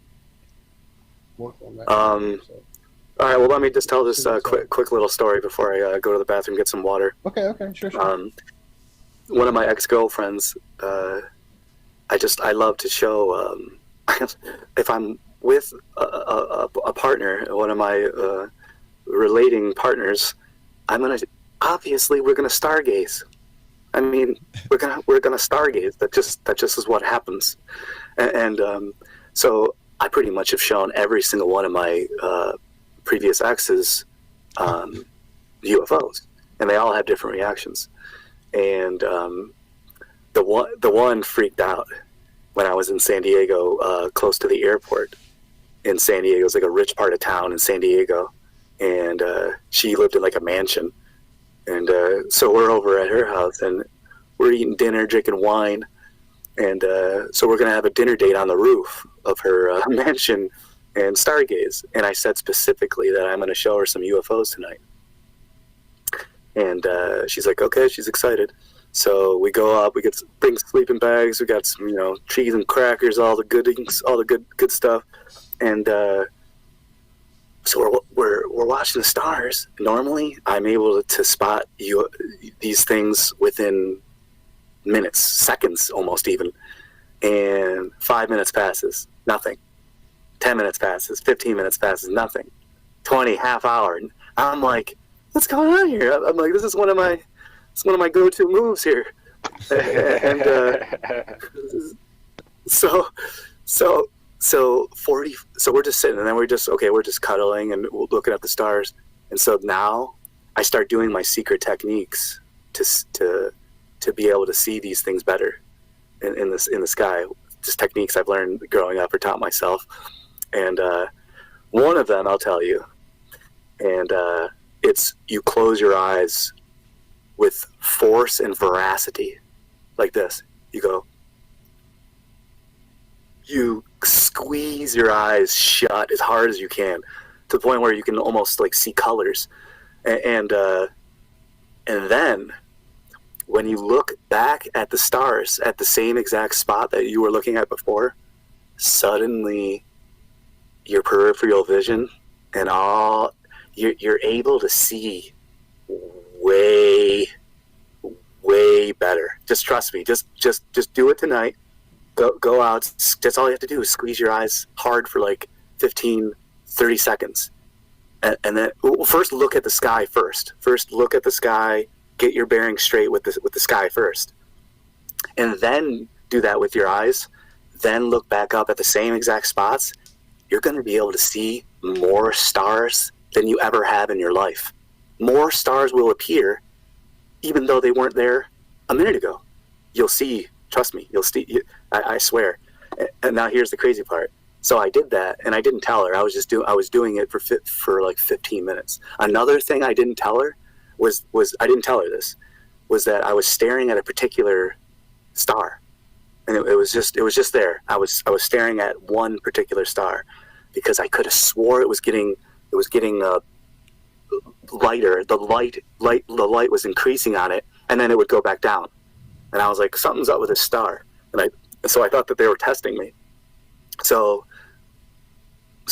work on that. All right, well, let me just tell this quick little story before I go to the bathroom and get some water. Okay, sure. One of my ex-girlfriends, I love to show, if I'm with a partner, one of my relating partners, obviously we're gonna stargaze. I mean, we're gonna stargaze. That just is what happens. And so I pretty much have shown every single one of my previous exes UFOs, and they all have different reactions. And the one freaked out when I was in San Diego, close to the airport in San Diego. It's like a rich part of town in San Diego, and she lived in like a mansion. And so we're over at her house, and we're eating dinner, drinking wine, and so we're gonna have a dinner date on the roof of her mansion and stargaze. And I said specifically that I'm going to show her some UFOs tonight. And she's like, okay, she's excited. So we go up, bring sleeping bags, we got some, cheese and crackers, all the good stuff. And so we're watching the stars. Normally, I'm able to spot these things within minutes, seconds almost even. And 5 minutes passes, nothing. 10 minutes passes, 15 minutes passes, nothing. 20, half hour. I'm like, what's going on here? I'm like, this is one of my go-to moves here. And so we're just sitting, and then we're just cuddling and looking at the stars. And so now I start doing my secret techniques to be able to see these things better in the sky. Just techniques I've learned growing up or taught myself. And one of them I'll tell you, and it's you close your eyes with force and veracity, like this. You squeeze your eyes shut as hard as you can, to the point where you can almost like see colors, and then when you look back at the stars at the same exact spot that you were looking at before, suddenly your peripheral vision and all you're able to see way better. Just trust me. Just do it tonight. Go out. That's all you have to do is squeeze your eyes hard for like 15, 30 seconds. And then first look at the sky first. First look at the sky. Get your bearings straight with the sky first. And then do that with your eyes. Then look back up at the same exact spots. You're going to be able to see more stars than you ever have in your life. More stars will appear even though they weren't there a minute ago. You'll see, trust me, you'll see, I swear. And now here's the crazy part. So I did that, and I didn't tell her. I was doing it for like 15 minutes. Another thing I didn't tell her was I didn't tell her this, was that I was staring at a particular star, and it was just there. I was staring at one particular star, because I could have swore it was getting lighter. The light was increasing on it, and then it would go back down. And I was like, something's up with this star. So I thought that they were testing me. So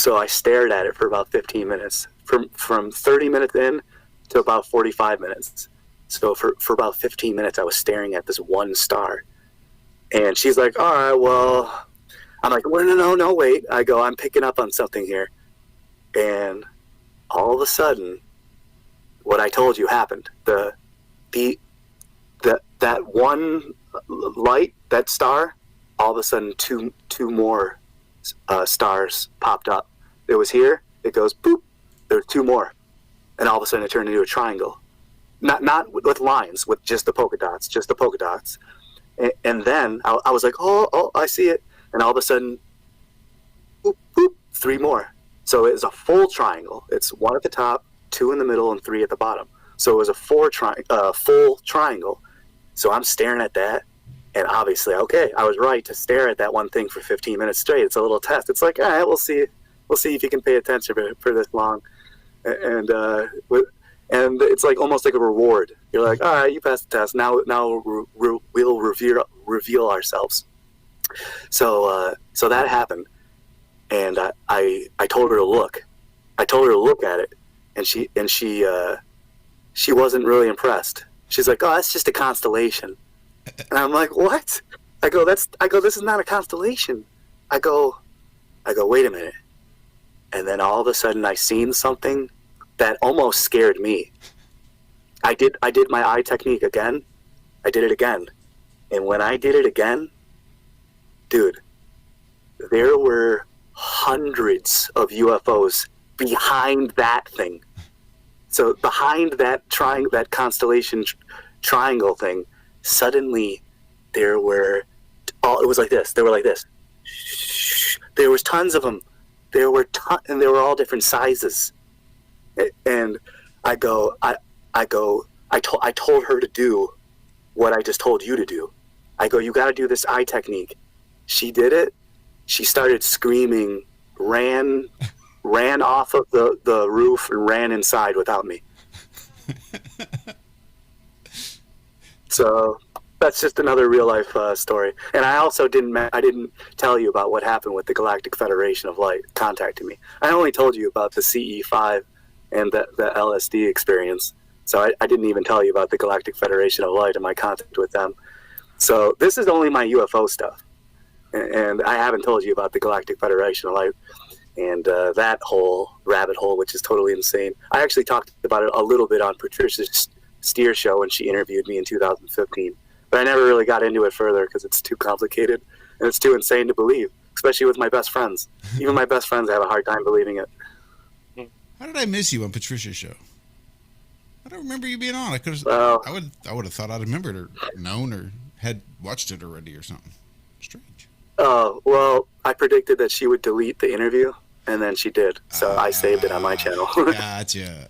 I stared at it for about 15 minutes, from 30 minutes in to about 45 minutes. So for about 15 minutes, I was staring at this one star. And she's like, all right, well, I'm like, well, no, wait. I go, I'm picking up on something here. And all of a sudden, what I told you happened. That one light, that star, all of a sudden two more stars popped up. It was here, it goes boop, there were two more. And all of a sudden it turned into a triangle. Not with lines, with just the polka dots. And then I was like, oh, I see it. And all of a sudden, boop, boop, three more. So it's a full triangle. It's one at the top, two in the middle, and three at the bottom. So it was a full triangle. So I'm staring at that, and obviously, okay, I was right to stare at that one thing for 15 minutes straight. It's a little test. It's like, all right, we'll see if you can pay attention for this long, and it's like almost like a reward. You're like, all right, you passed the test. Now we'll reveal ourselves. So that happened, and I told her to look. I told her to look at it, and she wasn't really impressed. She's like, oh, that's just a constellation. And I'm like, what? I go, this is not a constellation. I go, wait a minute. And then all of a sudden I seen something that almost scared me. I did my eye technique again. I did it again. And when I did it again, dude, there were hundreds of UFOs behind that thing. So behind that that constellation triangle thing, suddenly there were, it was like this. They were like this. There was tons of them. And they were all different sizes. And I told her to do what I just told you to do. I go, you got to do this eye technique. She did it. She started screaming, ran off of the roof and ran inside without me. So that's just another real life story. And I also didn't tell you about what happened with the Galactic Federation of Light contacting me. I only told you about the CE5 and the LSD experience. So I didn't even tell you about the Galactic Federation of Light and my contact with them. So this is only my UFO stuff. And I haven't told you about the Galactic Federation of Light and that whole rabbit hole, which is totally insane. I actually talked about it a little bit on Patricia Steer show when she interviewed me in 2015. But I never really got into it further because it's too complicated and it's too insane to believe, especially with my best friends. Even my best friends have a hard time believing it. How did I miss you on Patricia's show? I don't remember you being on. I could have. I would have thought I'd remembered or known or had watched it already or something. Strange. Oh, well, I predicted that she would delete the interview, and then she did. So I saved it on my channel. Gotcha.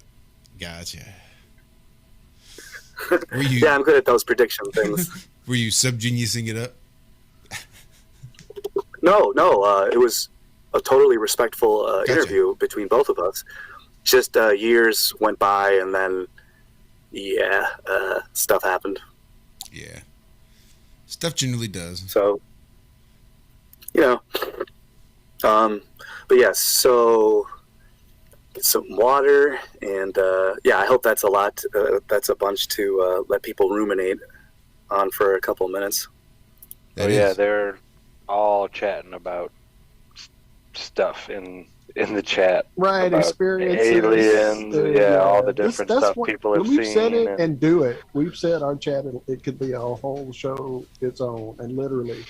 Were you, yeah, I'm good at those prediction things. Were you SubGeniusing it up? No. It was a totally respectful interview between both of us. Just years went by, and then, stuff happened. Yeah. Stuff generally does. So, but yes, so get some water, and I hope that's a lot. That's a bunch to let people ruminate on for a couple of minutes. They're all chatting about stuff in the chat. Right, experiences. Aliens, all the different stuff people have seen. We've said it and do it. We've said our chat, it could be a whole show its own, and literally,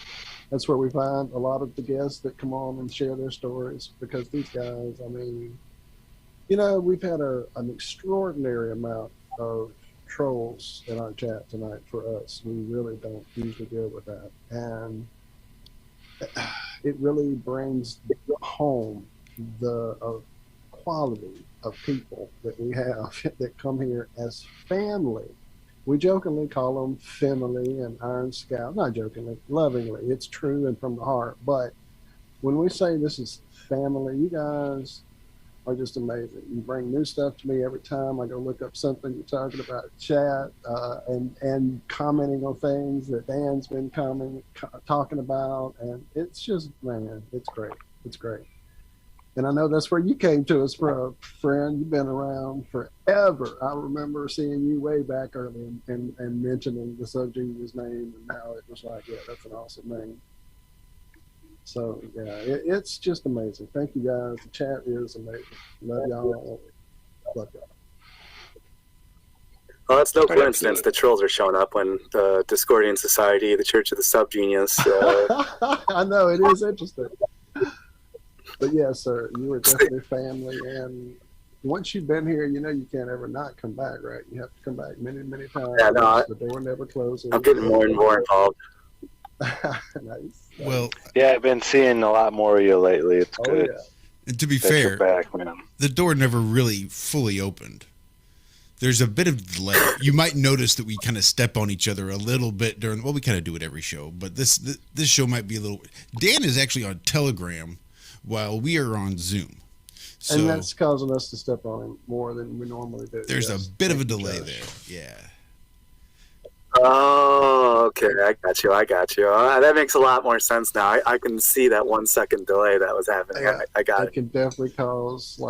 that's where we find a lot of the guests that come on and share their stories, because these guys, I mean, we've had an extraordinary amount of trolls in our chat tonight for us. We really don't usually deal with that. And it really brings home the quality of people that we have that come here as family. We jokingly call them family and Iron Scout. Not jokingly, lovingly. It's true and from the heart. But when we say this is family, you guys are just amazing. You bring new stuff to me every time I go look up something you're talking about in chat, and commenting on things that Dan's been talking about. And it's just, man, it's great. It's great. And I know that's where you came to us from, friend. You've been around forever. I remember seeing you way back early and mentioning the SubGenius name, and how it was like, yeah, that's an awesome name. So, it's just amazing. Thank you, guys. The chat is amazing. Love y'all. Love y'all. Well, it's no coincidence the trolls are showing up when the Discordian Society, the Church of the SubGenius. I know, it is interesting. But yes, sir, you were definitely family, and once you've been here, you can't ever not come back, right? You have to come back many, many times. Yeah, no, the door never closes. I'm getting more and more involved. Nice. Well, I've been seeing a lot more of you lately. It's good. Yeah. And to be That fair, you're back, man. the door never really fully opened. There's a bit of delay. You might notice that we kind of step on each other a little bit during. Well, we kind of do it every show, but this show might be a little. Dan is actually on Telegram, while we are on Zoom. So And that's causing us to step on him more than we normally do. There's a bit of a delay there. Yeah. Oh, okay. I got you. That makes a lot more sense now. I can see that 1 second delay that was happening. Yeah, I got it. It can definitely cause,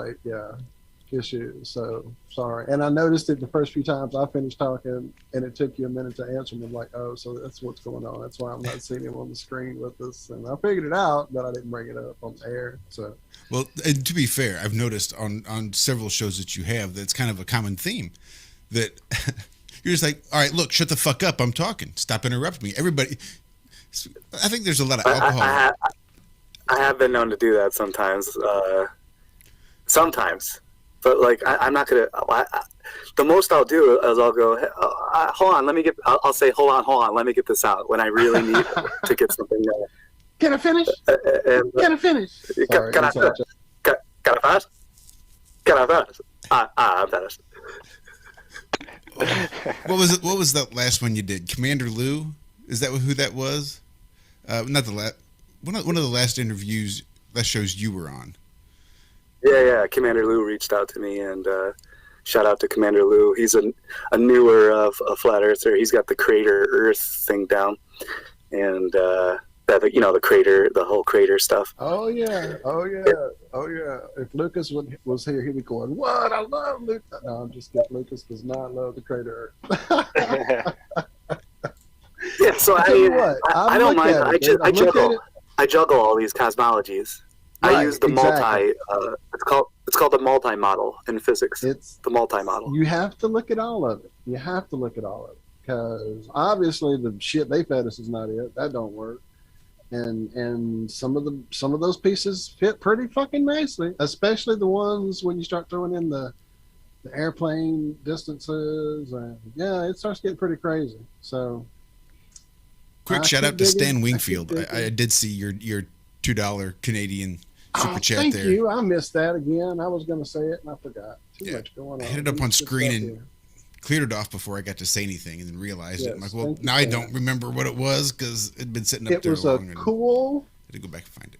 issues. So, sorry. And I noticed it the first few times I finished talking, and it took you a minute to answer me. I'm like, oh, so that's what's going on. That's why I'm not seeing him on the screen with us. And I figured it out, but I didn't bring it up on the air. So, well, and to be fair, I've noticed on several shows that you have, that's kind of a common theme, that you're just like, all right, look, shut the fuck up. I'm talking. Stop interrupting me. Everybody. I think there's a lot of alcohol. I have been known to do that sometimes. But I'm not gonna. The most I'll do is I'll go, hold on, I'll say, hold on, let me get this out when I really need to get something. Can I finish? Can I finish? Sorry, can I finish? I'm finished. What was that last one you did? Commander Lou? Is that who that was? Not the last. One of the last shows you were on. Yeah. Commander Lou reached out to me, and shout out to Commander Lou. He's a newer Flat Earther. He's got the Crater Earth thing down, and that the crater, the whole crater stuff. Oh yeah. If Lucas was here, he'd be going, "What? I love Lucas." No, I'm just kidding. Lucas does not love the crater Earth. Yeah, so I don't mind. I juggle all these cosmologies. Right, I use the exactly. it's called the multi-model in physics. It's the multi-model. You have to look at all of it. Because obviously the shit they fed us is not it. That don't work. And some of those pieces fit pretty fucking nicely, especially the ones when you start throwing in the airplane distances, and yeah, it starts getting pretty crazy. So quick shout out to Stan Wingfield. I did see your $2 Canadian super chat thank there. Thank you. I missed that again. I was going to say it and I forgot. Too much going on. I had it up on screen and cleared it off before I got to say anything, and then realized it. I'm like, well, now I don't remember what it was because it'd been sitting up there long. It was a cool. I had to go back and find it.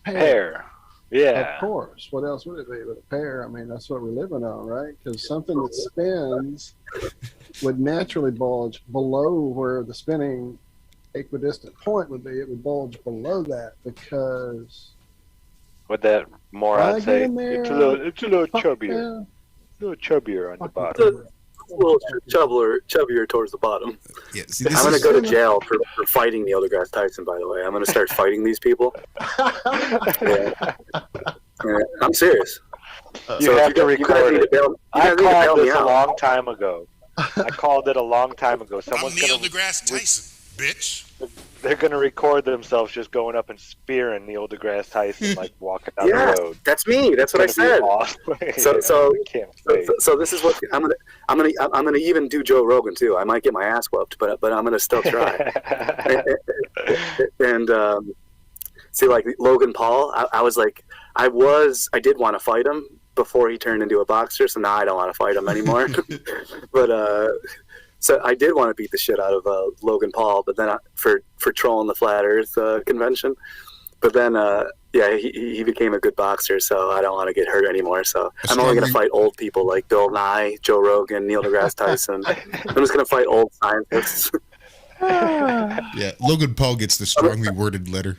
Pear. Yeah. Of course. What else would it be but a pear? I mean, that's what we're living on, right? Because something that spins would naturally bulge below where the spinning equidistant point would be. It would bulge below that because. Would that moron say it's a little chubbier? A little chubbier on the bottom. A little chubbier towards the bottom. Yeah, see, I'm going to go to jail for fighting Neil deGrasse Tyson, by the way. I'm going to start fighting these people. Yeah, I'm serious. You have to record it. I called this a long time ago. Someone's Neil deGrasse Tyson, bitch. They're going to record themselves just going up and spearing Neil deGrasse Tyson, like walking down the road. That's me. That's what I said. So this is what I'm gonna even do Joe Rogan too. I might get my ass whooped, but I'm gonna still try. and see, like Logan Paul, I did want to fight him before he turned into a boxer. So now I don't want to fight him anymore. But so I did want to beat the shit out of Logan Paul, but then for trolling the Flat Earth convention. But then, he became a good boxer, so I don't want to get hurt anymore. So I'm only going to fight old people like Bill Nye, Joe Rogan, Neil deGrasse Tyson. I'm just going to fight old scientists. Yeah, Logan Paul gets the strongly worded letter.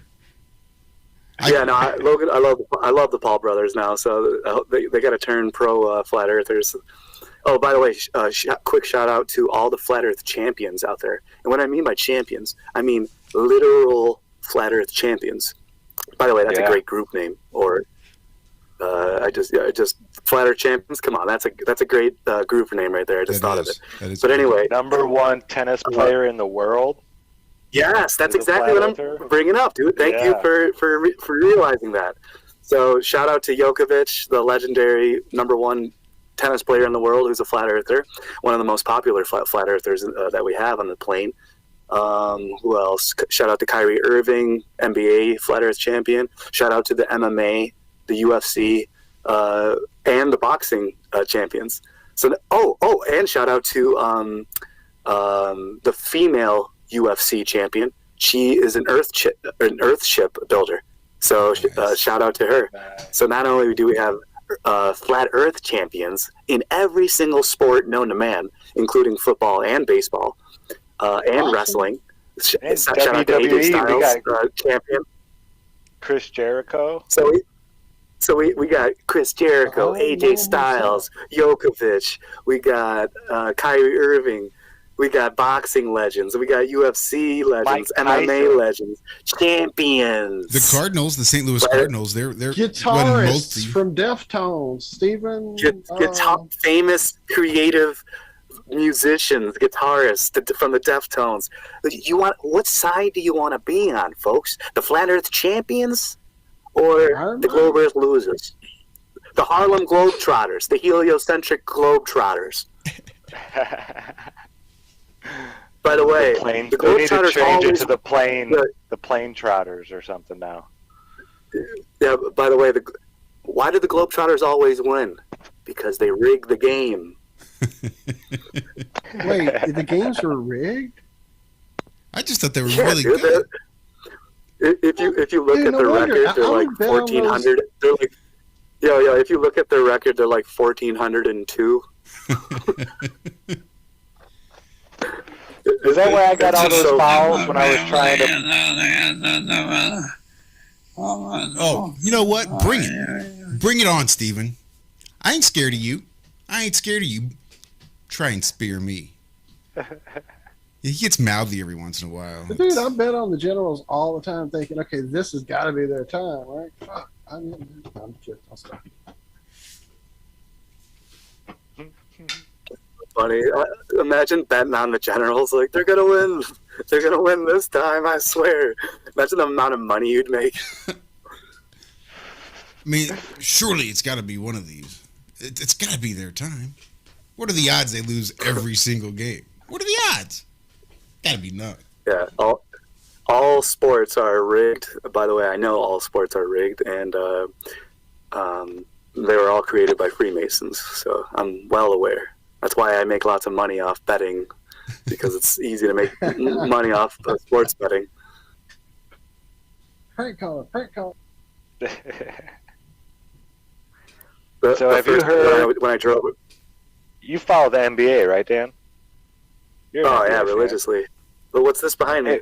Logan. I love the Paul brothers now, so they got to turn pro flat earthers. Oh, by the way, quick shout out to all the Flat Earth champions out there. And what I mean by champions, I mean literal Flat Earth champions. By the way, that's a great group name. Or just Flat Earth champions. Come on, that's a great group name right there. I just thought of it. But anyway, #1 tennis player in the world. Yes, that's exactly what I'm bringing up, dude. Thank you for realizing that. So shout out to Djokovic, the legendary #1 tennis player in the world who's a flat earther, one of the most popular flat earthers that we have on the plane. Who else? Shout out to Kyrie Irving, NBA flat earth champion. Shout out to the MMA, the UFC, and the boxing champions. So and shout out to the female UFC champion. She is an earthship builder. So shout out to her. So not only do we have Flat Earth champions in every single sport known to man, including football and baseball, and wrestling. And shout out to AJ Styles, champion. Chris Jericho. So we got Chris Jericho, AJ Styles, Djokovic. We got Kyrie Irving. We got boxing legends. We got UFC legends, MMA legends, champions. The Cardinals, the St. Louis Cardinals, they're guitarists from Deftones. Stephen, famous, creative musicians, guitarists from the Deftones. What side do you want to be on, folks? The Flat Earth champions or the Globe Earth losers? The Harlem Globetrotters, the heliocentric Globetrotters. By the way, they need to change it to the plane trotters or something now. Yeah. By the way, why do the Globetrotters always win? Because they rig the game. Wait, the games were rigged? I just thought they were really good. If you look at the record, they're like 1,400. They're like, If you look at their record, they're like 1,402. Is that where I got all those fouls when I was trying to? Oh, you know what? Bring it. Bring it on, Steven. I ain't scared of you. I ain't scared of you. Try and spear me. He gets mouthy every once in a while. But dude, I bet on the Generals all the time thinking, okay, this has got to be their time, right? Fuck. I'm kidding. I'll stop. Funny. Imagine betting on the Generals. Like, they're going to win. They're going to win this time, I swear. Imagine the amount of money you'd make. I mean, surely it's got to be one of these. It's got to be their time. What are the odds they lose every single game? What are the odds? Got to be none. Yeah, all sports are rigged. By the way, I know all sports are rigged, and they were all created by Freemasons, so I'm well aware. That's why I make lots of money off betting, because it's easy to make money off of sports betting. Prank caller. So have you heard when I drove? You follow the NBA, right, Dan? Oh yeah, religiously. But what's this behind me?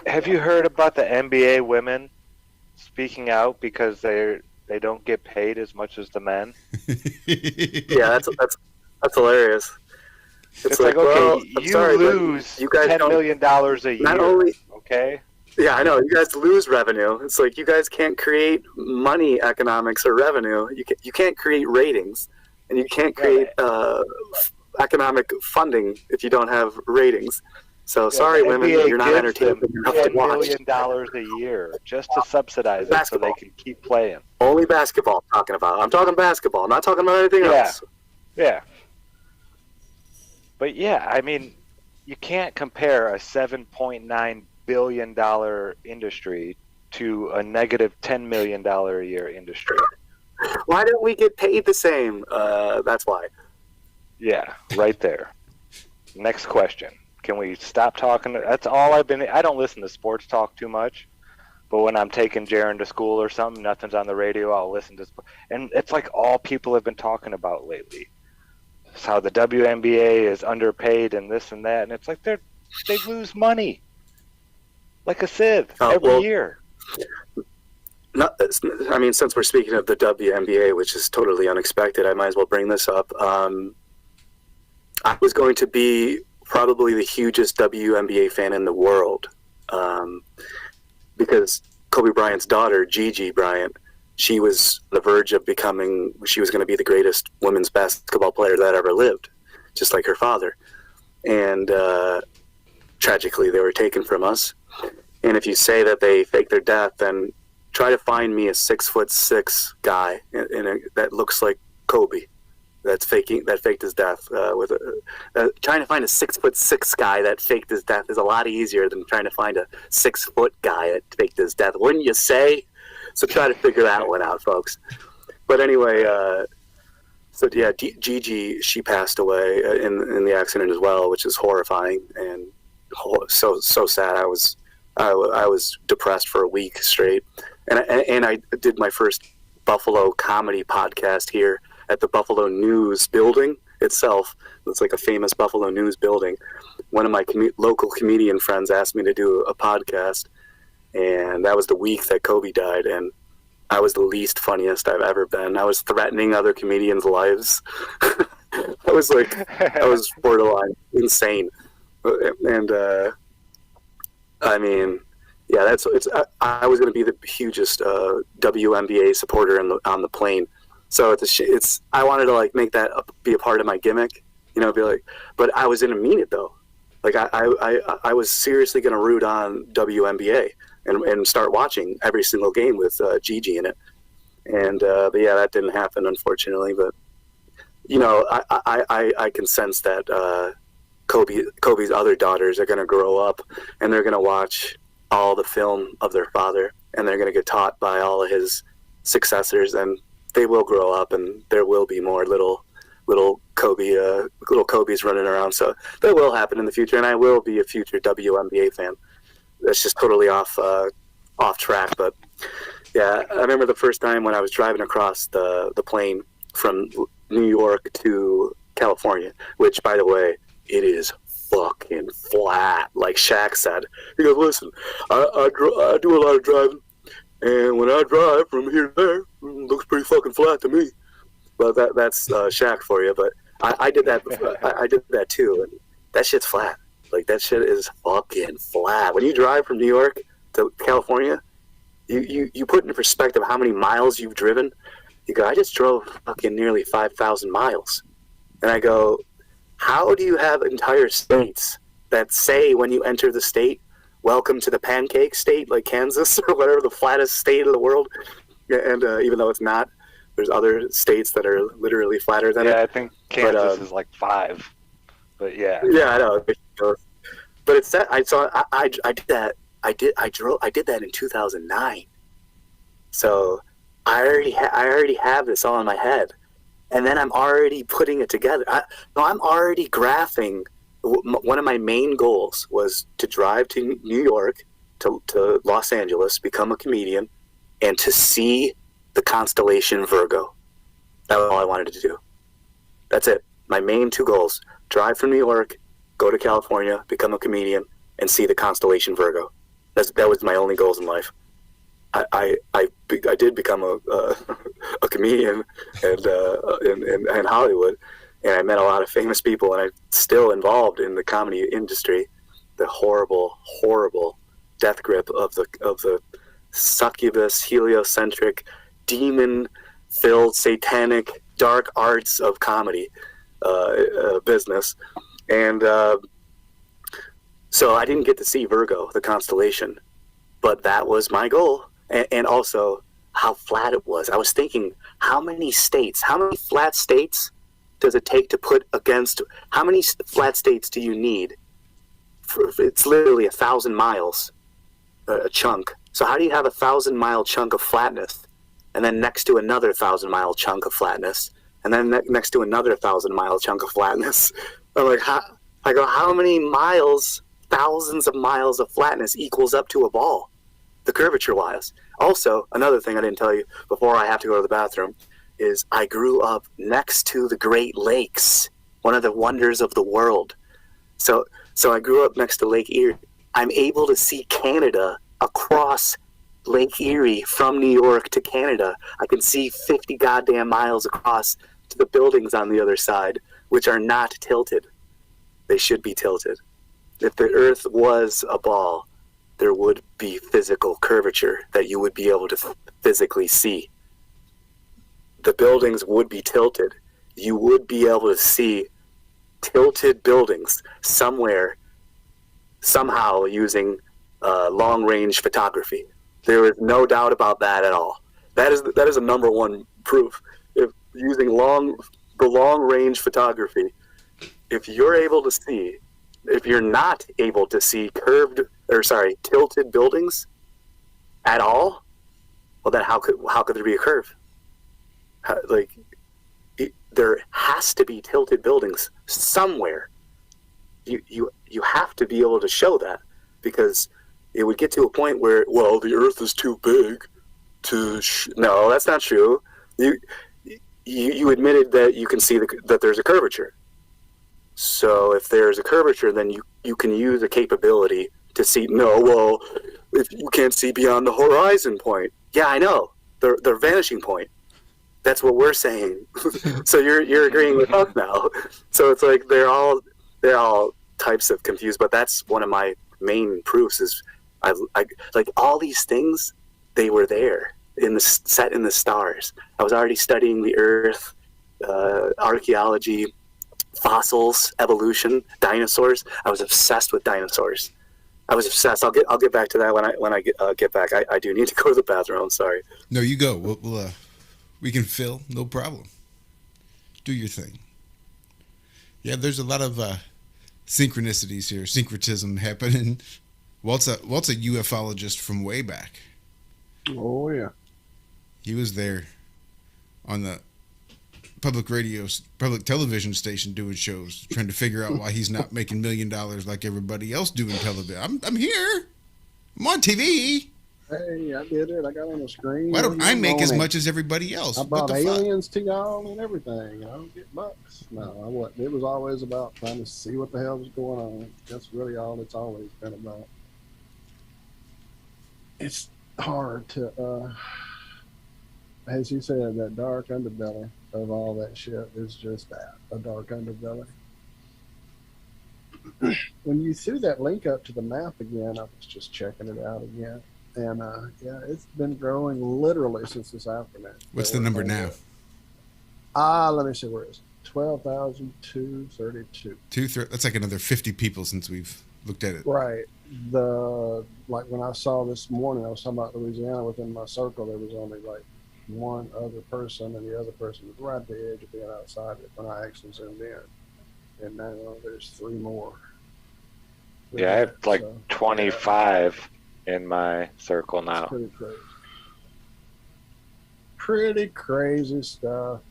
Have you heard about the NBA women speaking out because they don't get paid as much as the men? Yeah, that's hilarious. It's like okay, you lose you guys $10 million a year. Not only, okay. Yeah, I know. You guys lose revenue. It's like you guys can't create money economics or revenue. You can't create ratings, and you can't create economic funding if you don't have ratings. So sorry, women, you're not entertained enough to watch. $10 million a year just to subsidize it so they can keep playing. Only basketball I'm talking about. I'm talking basketball. I'm not talking about anything else. Yeah. But yeah, I mean, you can't compare a $7.9 billion industry to a negative $10 million a year industry. Why don't we get paid the same? That's why. Yeah, right there. Next question. Can we stop talking? That's all I don't listen to sports talk too much, but when I'm taking Jaron to school or something, nothing's on the radio, I'll listen to and it's like all people have been talking about lately. It's how the WNBA is underpaid and this and that, and it's like they lose money. Like a sieve every year. I mean, since we're speaking of the WNBA, which is totally unexpected, I might as well bring this up. I was going to be probably the hugest WNBA fan in the world because Kobe Bryant's daughter, Gigi Bryant, she was on the verge of she was going to be the greatest women's basketball player that ever lived, just like her father. And tragically, they were taken from us. And if you say that they faked their death, then try to find me a 6'6" guy that looks like Kobe that faked his death. Trying to find a 6'6" guy that faked his death is a lot easier than trying to find a 6 foot guy that faked his death, wouldn't you say? So try to figure that one out, folks. But anyway, so yeah, Gigi, she passed away in the accident as well, which is horrifying and so sad. I was depressed for a week straight, and I did my first Buffalo comedy podcast here at the Buffalo News building itself. It's like a famous Buffalo News building. One of my local comedian friends asked me to do a podcast, and that was the week that Kobe died, and I was the least funniest I've ever been. I was threatening other comedians' lives. I was borderline insane. And I mean, yeah, I was going to be the hugest WNBA supporter on the plane. So I wanted to like make that be a part of my gimmick, be like, but I was going to mean it though. Like I was seriously going to root on WNBA and start watching every single game with Gigi in it. And but yeah, that didn't happen, unfortunately. But I can sense that Kobe's other daughters are going to grow up and they're going to watch all the film of their father, and they're going to get taught by all of his successors, and they will grow up, and there will be more little Kobe's running around. So that will happen in the future, and I will be a future WNBA fan. That's just totally off track, but yeah, I remember the first time when I was driving across the plane from New York to California, which, by the way, it is fucking flat, like Shaq said. He goes, listen, I do a lot of driving, and when I drive from here to there, it looks pretty fucking flat to me. Well, that's Shaq for you, but I did that. I did that too, and that shit's flat. Like, that shit is fucking flat. When you drive from New York to California, you put into perspective how many miles you've driven. You go, I just drove fucking nearly 5,000 miles. And I go, how do you have entire states that say when you enter the state, welcome to the pancake state, like Kansas or whatever, the flattest state in the world? And even though it's not, there's other states that are literally flatter than it. Yeah, I think Kansas is like 5. But yeah. Yeah, I know. But it's that I did that. I did that in 2009. So I already have this all in my head, and then I'm already putting it together. I'm already graphing. One of my main goals was to drive to New York, to Los Angeles, become a comedian, and to see the constellation Virgo. That was all I wanted to do. That's it. My main 2 goals: drive from New York, go to California, become a comedian, and see the constellation Virgo. That was my only goals in life. I did become a comedian in Hollywood, and I met a lot of famous people, and I'm still involved in the comedy industry. The horrible death grip of the succubus, heliocentric, demon-filled, satanic, dark arts of comedy business. And so I didn't get to see Virgo, the constellation, but that was my goal. And also how flat it was. I was thinking, how many flat states does it take to put against, how many flat states do you need? It's literally 1,000 miles, a chunk. So how do you have 1,000-mile chunk of flatness, and then next to another 1,000-mile chunk of flatness, and then next to another 1,000-mile chunk of flatness? I'm like, how many miles, thousands of miles of flatness equals up to a ball, the curvature-wise? Also, another thing I didn't tell you before I have to go to the bathroom is I grew up next to the Great Lakes, one of the wonders of the world. So I grew up next to Lake Erie. I'm able to see Canada across Lake Erie from New York to Canada. I can see 50 goddamn miles across to the buildings on the other side, which are not tilted. They should be tilted. If the Earth was a ball, there would be physical curvature that you would be able to physically see. The buildings would be tilted. You would be able to see tilted buildings somewhere, somehow, using long-range photography. There is no doubt about that at all. That is a number one proof. If using long-range photography, if you're able to see, if you're not able to see tilted buildings at all, well then how could there be a curve? There has to be tilted buildings somewhere. You have to be able to show that, because it would get to a point where, well, the Earth is too big to. No, that's not true. You admitted that you can see that there's a curvature. So if there's a curvature, then you can use a capability to see. No, well, if you can't see beyond the horizon point. Yeah, I know. Their vanishing point. That's what we're saying. So you're agreeing with us now. So it's like they're all types of confused. But that's one of my main proofs is I like all these things. They were there set in the stars. I was already studying the Earth, archaeology, fossils, evolution, dinosaurs. I was obsessed with dinosaurs. I was obsessed. I'll get back to that when I get back. I do need to go to the bathroom. I'm sorry. No, you go. We can fill, no problem. Do your thing. Yeah, there's a lot of synchronicities here, syncretism happening. Walt's a ufologist from way back. Oh yeah, he was there on the public television station doing shows, trying to figure out why he's not making $1 million like everybody else doing television. I'm here. I'm on TV. Hey, I did it. I got on the screen. Why don't I make as much as everybody else? I What brought the fuck? aliens to y'all and everything. I don't get bucks. No, I wasn't. It was always about trying to see what the hell was going on. That's really all it's always been about. It's hard to, as you said, that dark underbelly of all that shit is just that, a dark underbelly. When you threw that link up to the map again, I was just checking it out again. And yeah, it's been growing literally since this afternoon. What's the number now? Let me see, where is it? 12,232. That's like another 50 people since we've looked at it. Right. Like when I saw this morning, I was talking about Louisiana. Within my circle, there was only like one other person, and the other person was right at the edge of being outside it when I actually zoomed in. And now there's 3 more. Yeah, I have like 25 in my circle now. It's pretty crazy. Pretty crazy stuff.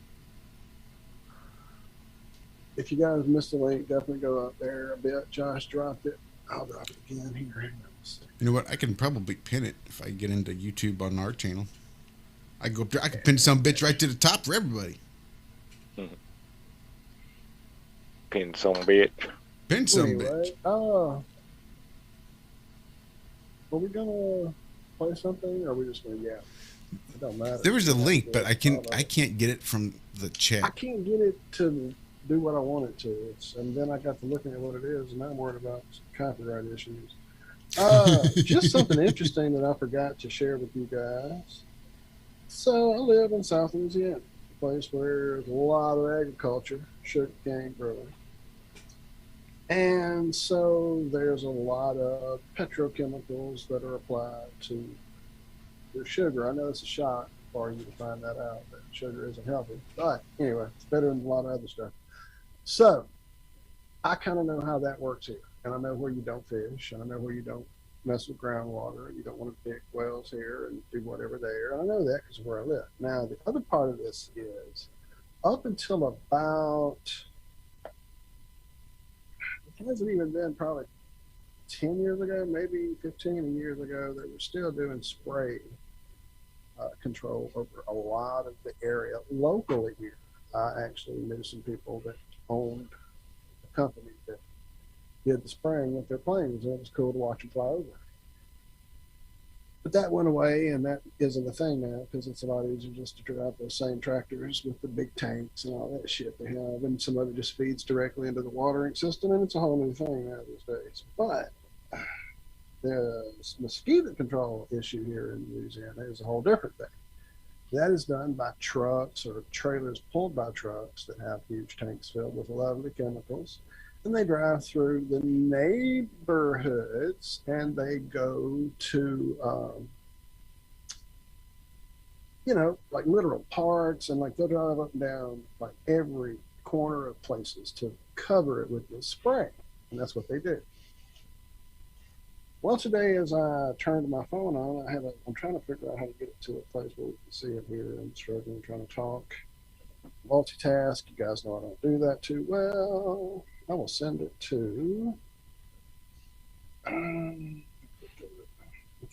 If you guys missed the link, definitely go up there a bit. Josh dropped it. I'll drop it again here. Hang on a second. You know what? I can probably pin it if I get into YouTube on our channel. I can pin some bitch right to the top for everybody. Pin some bitch. Pin some bitch. Are we gonna play something, or are we just gonna It don't matter. There was a link, but I can't get it from the chat. I can't get it to do what I want it to. And then I got to looking at what it is, and I'm worried about copyright issues. Just something interesting that I forgot to share with you guys. So I live in South Louisiana, a place where there's a lot of agriculture, sugar cane growing. And so there's a lot of petrochemicals that are applied to the sugar. I know it's a shock for you to find that out, that sugar isn't healthy. But anyway, it's better than a lot of other stuff. So I kind of know how that works here. And I know where you don't fish. And I know where you don't mess with groundwater. You don't want to dig wells here and do whatever there. And I know that because of where I live. Now, the other part of this is up until about, it hasn't even been probably 10 years ago, maybe 15 years ago, they were still doing spray control over a lot of the area locally here. I actually knew some people that owned a company that did the spraying with their planes, and it was cool to watch them fly over. But that went away, and that isn't a thing now because it's a lot easier just to drive those same tractors with the big tanks and all that shit they have, and some of it just feeds directly into the watering system, and it's a whole new thing now these days. But the mosquito control issue here in Louisiana is a whole different thing. That is done by trucks or trailers pulled by trucks that have huge tanks filled with lovely chemicals. And they drive through the neighborhoods and they go to, like literal parks, and like they'll drive up and down like every corner of places to cover it with this spray. And that's what they do. Well, today as I turned my phone on, I'm trying to figure out how to get it to a place where we can see it here. I'm struggling trying to talk. Multitask, you guys know I don't do that too well. I will send it to, I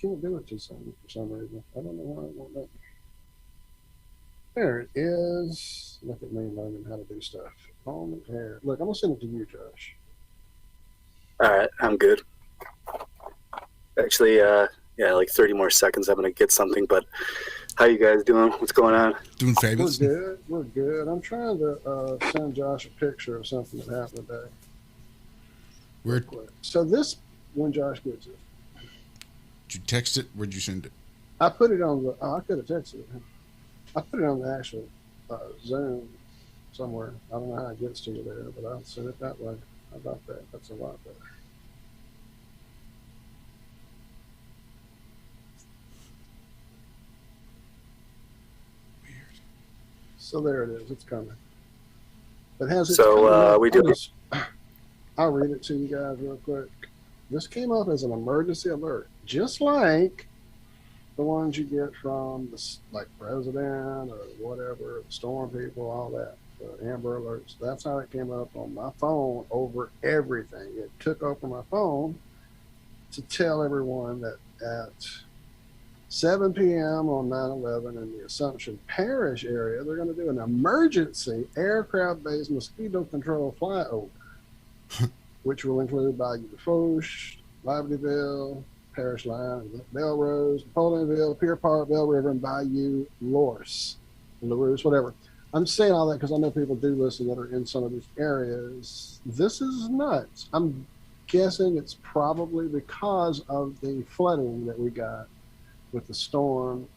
can't do it to some for some reason. I don't know why it won't let me. There it is. Look at me learning how to do stuff. On the air. Look, I'm gonna send it to you, Josh. All right, I'm good. Actually, like 30 more seconds. I'm gonna get something. But how you guys doing? What's going on? Doing fabulous. We're good. I'm trying to send Josh a picture of something that happened today. Where'd So this, when Josh gets it, you text it? Where'd you send it? I put it on the. I could have texted it. I put it on the actual Zoom somewhere. I don't know how it gets to you there, but I'll send it that way. How about that? That's a lot better. So there it is. It's coming. It has. So we do. I'll read it to you guys real quick. This came up as an emergency alert, just like the ones you get from the like president or whatever, the storm people, all that, the Amber Alerts. That's how it came up on my phone over everything. It took over my phone to tell everyone that at 7 p.m. on 9/11 in the Assumption Parish area, they're going to do an emergency aircraft-based mosquito control flyover, which will include Bayou Foch, Libertyville, Parish Line, Belrose, Napoleonville, Pier Park, Bell River, and Bayou LaRousse, whatever. I'm saying all that because I know people do listen that are in some of these areas. This is nuts. I'm guessing it's probably because of the flooding that we got with the storm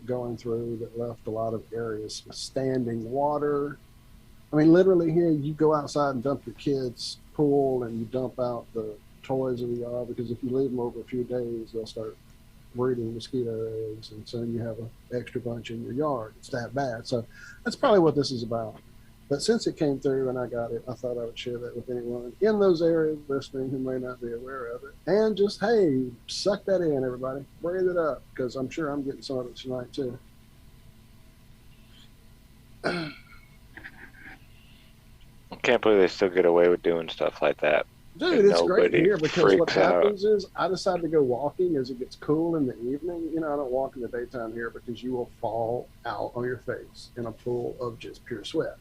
going through that left a lot of areas with standing water. I mean, literally here, you go outside and dump your kids' pool and you dump out the toys in the yard, because if you leave them over a few days, they'll start breeding mosquito eggs, and so you have an extra bunch in your yard. It's that bad. So that's probably what this is about. But since it came through and I got it, I thought I would share that with anyone in those areas listening who may not be aware of it. And just, hey, suck that in, everybody. Breathe it up, because I'm sure I'm getting some of it tonight, too. I can't believe they still get away with doing stuff like that. Dude, it's great to hear, because what freaks out. happens is I decide to go walking as it gets cool in the evening. You know, I don't walk in the daytime here because you will fall out on your face in a pool of just pure sweat.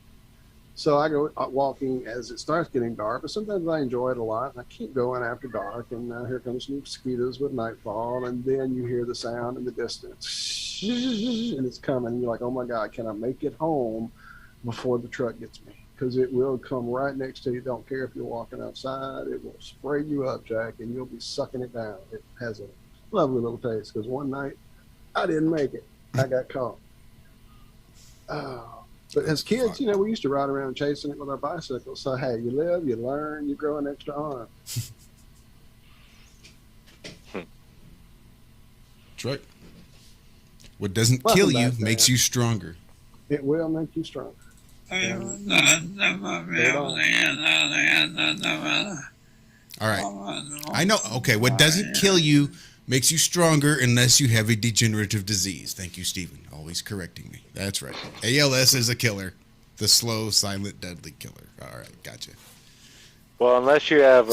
So I go walking as it starts getting dark, but sometimes I enjoy it a lot, and I keep going after dark, and now here comes mosquitoes with nightfall, and then you hear the sound in the distance, and it's coming, and you're like, oh my God, can I make it home before the truck gets me? Because it will come right next to you. Don't care if you're walking outside. It will spray you up, Jack, and you'll be sucking it down. It has a lovely little taste, because one night I didn't make it. I got caught. But as kids, you know, we used to ride around chasing it with our bicycles. So, hey, you live, you learn, you grow an extra arm. That's right. What doesn't kill you makes you stronger. It will make you stronger. All right. I know. Okay, what doesn't kill you makes you stronger unless you have a degenerative disease. Thank you, Stephen. Always correcting me. That's right. ALS is a killer. The slow, silent, deadly killer. All right, gotcha. Well, unless you have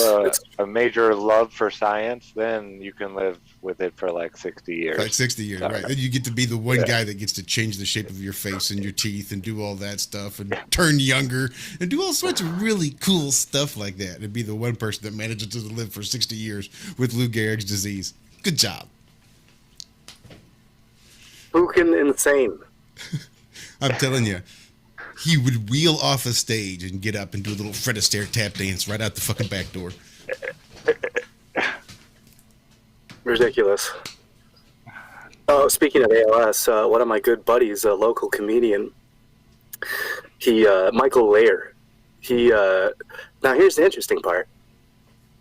a major love for science, then you can live with it for like 60 years. Like 60 years, right. Then you get to be the one guy that gets to change the shape of your face and your teeth and do all that stuff and turn younger and do all sorts of really cool stuff like that. And be the one person that manages to live for 60 years with Lou Gehrig's disease. Good job. Fucking insane. I'm telling you. He would wheel off a stage and get up and do a little Fred Astaire tap dance right out the fucking back door. Ridiculous. Oh, speaking of ALS, one of my good buddies, a local comedian, Michael Lair, now here's the interesting part.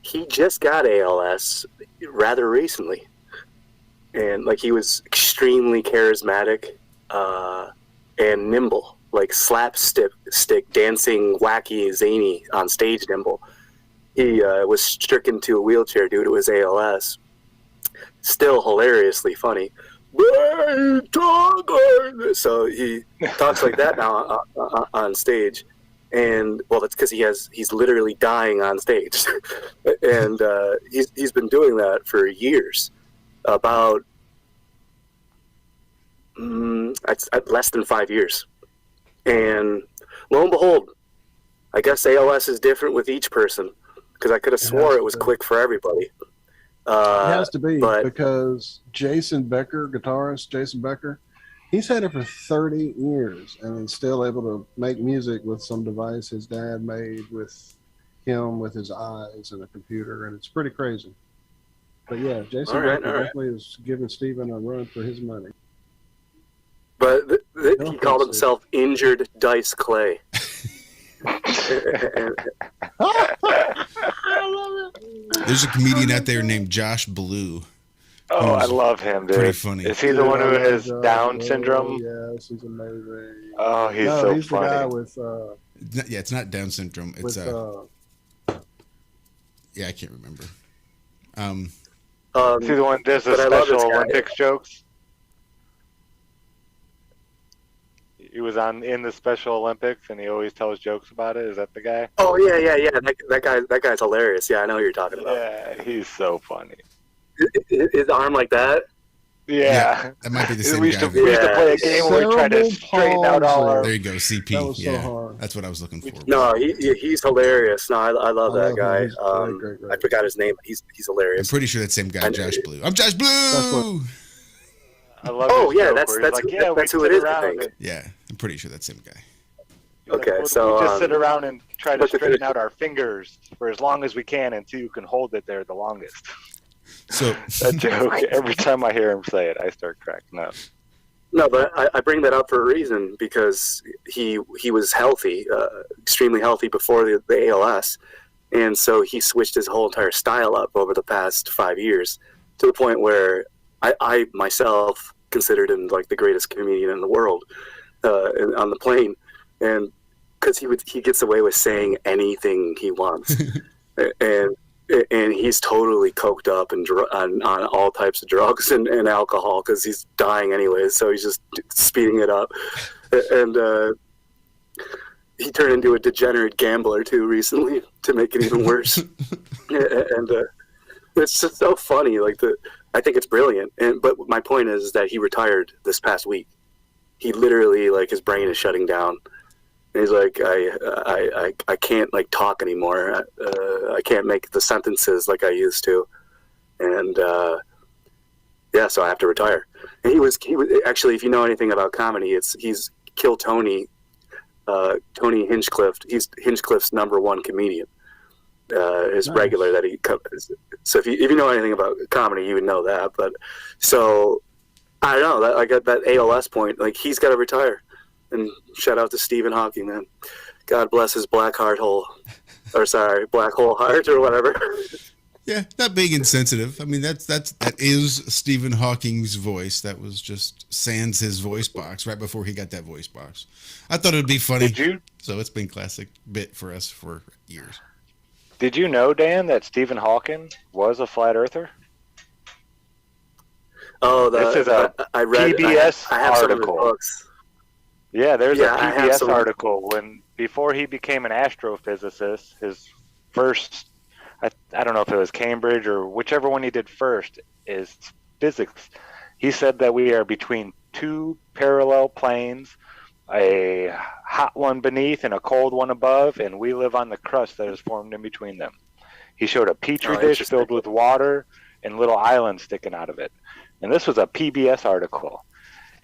He just got ALS rather recently. And, like, he was extremely charismatic and nimble. Like slapstick dancing, wacky, zany on stage nimble. He was stricken to a wheelchair due to his ALS. Still hilariously funny. So he talks like that now on stage. And, well, that's because he's literally dying on stage. And he's been doing that for years. About less than 5 years. And lo and behold, I guess ALS is different with each person, because I could have swore it was quick for everybody. It has to be, because Jason Becker, guitarist Jason Becker, he's had it for 30 years and is still able to make music with some device his dad made with him with his eyes and a computer, and it's pretty crazy. But yeah, Jason Becker definitely is giving Stephen a run for his money. But he called himself Injured Dice Clay. There's a comedian out there named Josh Blue. Oh, I love him, dude. Pretty funny. Is he the one who has Down syndrome? Yes, he's amazing. Oh, he's so he's funny. The guy with, yeah, it's not Down syndrome. It's yeah, I can't remember. Is he the one that does the Special Olympics jokes? He was in the Special Olympics, and he always tells jokes about it. Is that the guy? Oh yeah. That guy's hilarious. Yeah, I know who you're talking about. Yeah, he's so funny. His arm like that. Yeah. That might be the same we used guy. to play a game where we tried to straighten out all our. There you go, CP. That was so yeah, hard. that's what I was looking for. No, he's hilarious. No, I love that guy. He's great. I forgot his name. He's I'm hilarious. pretty sure that same guy, Josh Blue. I'm Josh Blue. I love Oh his yeah, joke that's where he's that's like, yeah, that's we who it sit is. I around think. and- Yeah, I'm pretty sure that same guy. Okay, we so just sit around and try to but the- straighten out our fingers for as long as we can until you can hold it there the longest. So That joke, every time I hear him say it, I start cracking up. No, but I bring that up for a reason because he was healthy, extremely healthy before the ALS, and so he switched his whole entire style up over the past 5 years to the point where I myself considered him like the greatest comedian in the world on the plane, and because he gets away with saying anything he wants, and he's totally coked up and on all types of drugs and alcohol because he's dying anyways, so he's just speeding it up. And he turned into a degenerate gambler too recently to make it even worse. And it's just so funny. I think it's brilliant. But my point is that he retired this past week. He literally, his brain is shutting down. And he's like, I can't talk anymore. I can't make the sentences like I used to, and so I have to retire. And he was actually, if you know anything about comedy, he's Kill Tony Hinchcliffe. He's Hinchcliffe's #1 comedian. His regular that he covers. So if you know anything about comedy, you would know that. But so I don't know that I got that ALS point. He's got to retire. And shout out to Stephen Hawking, man. God bless his black hole heart or whatever. Yeah, not being insensitive. I mean, that is Stephen Hawking's voice. That was just sans his voice box right before he got that voice box. I thought it would be funny. Did you? So it's been classic bit for us for years. Did you know, Dan, that Stephen Hawking was a flat earther? Oh, this is a I read, PBS I have some of his article. books. Yeah, there's Yeah, a I have PBS some- article before he became an astrophysicist. His first, I don't know if it was Cambridge or whichever one he did first, is physics. He said that we are between two parallel planes, a hot one beneath and a cold one above, and we live on the crust that is formed in between them. He showed a petri dish filled with water and little islands sticking out of it. And this was a PBS article.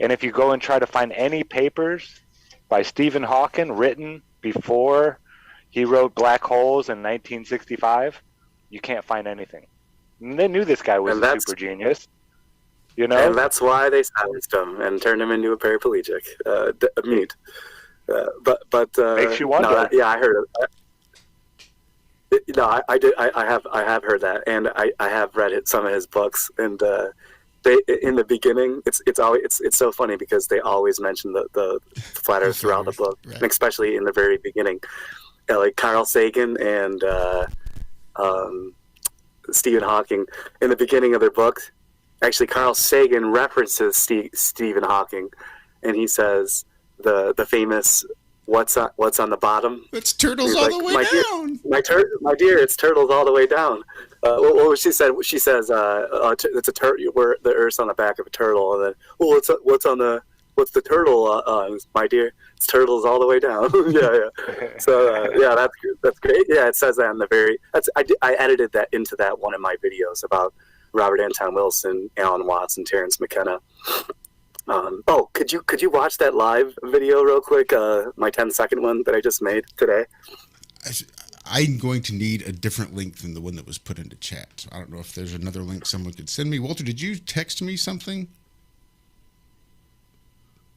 And if you go and try to find any papers by Stephen Hawking written before he wrote Black Holes in 1965, you can't find anything. And they knew this guy was a super genius. You know? And that's why they silenced him and turned him into a paraplegic, mute. But makes you wonder. No, I heard it. No, I did. I have heard that, and I have read some of his books. And they, in the beginning, it's so funny because they always mention the flat Earth throughout the book, right. and especially in the very beginning, like Carl Sagan and Stephen Hawking in the beginning of their book. Actually, Carl Sagan references Stephen Hawking, and he says the famous "What's on the bottom?" It's turtles all the way down. My dear, it's turtles all the way down. What she said? She says it's a turtle. Where the Earth's on the back of a turtle, and then what's the turtle? My dear, it's turtles all the way down. yeah. So that's great. Yeah, it says that in the very. I edited that into that one of my videos about Robert Anton Wilson, Alan Watts, and Terrence McKenna. Could you watch that live video real quick? My 10-second one that I just made today. I'm going to need a different link than the one that was put into chat. I don't know if there's another link someone could send me. Walter, did you text me something?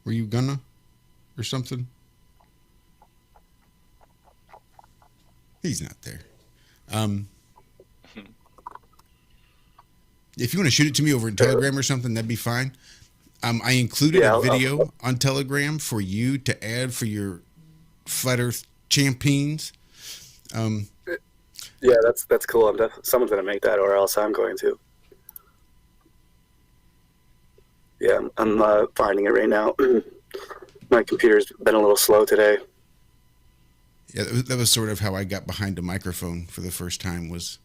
Were you gonna? Or something? He's not there. If you want to shoot it to me over in Telegram or something, that'd be fine. I included a video on Telegram for you to add for your Flat Earth champions. Yeah, that's cool. Someone's gonna make that, or else I'm going to. Yeah, I'm finding it right now. My computer's been a little slow today. Yeah, that was sort of how I got behind a microphone for the first time, was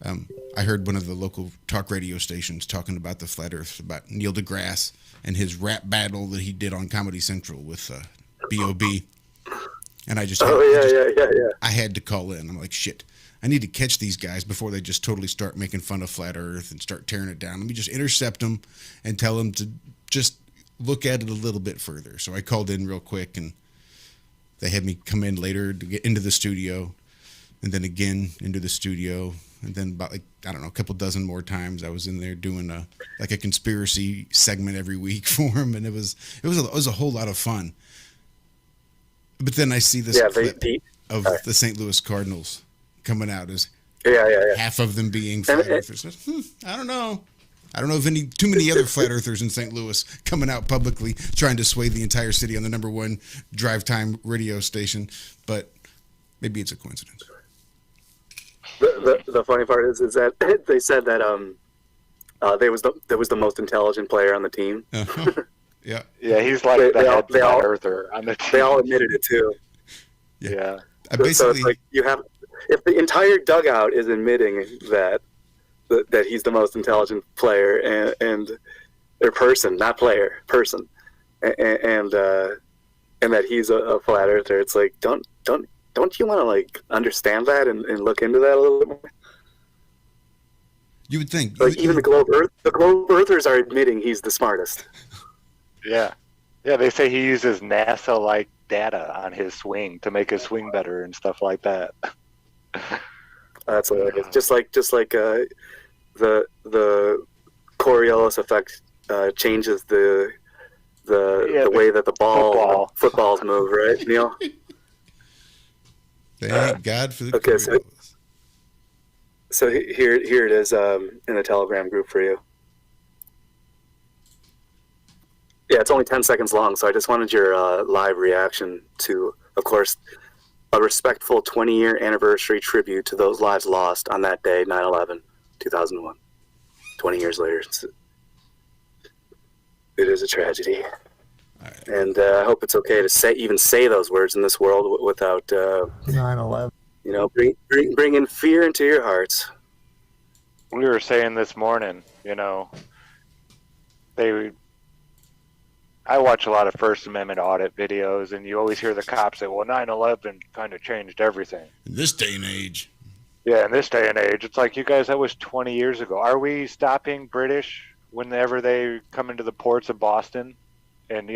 I heard one of the local talk radio stations talking about the Flat Earth, about Neil deGrasse and his rap battle that he did on Comedy Central with B.O.B. And I just, I had to call in. I'm like, shit, I need to catch these guys before they just totally start making fun of Flat Earth and start tearing it down. Let me just intercept them and tell them to just look at it a little bit further. So I called in real quick, and they had me come in later to get into the studio, and then again into the studio. And then about, like, I don't know, a couple dozen more times I was in there doing a conspiracy segment every week for him, and it was a whole lot of fun. But then I see this clip of the St. Louis Cardinals coming out as half of them being flat earthers. I don't know if too many other flat earthers in St. Louis coming out publicly trying to sway the entire city on the #1 drive time radio station, but maybe it's a coincidence. The funny part is that they said that there was the most intelligent player on the team. Yeah, he's like the head flat earther on the team. They all admitted it too. Yeah. So it's like if the entire dugout is admitting that he's the most intelligent player and or person, not player, person, and that he's a flat earther, it's like don't you want to like understand that and look into that a little bit more? You would think. Like even the Globe Earthers are admitting he's the smartest. Yeah. They say he uses NASA-like data on his swing to make his swing better and stuff like that. That's hilarious. Just like the Coriolis effect changes the way that the footballs move, right, Neil? Thank God for the Coriolis. So here it is in the Telegram group for you. Yeah, it's only 10 seconds long, so I just wanted your live reaction to, of course, a respectful 20-year anniversary tribute to those lives lost on that day, 9/11, 2001. 20 years later. It is a tragedy. Right. And I hope it's okay to even say those words in this world without 9/11. Bringing fear into your hearts. We were saying this morning, I watch a lot of First Amendment audit videos, and you always hear the cops say, well, 9/11 kind of changed everything. In this day and age. Yeah, in this day and age. It's like, you guys, that was 20 years ago. Are we stopping British whenever they come into the ports of Boston and,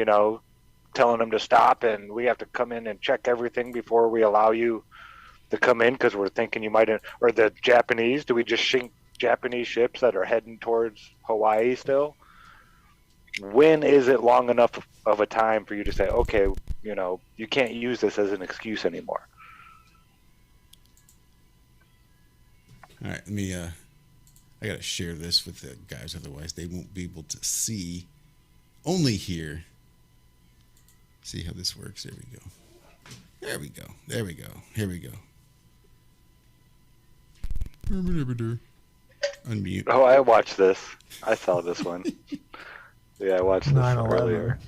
telling them to stop, and we have to come in and check everything before we allow you to come in because we're thinking you might, or the Japanese, do we just sink Japanese ships that are heading towards Hawaii still? When is it long enough of a time for you to say, okay, you can't use this as an excuse anymore? All right, I got to share this with the guys, otherwise they won't be able to see, only hear. See how this works? There we go. There we go. There we go. Here we go. Unmute. Oh, I watched this. I saw this one. Yeah, I watched this 9/11. earlier.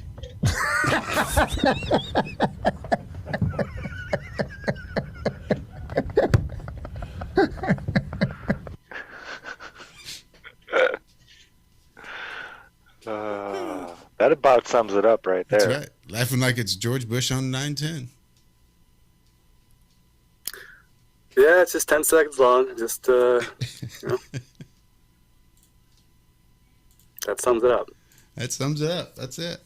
That about sums it up right there. That's right. Laughing like it's George Bush on 9/10. Yeah, it's just 10 seconds long. Just, that sums it up. That sums it up. That's it.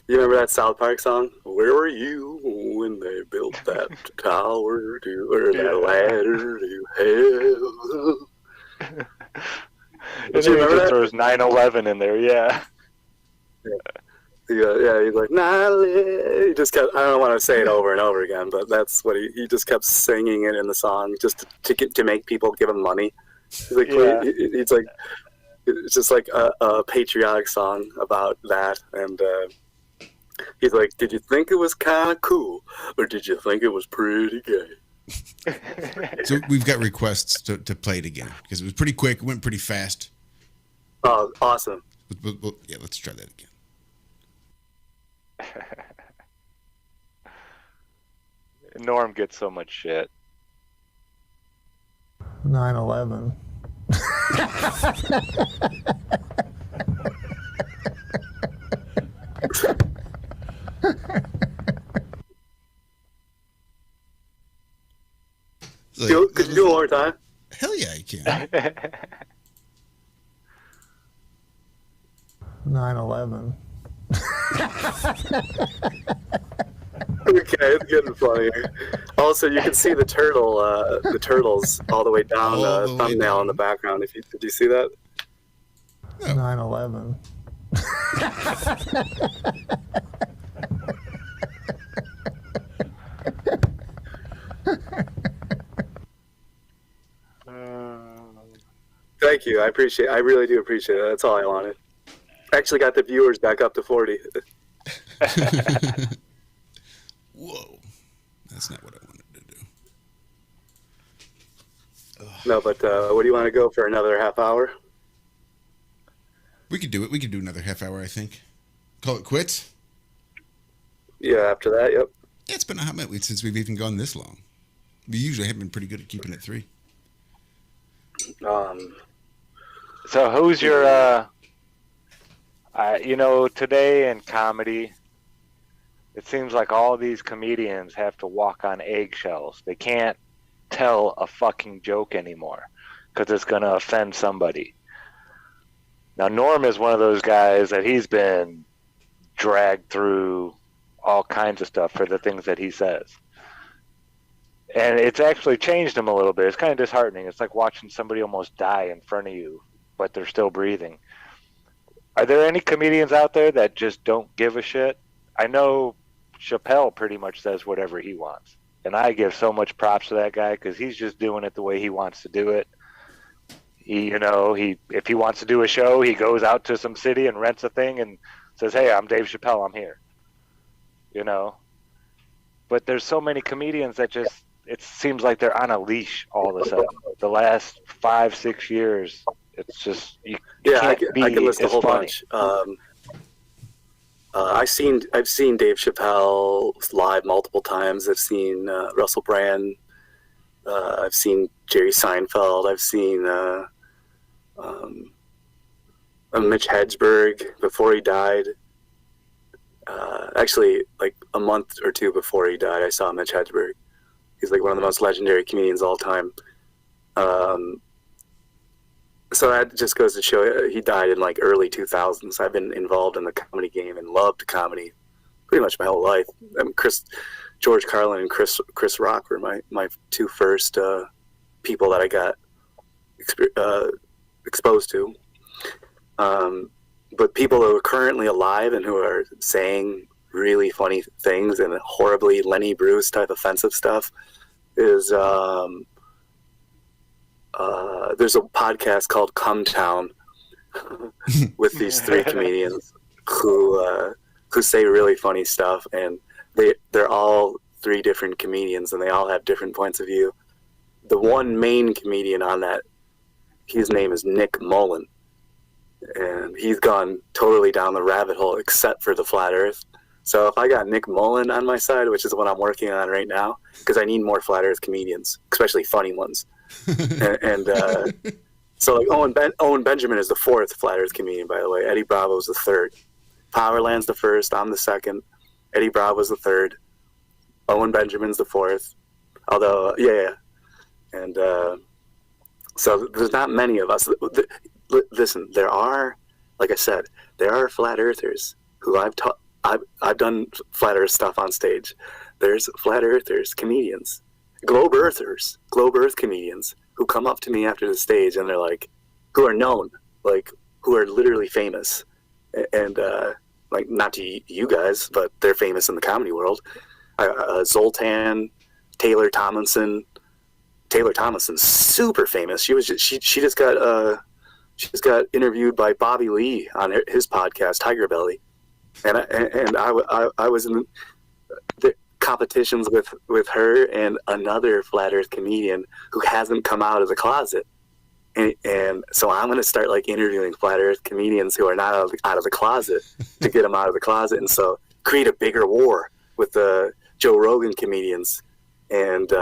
You remember that South Park song? Where were you when they built that tower that ladder to hell? And then there's 9/11 in there, yeah. Yeah, he's like, he just kept, I don't want to say it over and over again, but that's what he just kept singing it in the song just to make people give him money. He's like, it's like, it's just like a patriotic song about that. And he's like, did you think it was kind of cool, or did you think it was pretty gay? So we've got requests to play it again because it was pretty quick. It went pretty fast. Oh, awesome. Yeah, let's try that again. Norm gets so much shit. 9/11. Could you do it one more time? Hell yeah, I can. 9/11. Okay, it's getting funnier. Also, you can see the turtles all the way down All the way thumbnail down. in the background. Did you see that? 9/11. Thank you. I really do appreciate it. That's all I wanted. Actually got the viewers back up to 40. Whoa. That's not what I wanted to do. No, but what do you want to go for another half hour? We could do it. We could do another half hour, I think. Call it quits? Yeah, after that, yep. Yeah, it's been a hot minute since we've even gone this long. We usually have been pretty good at keeping it 3. So who's your, today in comedy, it seems like all these comedians have to walk on eggshells. They can't tell a fucking joke anymore because it's going to offend somebody. Now, Norm is one of those guys that he's been dragged through all kinds of stuff for the things that he says. And it's actually changed him a little bit. It's kind of disheartening. It's like watching somebody almost die in front of you, but they're still breathing. Are there any comedians out there that just don't give a shit? I know Chappelle pretty much says whatever he wants. And I give so much props to that guy because he's just doing it the way he wants to do it. If he wants to do a show, he goes out to some city and rents a thing and says, "Hey, I'm Dave Chappelle, I'm here." But there's so many comedians that just, it seems like they're on a leash all of a sudden. The last 5-6 years, it's just I can list a whole bunch. I've seen Dave Chappelle live multiple times. I've seen Russell Brand. I've seen Jerry Seinfeld. I've seen Mitch Hedberg before he died. Actually, like a month or two before he died, I saw Mitch Hedberg. He's like one of the most legendary comedians of all time. So that just goes to show he died in like early 2000s. I've been involved in the comedy game and loved comedy pretty much my whole life. I mean, George Carlin and Chris Rock were my two first people that I got exposed to. But people who are currently alive and who are saying really funny things and horribly Lenny Bruce type offensive stuff is there's a podcast called Come Town with these 3 comedians who say really funny stuff, and they're all 3 different comedians and they all have different points of view. The one main comedian on that, his name is Nick Mullen, and he's gone totally down the rabbit hole except for the Flat Earth. So if I got Nick Mullen on my side, which is what I'm working on right now, because I need more Flat Earth comedians, especially funny ones. So like Owen Benjamin is the 4th Flat Earth comedian, by the way. Eddie Bravo's the 3rd. Powerland's the 1st. I'm the 2nd. Eddie Bravo's the 3rd. Owen Benjamin's the 4th. Although, and so there's not many of us. Listen, there are, like I said, there are Flat Earthers who I've done Flat Earth stuff on stage. There's Flat Earthers, comedians, Globe Earth comedians who come up to me after the stage and they're like, who are known, like who are literally famous, and like not to you guys, but they're famous in the comedy world. Zoltan, Taylor Tomlinson's super famous. She just got interviewed by Bobby Lee on his podcast Tiger Belly, and I was in the competitions with her and another Flat Earth comedian who hasn't come out of the closet, and so I'm going to start like interviewing Flat Earth comedians who are not out of the closet to get them out of the closet, and so create a bigger war with the Joe Rogan comedians and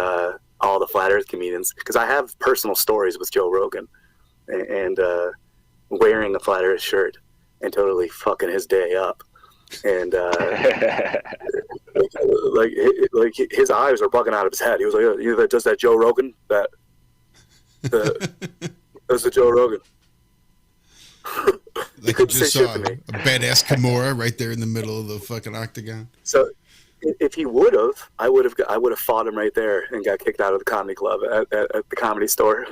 all the Flat Earth comedians, because I have personal stories with Joe Rogan and wearing a Flat Earth shirt and totally fucking his day up. And like his eyes are bugging out of his head. He was like, "You know, does that Joe Rogan? That's the Joe Rogan." Like you just saw a badass Kimura right there in the middle of the fucking octagon. So if he would have, I would have fought him right there and got kicked out of the comedy club at the Comedy Store.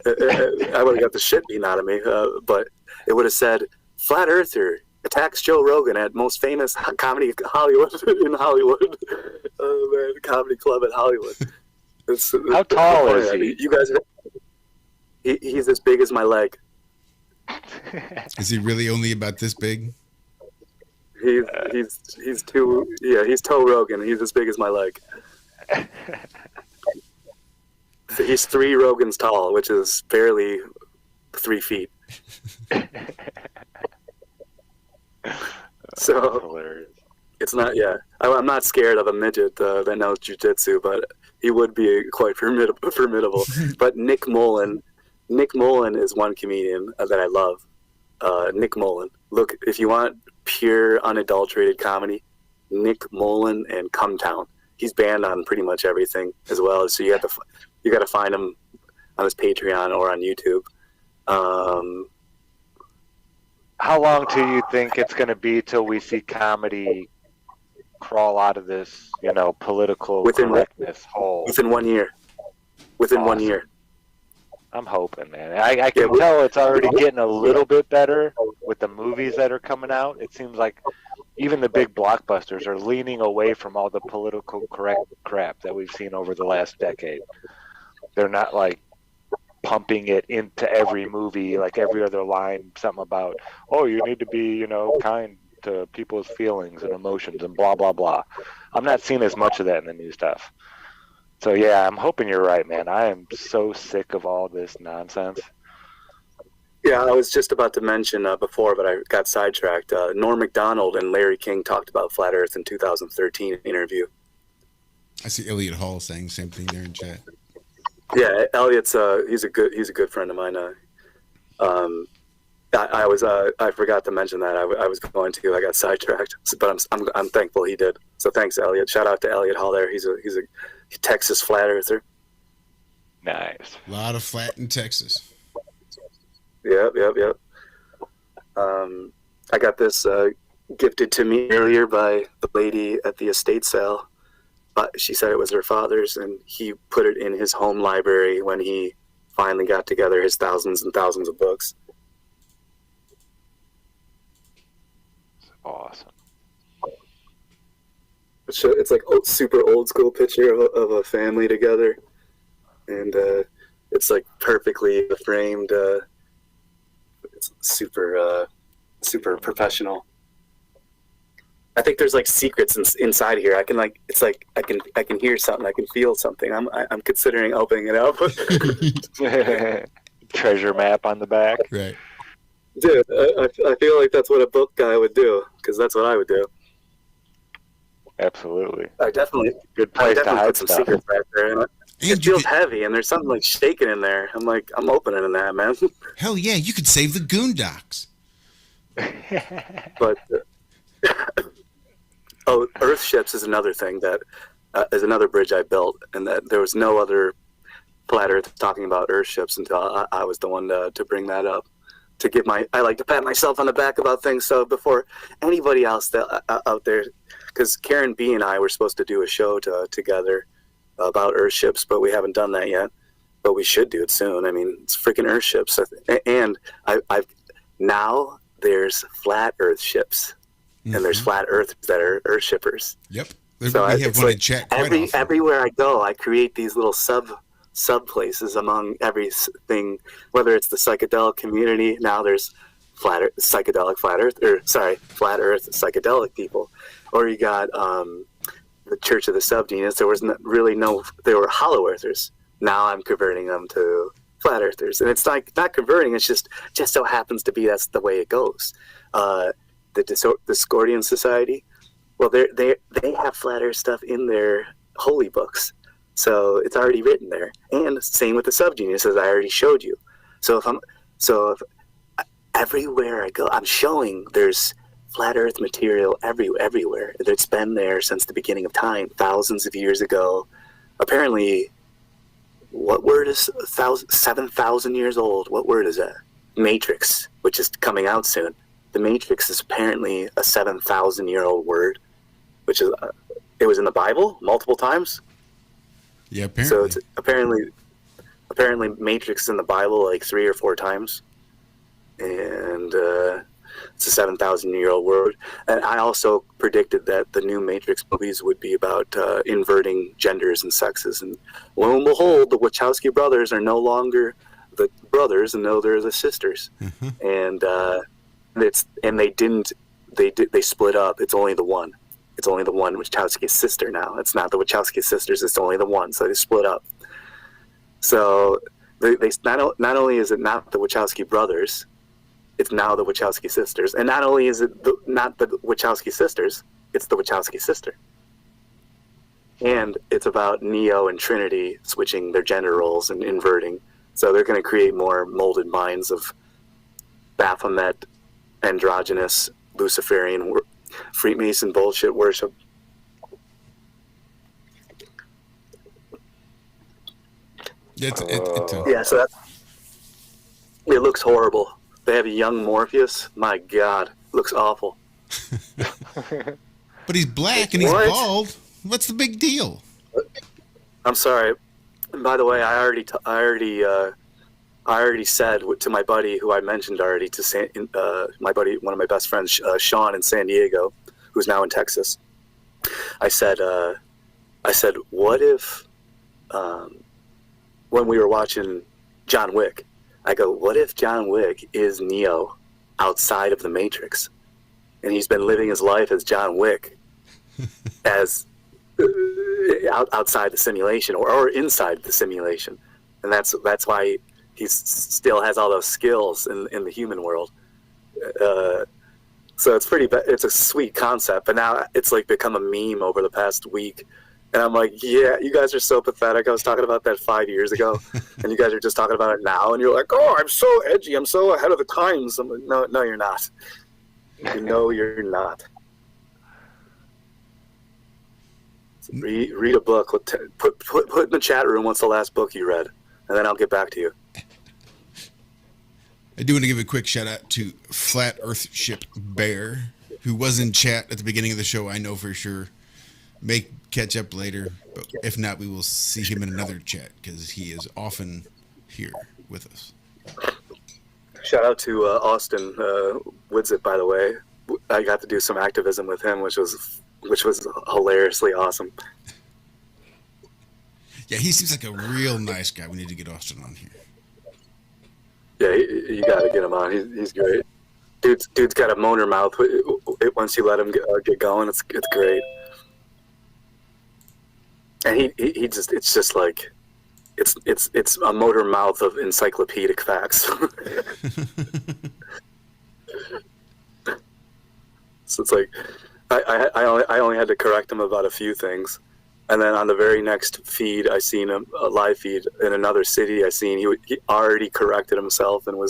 I would have got the shit beaten out of me, but it would have said, "Flat Earther attacks Joe Rogan at most famous comedy Hollywood in Hollywood, comedy club at Hollywood." How tall is he? You guys, he's as big as my leg. Is he really only about this big? He's Toe Rogan. He's as big as my leg. He's 3 Rogans tall, which is barely 3 feet. So it's not. Yeah, I'm not scared of a midget that knows jujitsu, but he would be quite formidable. But Nick Mullen is one comedian that I love. Nick Mullen. Look, if you want pure, unadulterated comedy, Nick Mullen and Come Town. He's banned on pretty much everything as well. So you got to find him on his Patreon or on YouTube. How long do you think it's going to be till we see comedy crawl out of this, political correctness hole? Within 1 year. Within 1 year. I'm hoping, man. I can tell it's already getting a little bit better with the movies that are coming out. It seems like even the big blockbusters are leaning away from all the political correct crap that we've seen over the last decade. They're not like pumping it into every movie, like every other line, something about, oh, you need to be, kind to people's feelings and emotions and blah, blah, blah. I'm not seeing as much of that in the new stuff. So, yeah, I'm hoping you're right, man. I am so sick of all this nonsense. Yeah, I was just about to mention before, but I got sidetracked. Norm Macdonald and Larry King talked about Flat Earth in 2013 interview. I see Elliot Hall saying the same thing there in chat. Yeah, Elliot's he's a good friend of mine. I forgot to mention that. I was going to. I got sidetracked, but I'm thankful he did. So thanks, Elliot. Shout out to Elliot Hall there. He's a Texas flat earther. Nice. A lot of flat in Texas. Yep. I got this gifted to me earlier by the lady at the estate sale. She said it was her father's, and he put it in his home library when he finally got together his thousands and thousands of books. Awesome. It's like super old school picture of a family together, and it's like perfectly framed. It's super professional. I think there's like secrets inside here. I can I can hear something. I can feel something. I'm considering opening it up. Treasure map on the back. Right. Dude, I feel like that's what a book guy would do, because that's what I would do. Absolutely. I definitely good place to hide put some stuff. secrets back there. And it feels heavy, and there's something like shaking in there. I'm opening that, man. Hell yeah, you could save the Goondocks. But Earthships is another thing that is another bridge I built, and that there was no other Flat Earth talking about Earthships until I was the one to bring that up. I like to pat myself on the back about things, so before anybody else out there, because Karen B and I were supposed to do a show together about Earthships, but we haven't done that yet. But we should do it soon. I mean, it's freaking Earthships, and I've now there's Flat Earth ships, and there's Flat Earthers that are Earth shippers. Yep. So we have one in chat quite often. Everywhere I go, I create these little sub places among everything, whether it's the psychedelic community. Now there's Flat Earth psychedelic people, or you got the Church of the SubGenius. There was they were hollow earthers. Now I'm converting them to flat earthers, and it's like not converting. It's just so happens to be that's the way it goes. The Discordian Society, well, they have flat earth stuff in their holy books. So it's already written there. And same with the SubGenius, as I already showed you. So if everywhere I go, I'm showing there's flat Earth material everywhere. It's been there since the beginning of time, thousands of years ago. Apparently, what word is 7,000 years old? What word is that? Matrix, which is coming out soon. The Matrix is apparently a 7,000-year-old word, which is it was in the Bible multiple times. Yeah, apparently. So it's apparently Matrix is in the Bible like 3 or 4 times, and it's a 7,000-year-old word. And I also predicted that the new Matrix movies would be about inverting genders and sexes. And lo and behold, the Wachowski brothers are no longer the brothers, and no, they're the sisters. And they split up. It's only the one. It's only the one Wachowski's sister now. It's not the Wachowski sisters. It's only the one. So they split up. So they not only is it not the Wachowski brothers, it's now the Wachowski sisters. And not only is it not the Wachowski sisters, it's the Wachowski sister. And it's about Neo and Trinity switching their gender roles and inverting. So they're going to create more molded minds of Baphomet, androgynous, Luciferian, Freemason bullshit worship. Yeah, so that it looks horrible. They have a young Morpheus. My God, looks awful. But he's black and he's bald. What's the big deal? I'm sorry. And by the way, I already said to my buddy who I mentioned already my buddy, one of my best friends, Sean in San Diego, who's now in Texas. I said, what if, when we were watching John Wick, I go, what if John Wick is Neo outside of the Matrix, and he's been living his life as John Wick, as outside the simulation or inside the simulation, and that's why he still has all those skills in the human world. So it's a sweet concept, but now it's like become a meme over the past week. And I'm like, yeah, you guys are so pathetic. I was talking about that 5 years ago, and you guys are just talking about it now. And you're like, oh, I'm so edgy. I'm so ahead of the times. I'm like, no, you're not. No, you're not. Read a book. Put in the chat room what's the last book you read, and then I'll get back to you. I do want to give a quick shout out to Flat Earth Ship Bear, who was in chat at the beginning of the show. I know for sure. May catch up later, but if not, we will see him in another chat because he is often here with us. Shout out to Austin Widsit, by the way. I got to do some activism with him, which was hilariously awesome. Yeah, he seems like a real nice guy. We need to get Austin on here. Yeah, you got to get him on. He's great. Dude's got a motor mouth. Once you let him get going, it's great. And it's a motor mouth of encyclopedic facts. So it's like I only had to correct him about a few things, and then on the very next feed, I seen a live feed in another city. I seen he already corrected himself and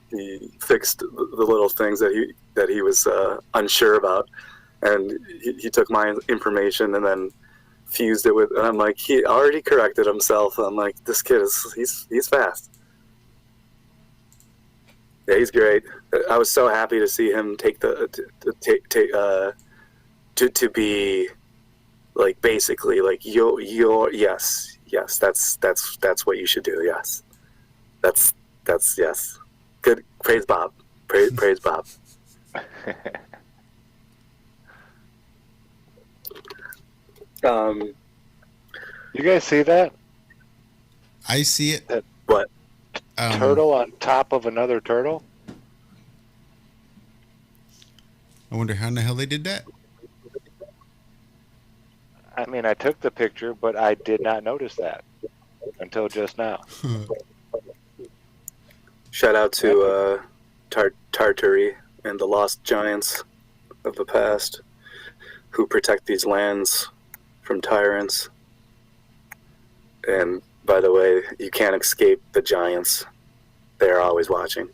he fixed the little things that he was unsure about, and he took my information and then fused it with, and I'm like, he already corrected himself. I'm like, this kid he's fast. Yeah, he's great. I was so happy to see him take to be like basically like your yes, that's what you should do. Yes, that's yes. Good, praise Bob, praise Bob. You guys see that? I see it. What? Turtle on top of another turtle? I wonder how in the hell they did that. I mean, I took the picture, but I did not notice that until just now. Shout out to Tartary and the lost giants of the past who protect these lands from tyrants. And by the way, you can't escape the giants. They're always watching.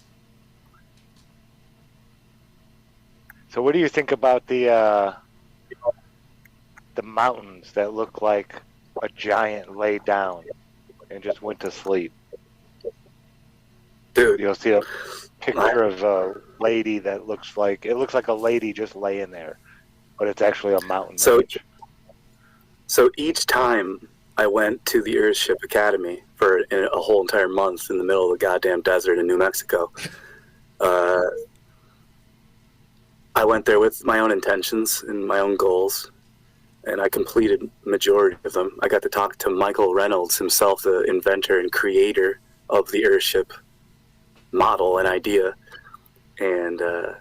So what do you think about the mountains that look like a giant laid down and just went to sleep? Dude, you'll see a picture of a lady that looks like a lady just laying there, but it's actually a mountain range. So each time I went to the Earthship Academy for a whole entire month in the middle of the goddamn desert in New Mexico, I went there with my own intentions and my own goals, and I completed majority of them. I got to talk to Michael Reynolds himself, the inventor and creator of the Earthship model and idea, and I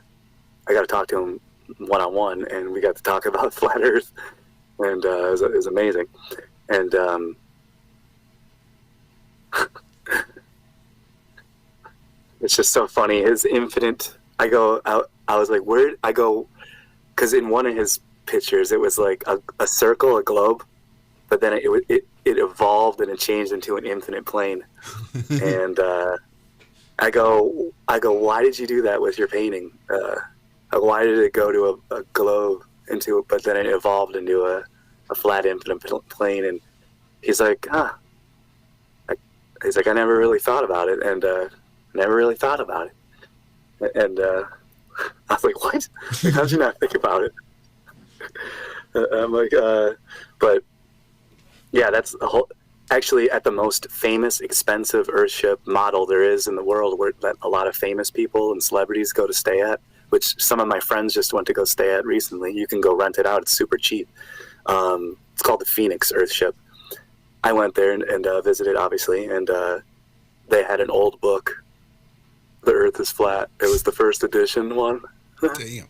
got to talk to him one-on-one, and we got to talk about Flat Earth, and it was amazing. And it's just so funny. His infinite. I was like, where? I go, because in one of his pictures, it was like a circle, a globe, but then it evolved and it changed into an infinite plane. And I go, why did you do that with your painting? Why did it go to a globe but then it evolved into a flat infinite plane? And he's like, he's like, I never really thought about it, and never really thought about it. And I was like, what? Like, how did you not think about it? I'm like, but yeah, that's the whole. Actually, at the most famous, expensive Earthship model there is in the world, where a lot of famous people and celebrities go to stay at, which some of my friends just went to go stay at recently. You can go rent it out; it's super cheap. It's called the Phoenix Earthship. I went there and visited, obviously, and they had an old book. The Earth is Flat. It was the first edition one. Damn,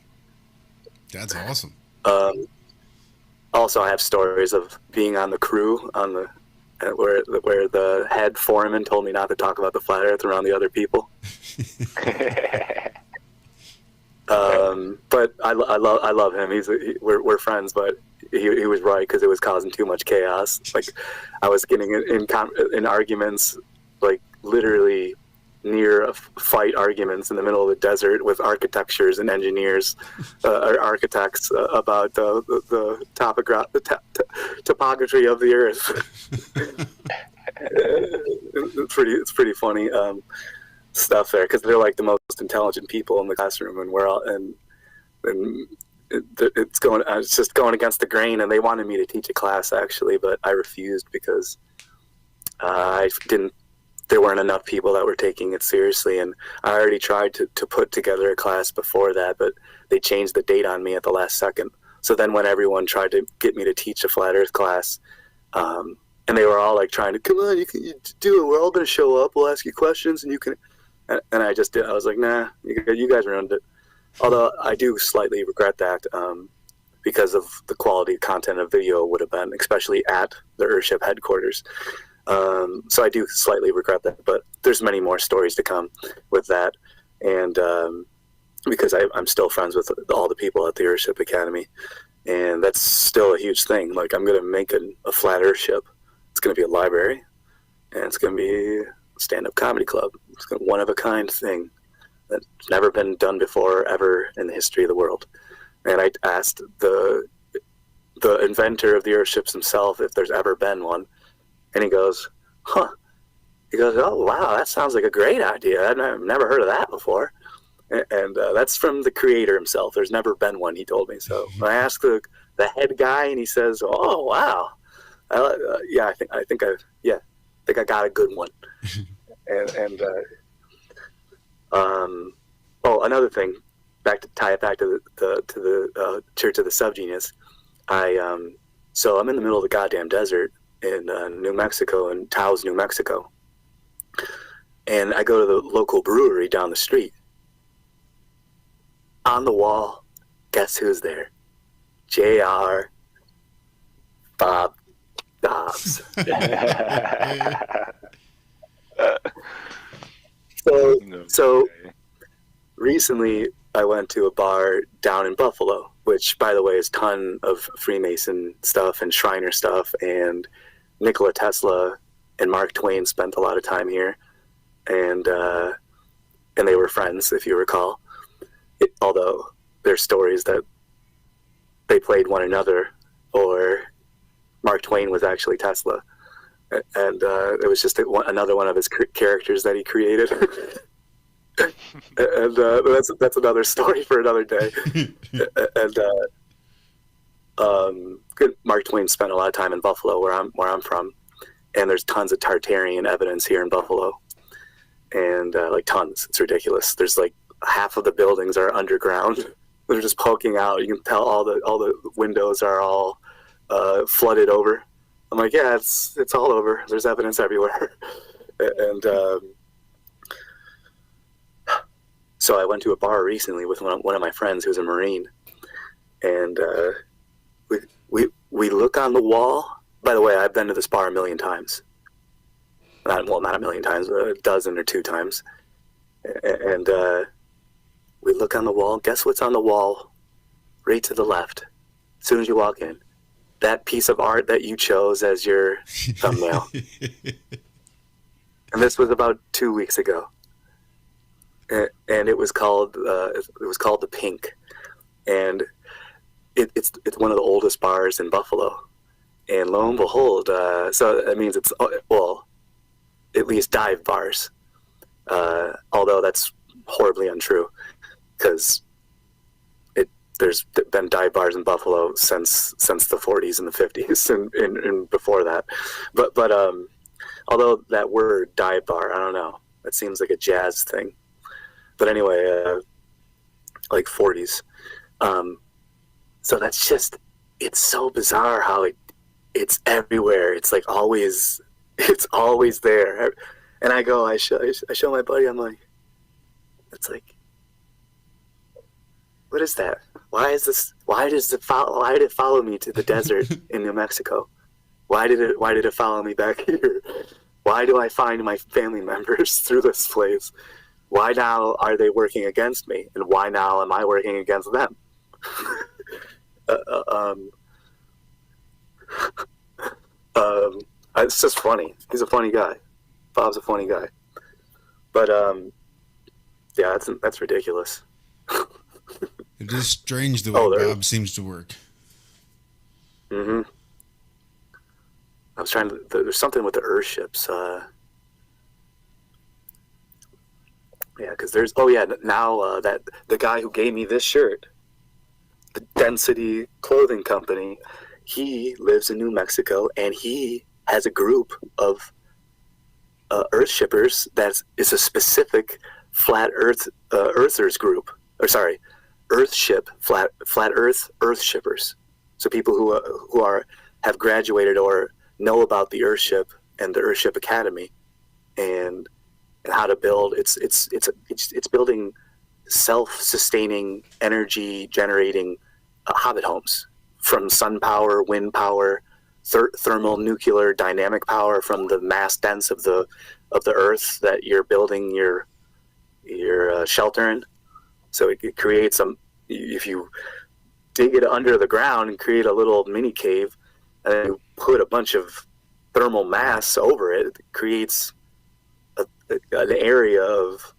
that's awesome. Also, I have stories of being on the crew on the where the head foreman told me not to talk about the flat Earth around the other people. But I love him. We're friends, but he was right, because it was causing too much chaos. Like, I was getting in arguments, like literally near fight arguments in the middle of the desert with architectures and engineers, or architects, about the topography of the Earth. It's pretty funny stuff there, because they're like the most intelligent people in the classroom, and we're all it's just going against the grain, and they wanted me to teach a class, actually, but I refused because there weren't enough people that were taking it seriously, and I already tried to put together a class before that, but they changed the date on me at the last second. So then when everyone tried to get me to teach a flat Earth class, and they were all like trying to, come on, you do it, we're all going to show up, we'll ask you questions, and you can, and I just did. I was like, nah, you guys ruined it. Although I do slightly regret that, because of the quality content of video would have been, especially at the Earthship headquarters. So I do slightly regret that, but there's many more stories to come with that. And because I'm still friends with all the people at the Earthship Academy, and that's still a huge thing. Like, I'm going to make a flat Earthship. It's going to be a library, and it's going to be a stand-up comedy club. It's a one-of-a-kind thing that's never been done before, ever in the history of the world. And I asked the inventor of the Earthships himself if there's ever been one. And he goes, huh. He goes, oh, wow, that sounds like a great idea. I've never heard of that before. And that's from the creator himself. There's never been one, he told me. So I asked the head guy, and he says, oh, wow. I think I got a good one. Another thing, tie it back to the Church of the SubGenius. So I'm in the middle of the goddamn desert in New Mexico, in Taos, New Mexico, and I go to the local brewery down the street. On the wall, guess who's there? J.R. Bob Dobbs. So recently I went to a bar down in Buffalo, which, by the way, is ton of Freemason stuff and Shriner stuff, and Nikola Tesla and Mark Twain spent a lot of time here, and they were friends, if you recall. Although there's stories that they played one another, or Mark Twain was actually Tesla, and it was just another one of his characters that he created. And that's another story for another day. And Mark Twain spent a lot of time in Buffalo, where I'm from, and there's tons of Tartarian evidence here in Buffalo, and like tons. It's ridiculous. There's like half of the buildings are underground. They're just poking out. You can tell all the windows are all flooded over. I'm like, yeah, it's all over. There's evidence everywhere. And so I went to a bar recently with one of my friends who's a Marine, and we look on the wall. By the way, I've been to this bar a million times. Not a million times, a dozen or two times. And we look on the wall. Guess what's on the wall right to the left as soon as you walk in? That piece of art that you chose as your thumbnail. And this was about 2 weeks ago. And it was called The Pink. And it's one of the oldest bars in Buffalo. And lo and behold, so that means it's, well, at least dive bars. Although that's horribly untrue, because there's been dive bars in Buffalo since the 40s and the 50s and before that. But although that word dive bar, I don't know, that seems like a jazz thing. But anyway, like 40s. So that's just, it's so bizarre how it's everywhere. It's like always there. And I show my buddy, I'm like, it's like, what is that? Why did it follow me to the desert in New Mexico? Why did it follow me back here? Why do I find my family members through this place? Why now are they working against me? And why now am I working against them? It's just funny. He's a funny guy. Bob's a funny guy. But yeah, that's ridiculous. It is strange the way Bob seems to work. Mm-hmm. I was trying to. There's something with the Earth ships. Yeah, because there's. Oh yeah, now that the guy who gave me this shirt, the Density Clothing Company, he lives in New Mexico, and he has a group of Earth shippers that is a specific Flat Earth Earthers group. Or sorry, Earth ship Flat Earth Shippers. So people who have graduated or know about the Earth ship and the Earth Ship Academy, and how to build. It's building self-sustaining, energy generating hobbit homes from sun power, wind power, thermal, nuclear, dynamic power from the mass dense of the Earth that you're building your shelter in. So it creates if you dig it under the ground and create a little mini cave, and then you put a bunch of thermal mass over it, it creates an area of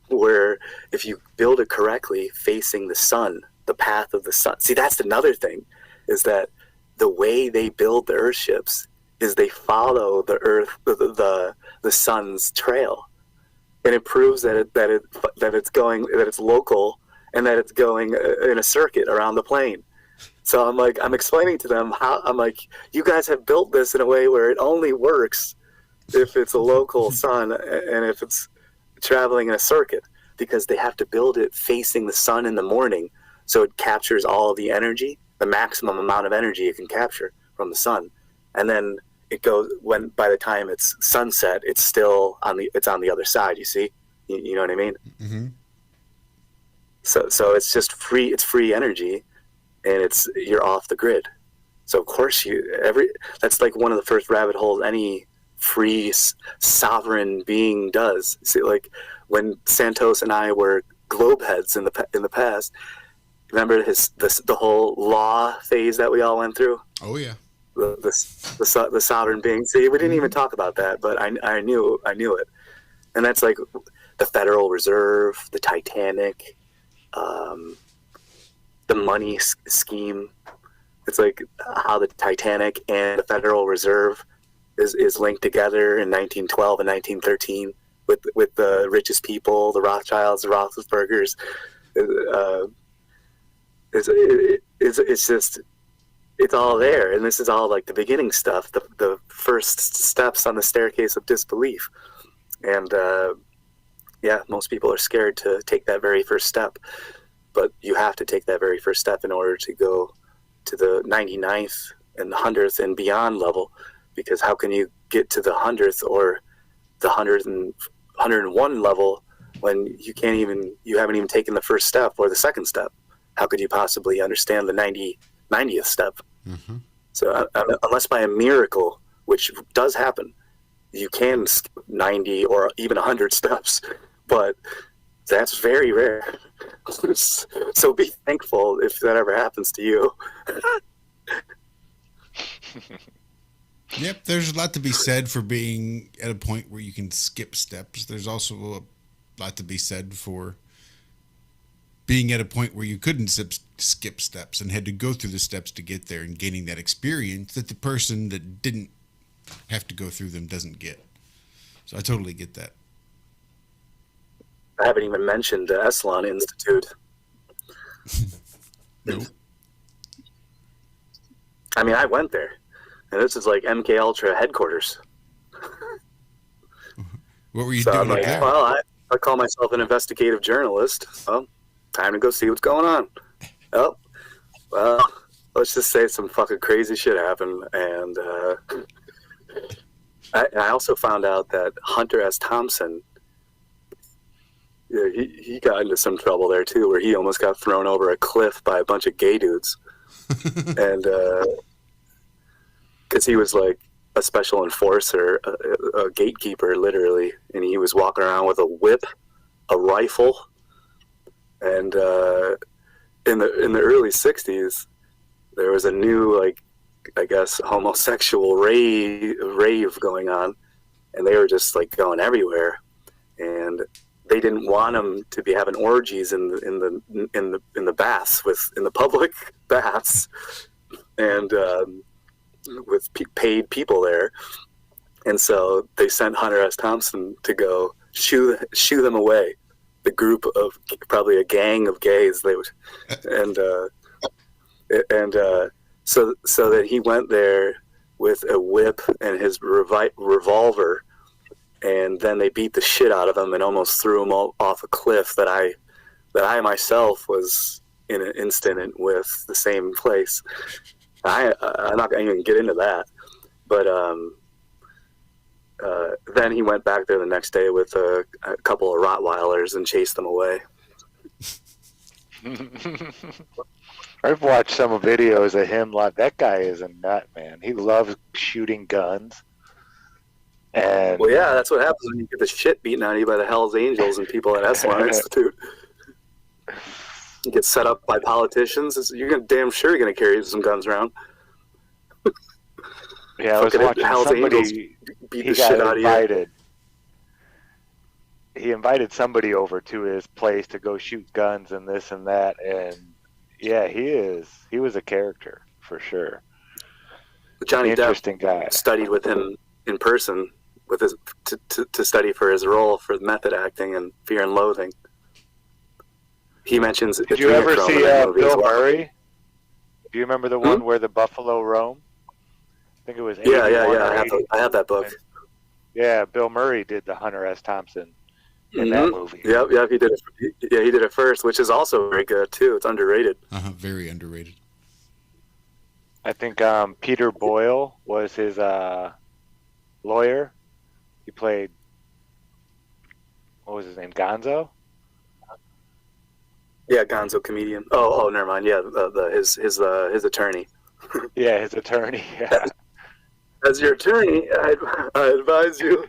where if you build it correctly, facing the sun, the path of the sun. See, that's another thing, is that the way they build the Earth ships is they follow the Earth, the sun's trail, and it proves that it's local and that it's going in a circuit around the plane. So I'm explaining to them you guys have built this in a way where it only works if it's a local sun and if it's traveling in a circuit, because they have to build it facing the sun in the morning so it captures all of the energy, the maximum amount of energy it can capture from the sun, and then it goes by the time it's sunset, it's still on the other side. You see, you know what I mean? Mm-hmm. So it's just free. It's free energy, and you're off the grid. So of course that's like one of the first rabbit holes any free sovereign being does. See, like when Santos and I were globe heads in the past. Remember the whole law phase that we all went through? Oh yeah. the sovereign being. See, we didn't even talk about that, but I knew it. And that's like the Federal Reserve, the Titanic, the money scheme. It's like how the Titanic and the Federal Reserve is linked together in 1912 and 1913 with the richest people, the Rothschilds, the Roethlisbergers. It's just, it's all there, and this is all like the beginning stuff, the first steps on the staircase of disbelief. And yeah, most people are scared to take that very first step, but you have to take that very first step in order to go to the 99th and the 100th and beyond level, because how can you get to the 100th or the 101 level when you haven't even taken the first step or the second step? How could you possibly understand the 90th step? Mm-hmm. So unless by a miracle, which does happen, you can skip 90 or even 100 steps, but that's very rare. So be thankful if that ever happens to you. Yep, there's a lot to be said for being at a point where you can skip steps. There's also a lot to be said for being at a point where you couldn't skip steps and had to go through the steps to get there, and gaining that experience that the person that didn't have to go through them doesn't get. So I totally get that. I haven't even mentioned the Esalen Institute. No. I mean, I went there, and this is like MK Ultra headquarters. What were you So doing I'm like, there? well, I call myself an investigative journalist. So time to go see what's going on. Oh, well, let's just say some fucking crazy shit happened, and I also found out that Hunter S. Thompson, yeah, he got into some trouble there too, where he almost got thrown over a cliff by a bunch of gay dudes, and because he was like a special enforcer, a gatekeeper, literally, and he was walking around with a whip, a rifle, and in the early '60s, there was a new, like, I guess, homosexual rave going on, and they were just like going everywhere, and they didn't want them to be having orgies in the baths, in the public baths, and with paid people there, and so they sent Hunter S. Thompson to go shoo them away. The group of, probably a gang of gays, they would, and so that he went there with a whip and his revolver, and then they beat the shit out of him and almost threw him off a cliff that I myself was in an incident with, the same place. I'm not going to even get into that, but then he went back there the next day with a couple of Rottweilers and chased them away. I've watched some videos of him. Like, that guy is a nut, man. He loves shooting guns. And well, yeah, that's what happens when you get the shit beaten out of you by the Hells Angels and people at Esalen Institute. You get set up by politicians. Damn sure you're going to carry some guns around. Yeah, I was watching somebody. Beat the shit out of you. He invited somebody over to his place to go shoot guns and this and that, and yeah, he was a character for sure. Johnny Interesting guy. Studied with him in person with his to study for his role for method acting and Fear and Loathing. He mentions. Did you ever see Bill Murray? Do you remember the one where the buffalo roam? I think it was. Yeah. I have that book. Yeah, Bill Murray did the Hunter S. Thompson in that movie. Yeah, he did it. Yeah, he did it first, which is also very good too. It's underrated. Very underrated. I think Peter Boyle was his lawyer. He played, what was his name, Gonzo? Yeah, Gonzo comedian. Oh, never mind. Yeah, his attorney. Yeah, his attorney. Yeah. As your attorney, I advise you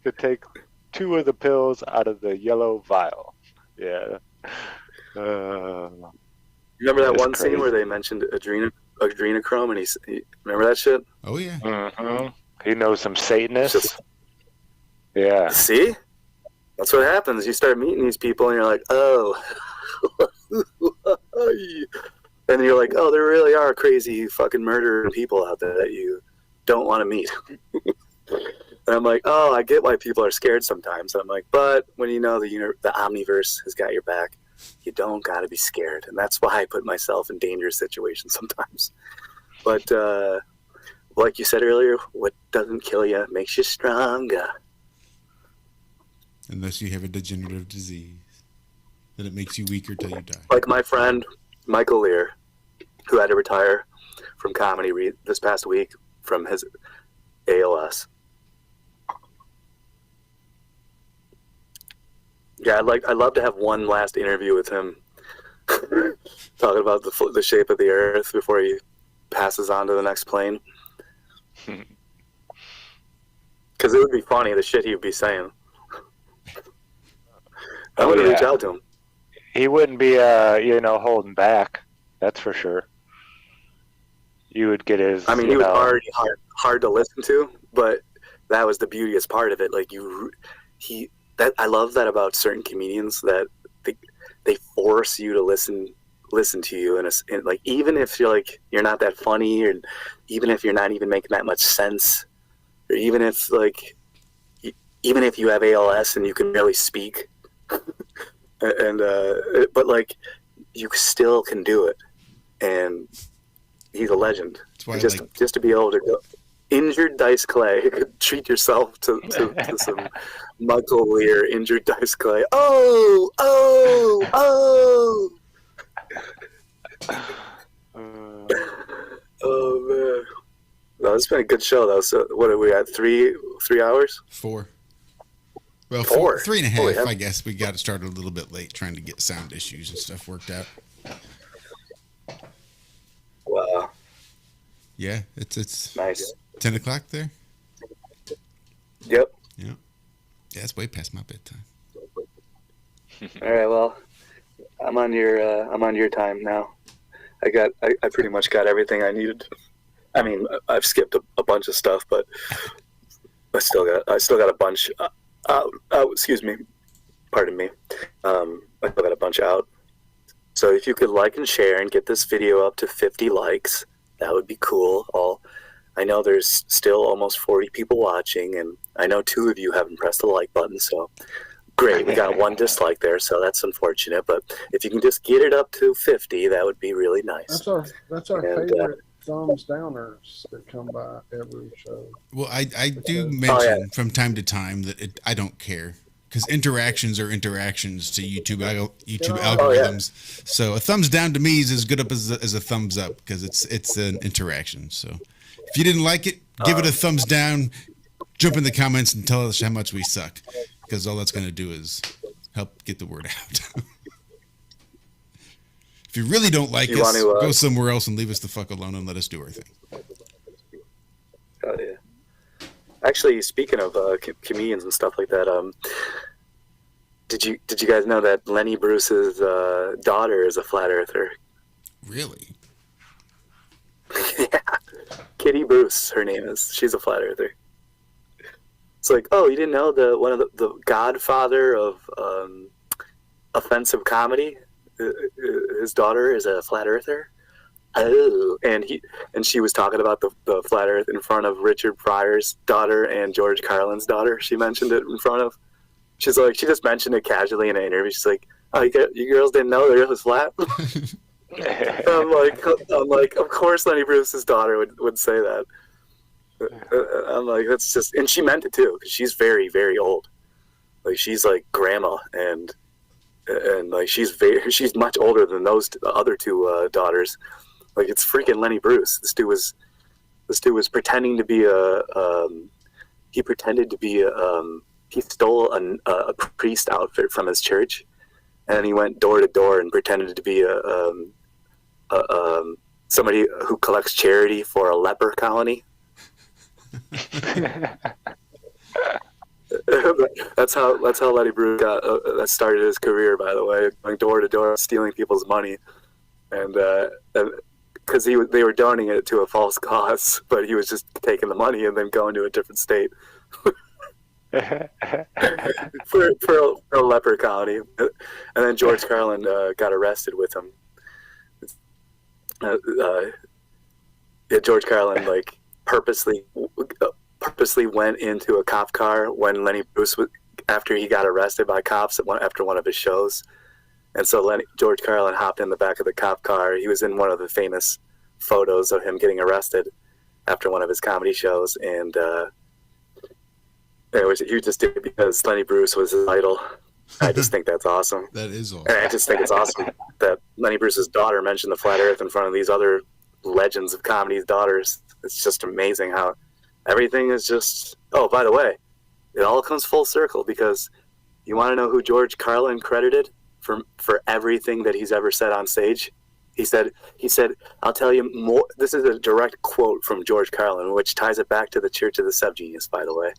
to take 2 of the pills out of the yellow vial. Yeah. Remember that one scene where they mentioned adrenochrome, and remember that shit? Oh yeah. Mm-hmm. He knows some Satanists. Yeah. See, that's what happens. You start meeting these people, and you're like, oh, and you're like, oh, there really are crazy fucking murdering people out there that you don't want to meet. And I'm like, oh, I get why people are scared sometimes. I'm like, but when you know the omniverse has got your back, you don't got to be scared. And that's why I put myself in dangerous situations sometimes. But like you said earlier, what doesn't kill you makes you stronger. Unless you have a degenerative disease, then it makes you weaker till you die. Like my friend Michael Lear, who had to retire from comedy this past week from his ALS. Yeah, I'd love to have one last interview with him, talking about the shape of the Earth before he passes on to the next plane. Because it would be funny, the shit he would be saying. I would reach out to him. He wouldn't be, holding back. That's for sure. You would get his. I mean, he was already hard to listen to, but that was the beauteous part of it. Like I love that about certain comedians, that they force you to listen to you, and like, even if you're not that funny, or even if you're not even making that much sense, or even if you have ALS and you can barely speak, and but like, you still can do it, and he's a legend. Just to be able to go. Injured Dice Clay. Treat yourself to some Michael Lear, Injured Dice Clay. Oh! Oh, man. No, it's been a good show, though. So, what are we at? 3 hours? 4. Well, 4. 3.5, I guess. We got started a little bit late trying to get sound issues and stuff worked out. Wow. Yeah, it's nice. 10 o'clock there? Yep. Yeah. Yeah, it's way past my bedtime. All right, well, I'm on your time now. I pretty much got everything I needed. I mean, I've skipped a bunch of stuff, but I still got a bunch out. Excuse me. Pardon me. I still got a bunch out. So if you could like and share and get this video up to 50 likes, that would be cool. I know there's still almost 40 people watching, and I know 2 of you haven't pressed the like button, so great. We got 1 dislike there, so that's unfortunate. But if you can just get it up to 50, that would be really nice. That's our favorite thumbs downers that come by every show. Well, I do mention from time to time that I don't care, because interactions are interactions to YouTube algorithms. So a thumbs down to me is as good up as a thumbs up, because it's an interaction. So if you didn't like it, give it a thumbs down. Jump in the comments and tell us how much we suck, because all that's going to do is help get the word out. If you really don't like us, go somewhere else and leave us the fuck alone and let us do our thing. Oh, yeah. Actually, speaking of comedians and stuff like that, did you guys know that Lenny Bruce's daughter is a flat earther? Really? Yeah. Kitty Bruce, her name is. She's a flat earther. It's like, oh, you didn't know the godfather of offensive comedy? His daughter is a flat earther. Oh, and she was talking about the flat earth in front of Richard Pryor's daughter and George Carlin's daughter. She mentioned it in front of. She's like, she just mentioned it casually in an interview. She's like, oh, you girls didn't know the earth was flat? I'm like, of course Lenny Bruce's daughter would say that. I'm like, that's just, and she meant it too, because she's very, very old. Like, she's like grandma, and like she's much older than those other 2 daughters. Like, it's freaking Lenny Bruce. This dude was pretending to be he stole a priest outfit from his church, and he went door to door and pretended to be somebody who collects charity for a leper colony. That's how Lenny Bruce that started his career, by the way, going door to door, stealing people's money, and because they were donating it to a false cause, but he was just taking the money and then going to a different state for a leper colony. And then George Carlin got arrested with him. George Carlin like purposely went into a cop car when Lenny Bruce after he got arrested by cops after one of his shows. And so George Carlin hopped in the back of the cop car. He was in one of the famous photos of him getting arrested after one of his comedy shows. And he just did it because Lenny Bruce was his idol. I just think that's awesome. That is awesome. And I just think it's awesome that Lenny Bruce's daughter mentioned the flat earth in front of these other legends of comedy's daughters. It's just amazing how everything is just... Oh, by the way, it all comes full circle because you want to know who George Carlin credited for everything that he's ever said on stage? He said, I'll tell you more. This is a direct quote from George Carlin, which ties it back to the Church of the SubGenius, by the way.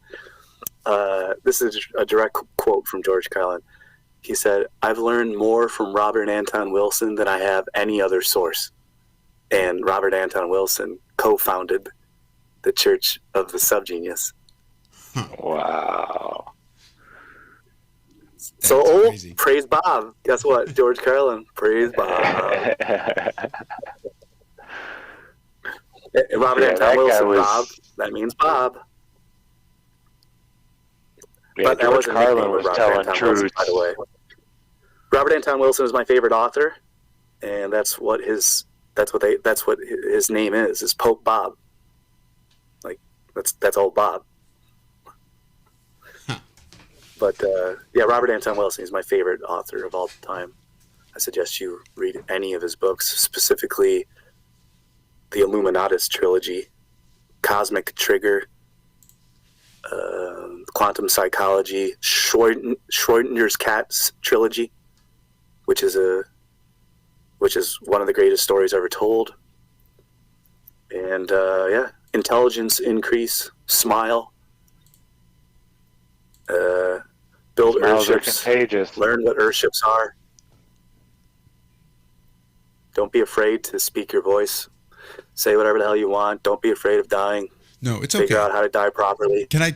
This is a direct quote from George Carlin. He said, I've learned more from Robert Anton Wilson than I have any other source. And Robert Anton Wilson co-founded the Church of the SubGenius. Wow. So, praise Bob. Guess what? George Carlin, praise Bob. Robert Anton Wilson, Bob. That means Bob. Yeah, but George Carlin was telling truth. By the way, Robert Anton Wilson is my favorite author, and that's what his name is Pope Bob. Like that's old Bob. But yeah, Robert Anton Wilson is my favorite author of all time. I suggest you read any of his books, specifically the Illuminatus trilogy, Cosmic Trigger, Quantum Psychology, Schrodinger's Cats trilogy, which is one of the greatest stories ever told. And yeah, Intelligence Increase, Smile. Build Earthships. Learn what Earthships are. Don't be afraid to speak your voice. Say whatever the hell you want. Don't be afraid of dying. No, it's okay. Figure out how to die properly. Can I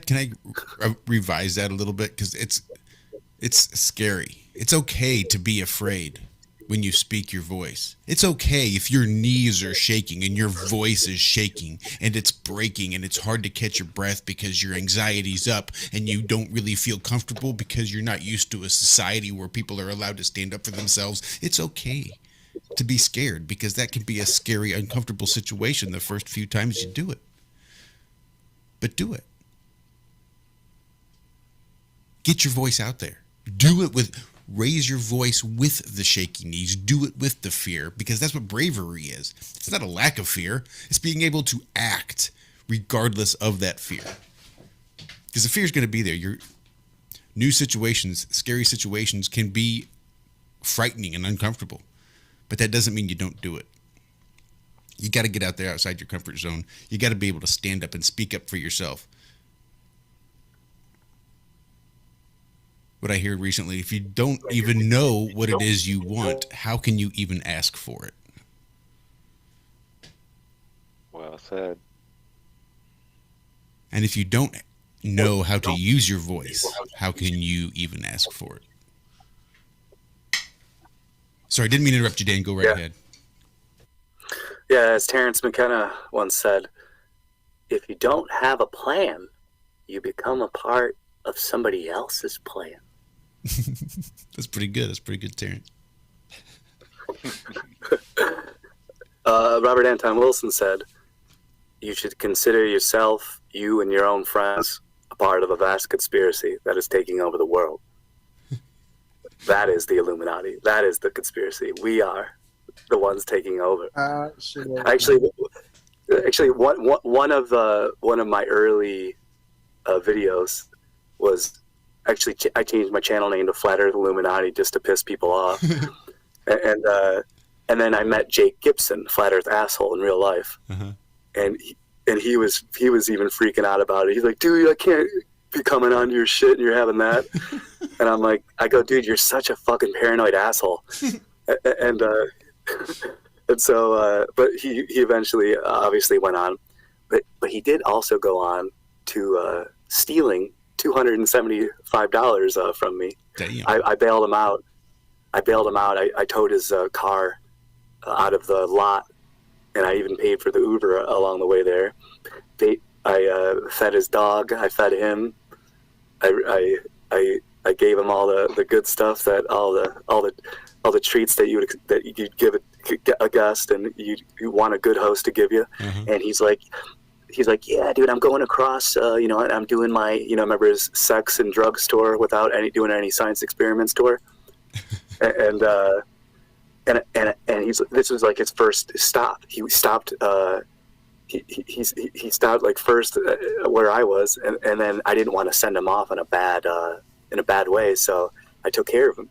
revise that a little bit? Because it's scary. It's okay to be afraid when you speak your voice. It's okay if your knees are shaking and your voice is shaking and it's breaking and it's hard to catch your breath because your anxiety's up and you don't really feel comfortable because you're not used to a society where people are allowed to stand up for themselves. It's okay to be scared because that can be a scary, uncomfortable situation the first few times you do it. But do it. Get your voice out there. Do it with... Raise your voice with the shaky knees. Do it with the fear, because that's what bravery is. It's not a lack of fear. It's being able to act regardless of that fear. Because the fear is going to be there. Your new situations, scary situations can be frightening and uncomfortable, but that doesn't mean you don't do it. You got to get out there outside your comfort zone. You got to be able to stand up and speak up for yourself. What I hear recently, if you don't even know what it is you want, how can you even ask for it? Well said. And if you don't know how to use your voice, how can you even ask for it? Sorry, I didn't mean to interrupt you, Dan. Go right ahead. Yeah, as Terrence McKenna once said, if you don't have a plan, you become a part of somebody else's plan. That's pretty good. That's pretty good, Terrence. Robert Anton Wilson said, you should consider yourself, you and your own friends, a part of a vast conspiracy that is taking over the world. That is the Illuminati. That is the conspiracy. We are the ones taking over. Actually, one of my early videos was actually I changed my channel name to Flat Earth Illuminati just to piss people off, and then I met Jake Gibson, Flat Earth Asshole, in real life, and he was even freaking out about it. He's like, dude, I can't be coming on your shit and you're having that, and I'm like, dude, you're such a fucking paranoid asshole, and And so, but he eventually obviously went on, but he did also go on to stealing $275 from me. Damn. I bailed him out. I towed his car out of the lot, and I even paid for the Uber along the way there. I fed his dog. I fed him. I gave him all the good stuff, that all the treats that you'd give a guest, and you want a good host to give you. Mm-hmm. And he's like, yeah, dude, I'm going across, I'm doing my, remember his sex and drug store without doing any science experiments tour. and this was like his first stop. He stopped, he stopped like first where I was. And then I didn't want to send him off in a bad way. So I took care of him.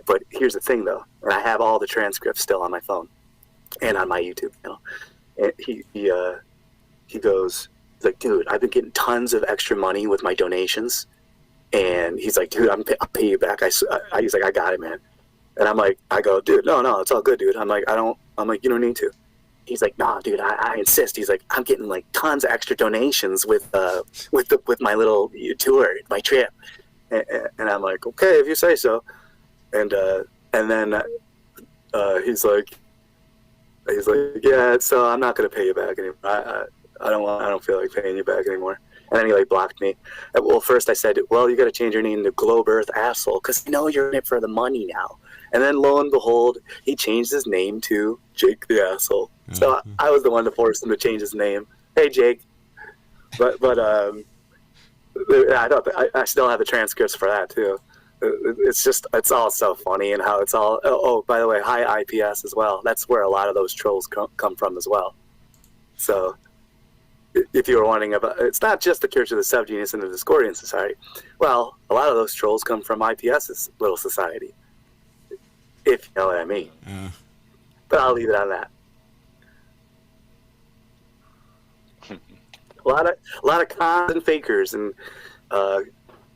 But here's the thing though, and I have all the transcripts still on my phone and on my YouTube channel. And he goes, he's like, dude, I've been getting tons of extra money with my donations. And he's like, dude, I'll pay you back. He's like, I got it, man. And I'm like, I go, dude, no, it's all good, dude. I'm like, you don't need to. He's like, nah, dude, I insist. He's like, I'm getting like tons of extra donations with my little tour, my trip. And I'm like, okay, if you say so. And then he's like, yeah, so I'm not gonna pay you back anymore. I don't feel like paying you back anymore. And then he like blocked me. Well, first I said, well, you got to change your name to Globe Earth Asshole, because I know you're in it for the money now. And then lo and behold, he changed his name to Jake the Asshole. Mm-hmm. So I was the one to force him to change his name. Hey, Jake. But I still have the transcripts for that too. It's all so funny, and how it's all. Oh, by the way, hi IPS as well. That's where a lot of those trolls come from as well. So, if you were wondering about, it's not just the Church of the SubGenius and the Discordian Society. Well, a lot of those trolls come from IPS's little society, if you know what I mean. But I'll leave it on that. A lot of cons and fakers and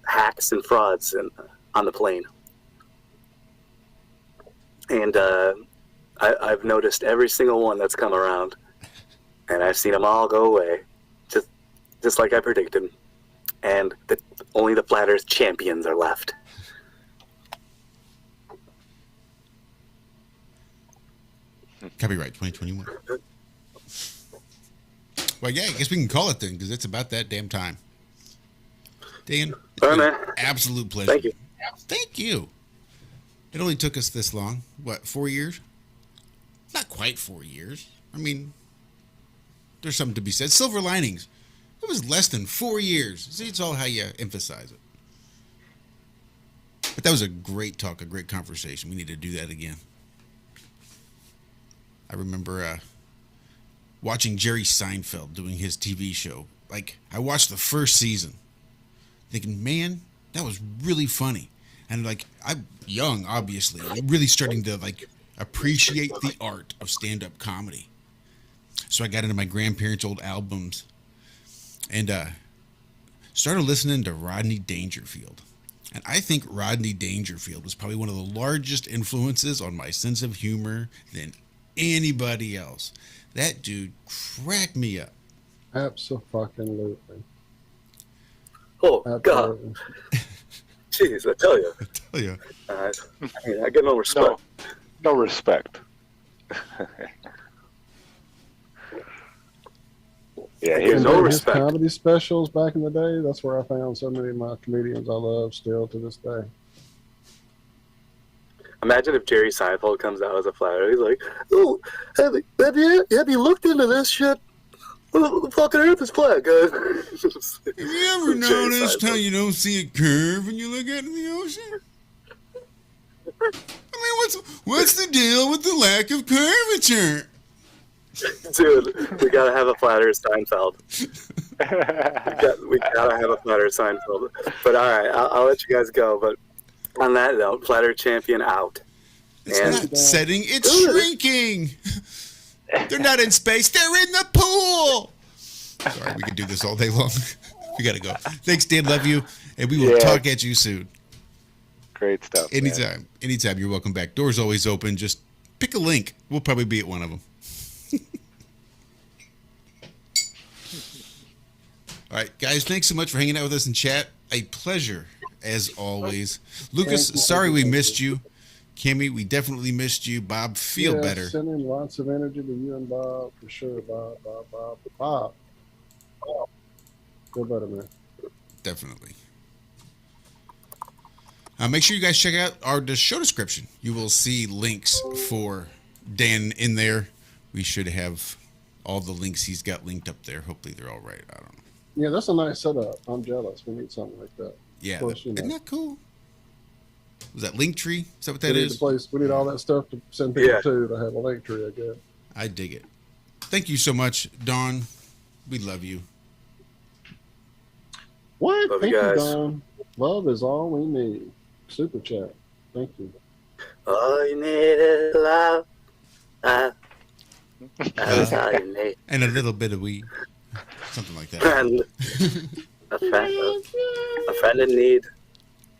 hacks and frauds and on the plane. And I've noticed every single one that's come around, and I've seen them all go away, just like I predicted. And only the Flat Earth champions are left. Copyright 2021. Well, yeah, I guess we can call it then, because it's about that damn time. Dan, it's been an absolute pleasure. Thank you. Thank you. It only took us this long. What, 4 years? Not quite 4 years. I mean, there's something to be said. Silver linings. It was less than 4 years. See, it's all how you emphasize it. But that was a great talk, a great conversation. We need to do that again. I remember watching Jerry Seinfeld doing his TV show. Like, I watched the first season, thinking, man, that was really funny. And like, I'm young, obviously, really starting to like appreciate the art of stand-up comedy. So I got into my grandparents' old albums and started listening to Rodney Dangerfield. And I think Rodney Dangerfield was probably one of the largest influences on my sense of humor than anybody else. That dude cracked me up. Absolutely. Oh, God. Jeez, I tell you. I get no respect. No respect. Yeah, His no respect. comedy specials back in the day, that's where I found so many of my comedians I love still to this day. Imagine if Jerry Seinfeld comes out as a flat earther. He's like, oh, have you looked into this shit? The fucking Earth is flat, guys. Have you ever noticed how you don't see a curve when you look out in the ocean? I mean, what's the deal with the lack of curvature? Dude, we gotta have a flat Earth Seinfeld. we gotta have a flat Earth Seinfeld. But all right, I'll let you guys go. But on that note, flat Earth champion out. It's not setting; it's shrinking. They're not in space; they're in the pool. Sorry, we could do this all day long. We gotta go. Thanks, Dan. Love you, and we will talk at you soon. Great stuff. Anytime, anytime. You're welcome back. Doors always open. Just pick a link. We'll probably be at one of them. All right, guys, thanks so much for hanging out with us in chat. A pleasure, as always. Lucas, sorry we missed you. Kimmy, we definitely missed you. Bob, feel better. Sending lots of energy to you and Bob, for sure. Bob. Feel better, man. Definitely. Make sure you guys check out the show description. You will see links for Dan in there. We should have all the links he's got linked up there. Hopefully they're all right. I don't know. Yeah, that's a nice setup. I'm jealous. We need something like that. Yeah, course, isn't that cool? Was that Linktree? Is that what that is? We need all that stuff to send people to have a Linktree, I guess. I dig it. Thank you so much, Dawn. We love you. What? Love Thank you you, guys. Don. Love is all we need. Super chat. Thank you. All you need is love. That's all you need. And a little bit of weed. Something like that. And a friend in need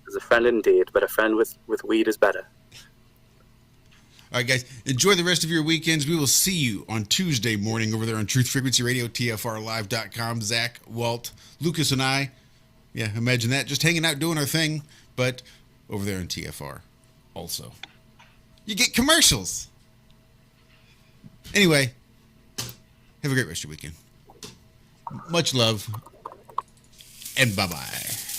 is a friend indeed, but a friend with weed is better. All right, guys, enjoy the rest of your weekends. We will see you on Tuesday morning over there on Truth Frequency Radio, TFRlive.com. Zach, Walt, Lucas, and I. Yeah, imagine that. Just hanging out doing our thing, but over there on TFR also. You get commercials. Anyway, have a great rest of your weekend. Much love, and bye-bye.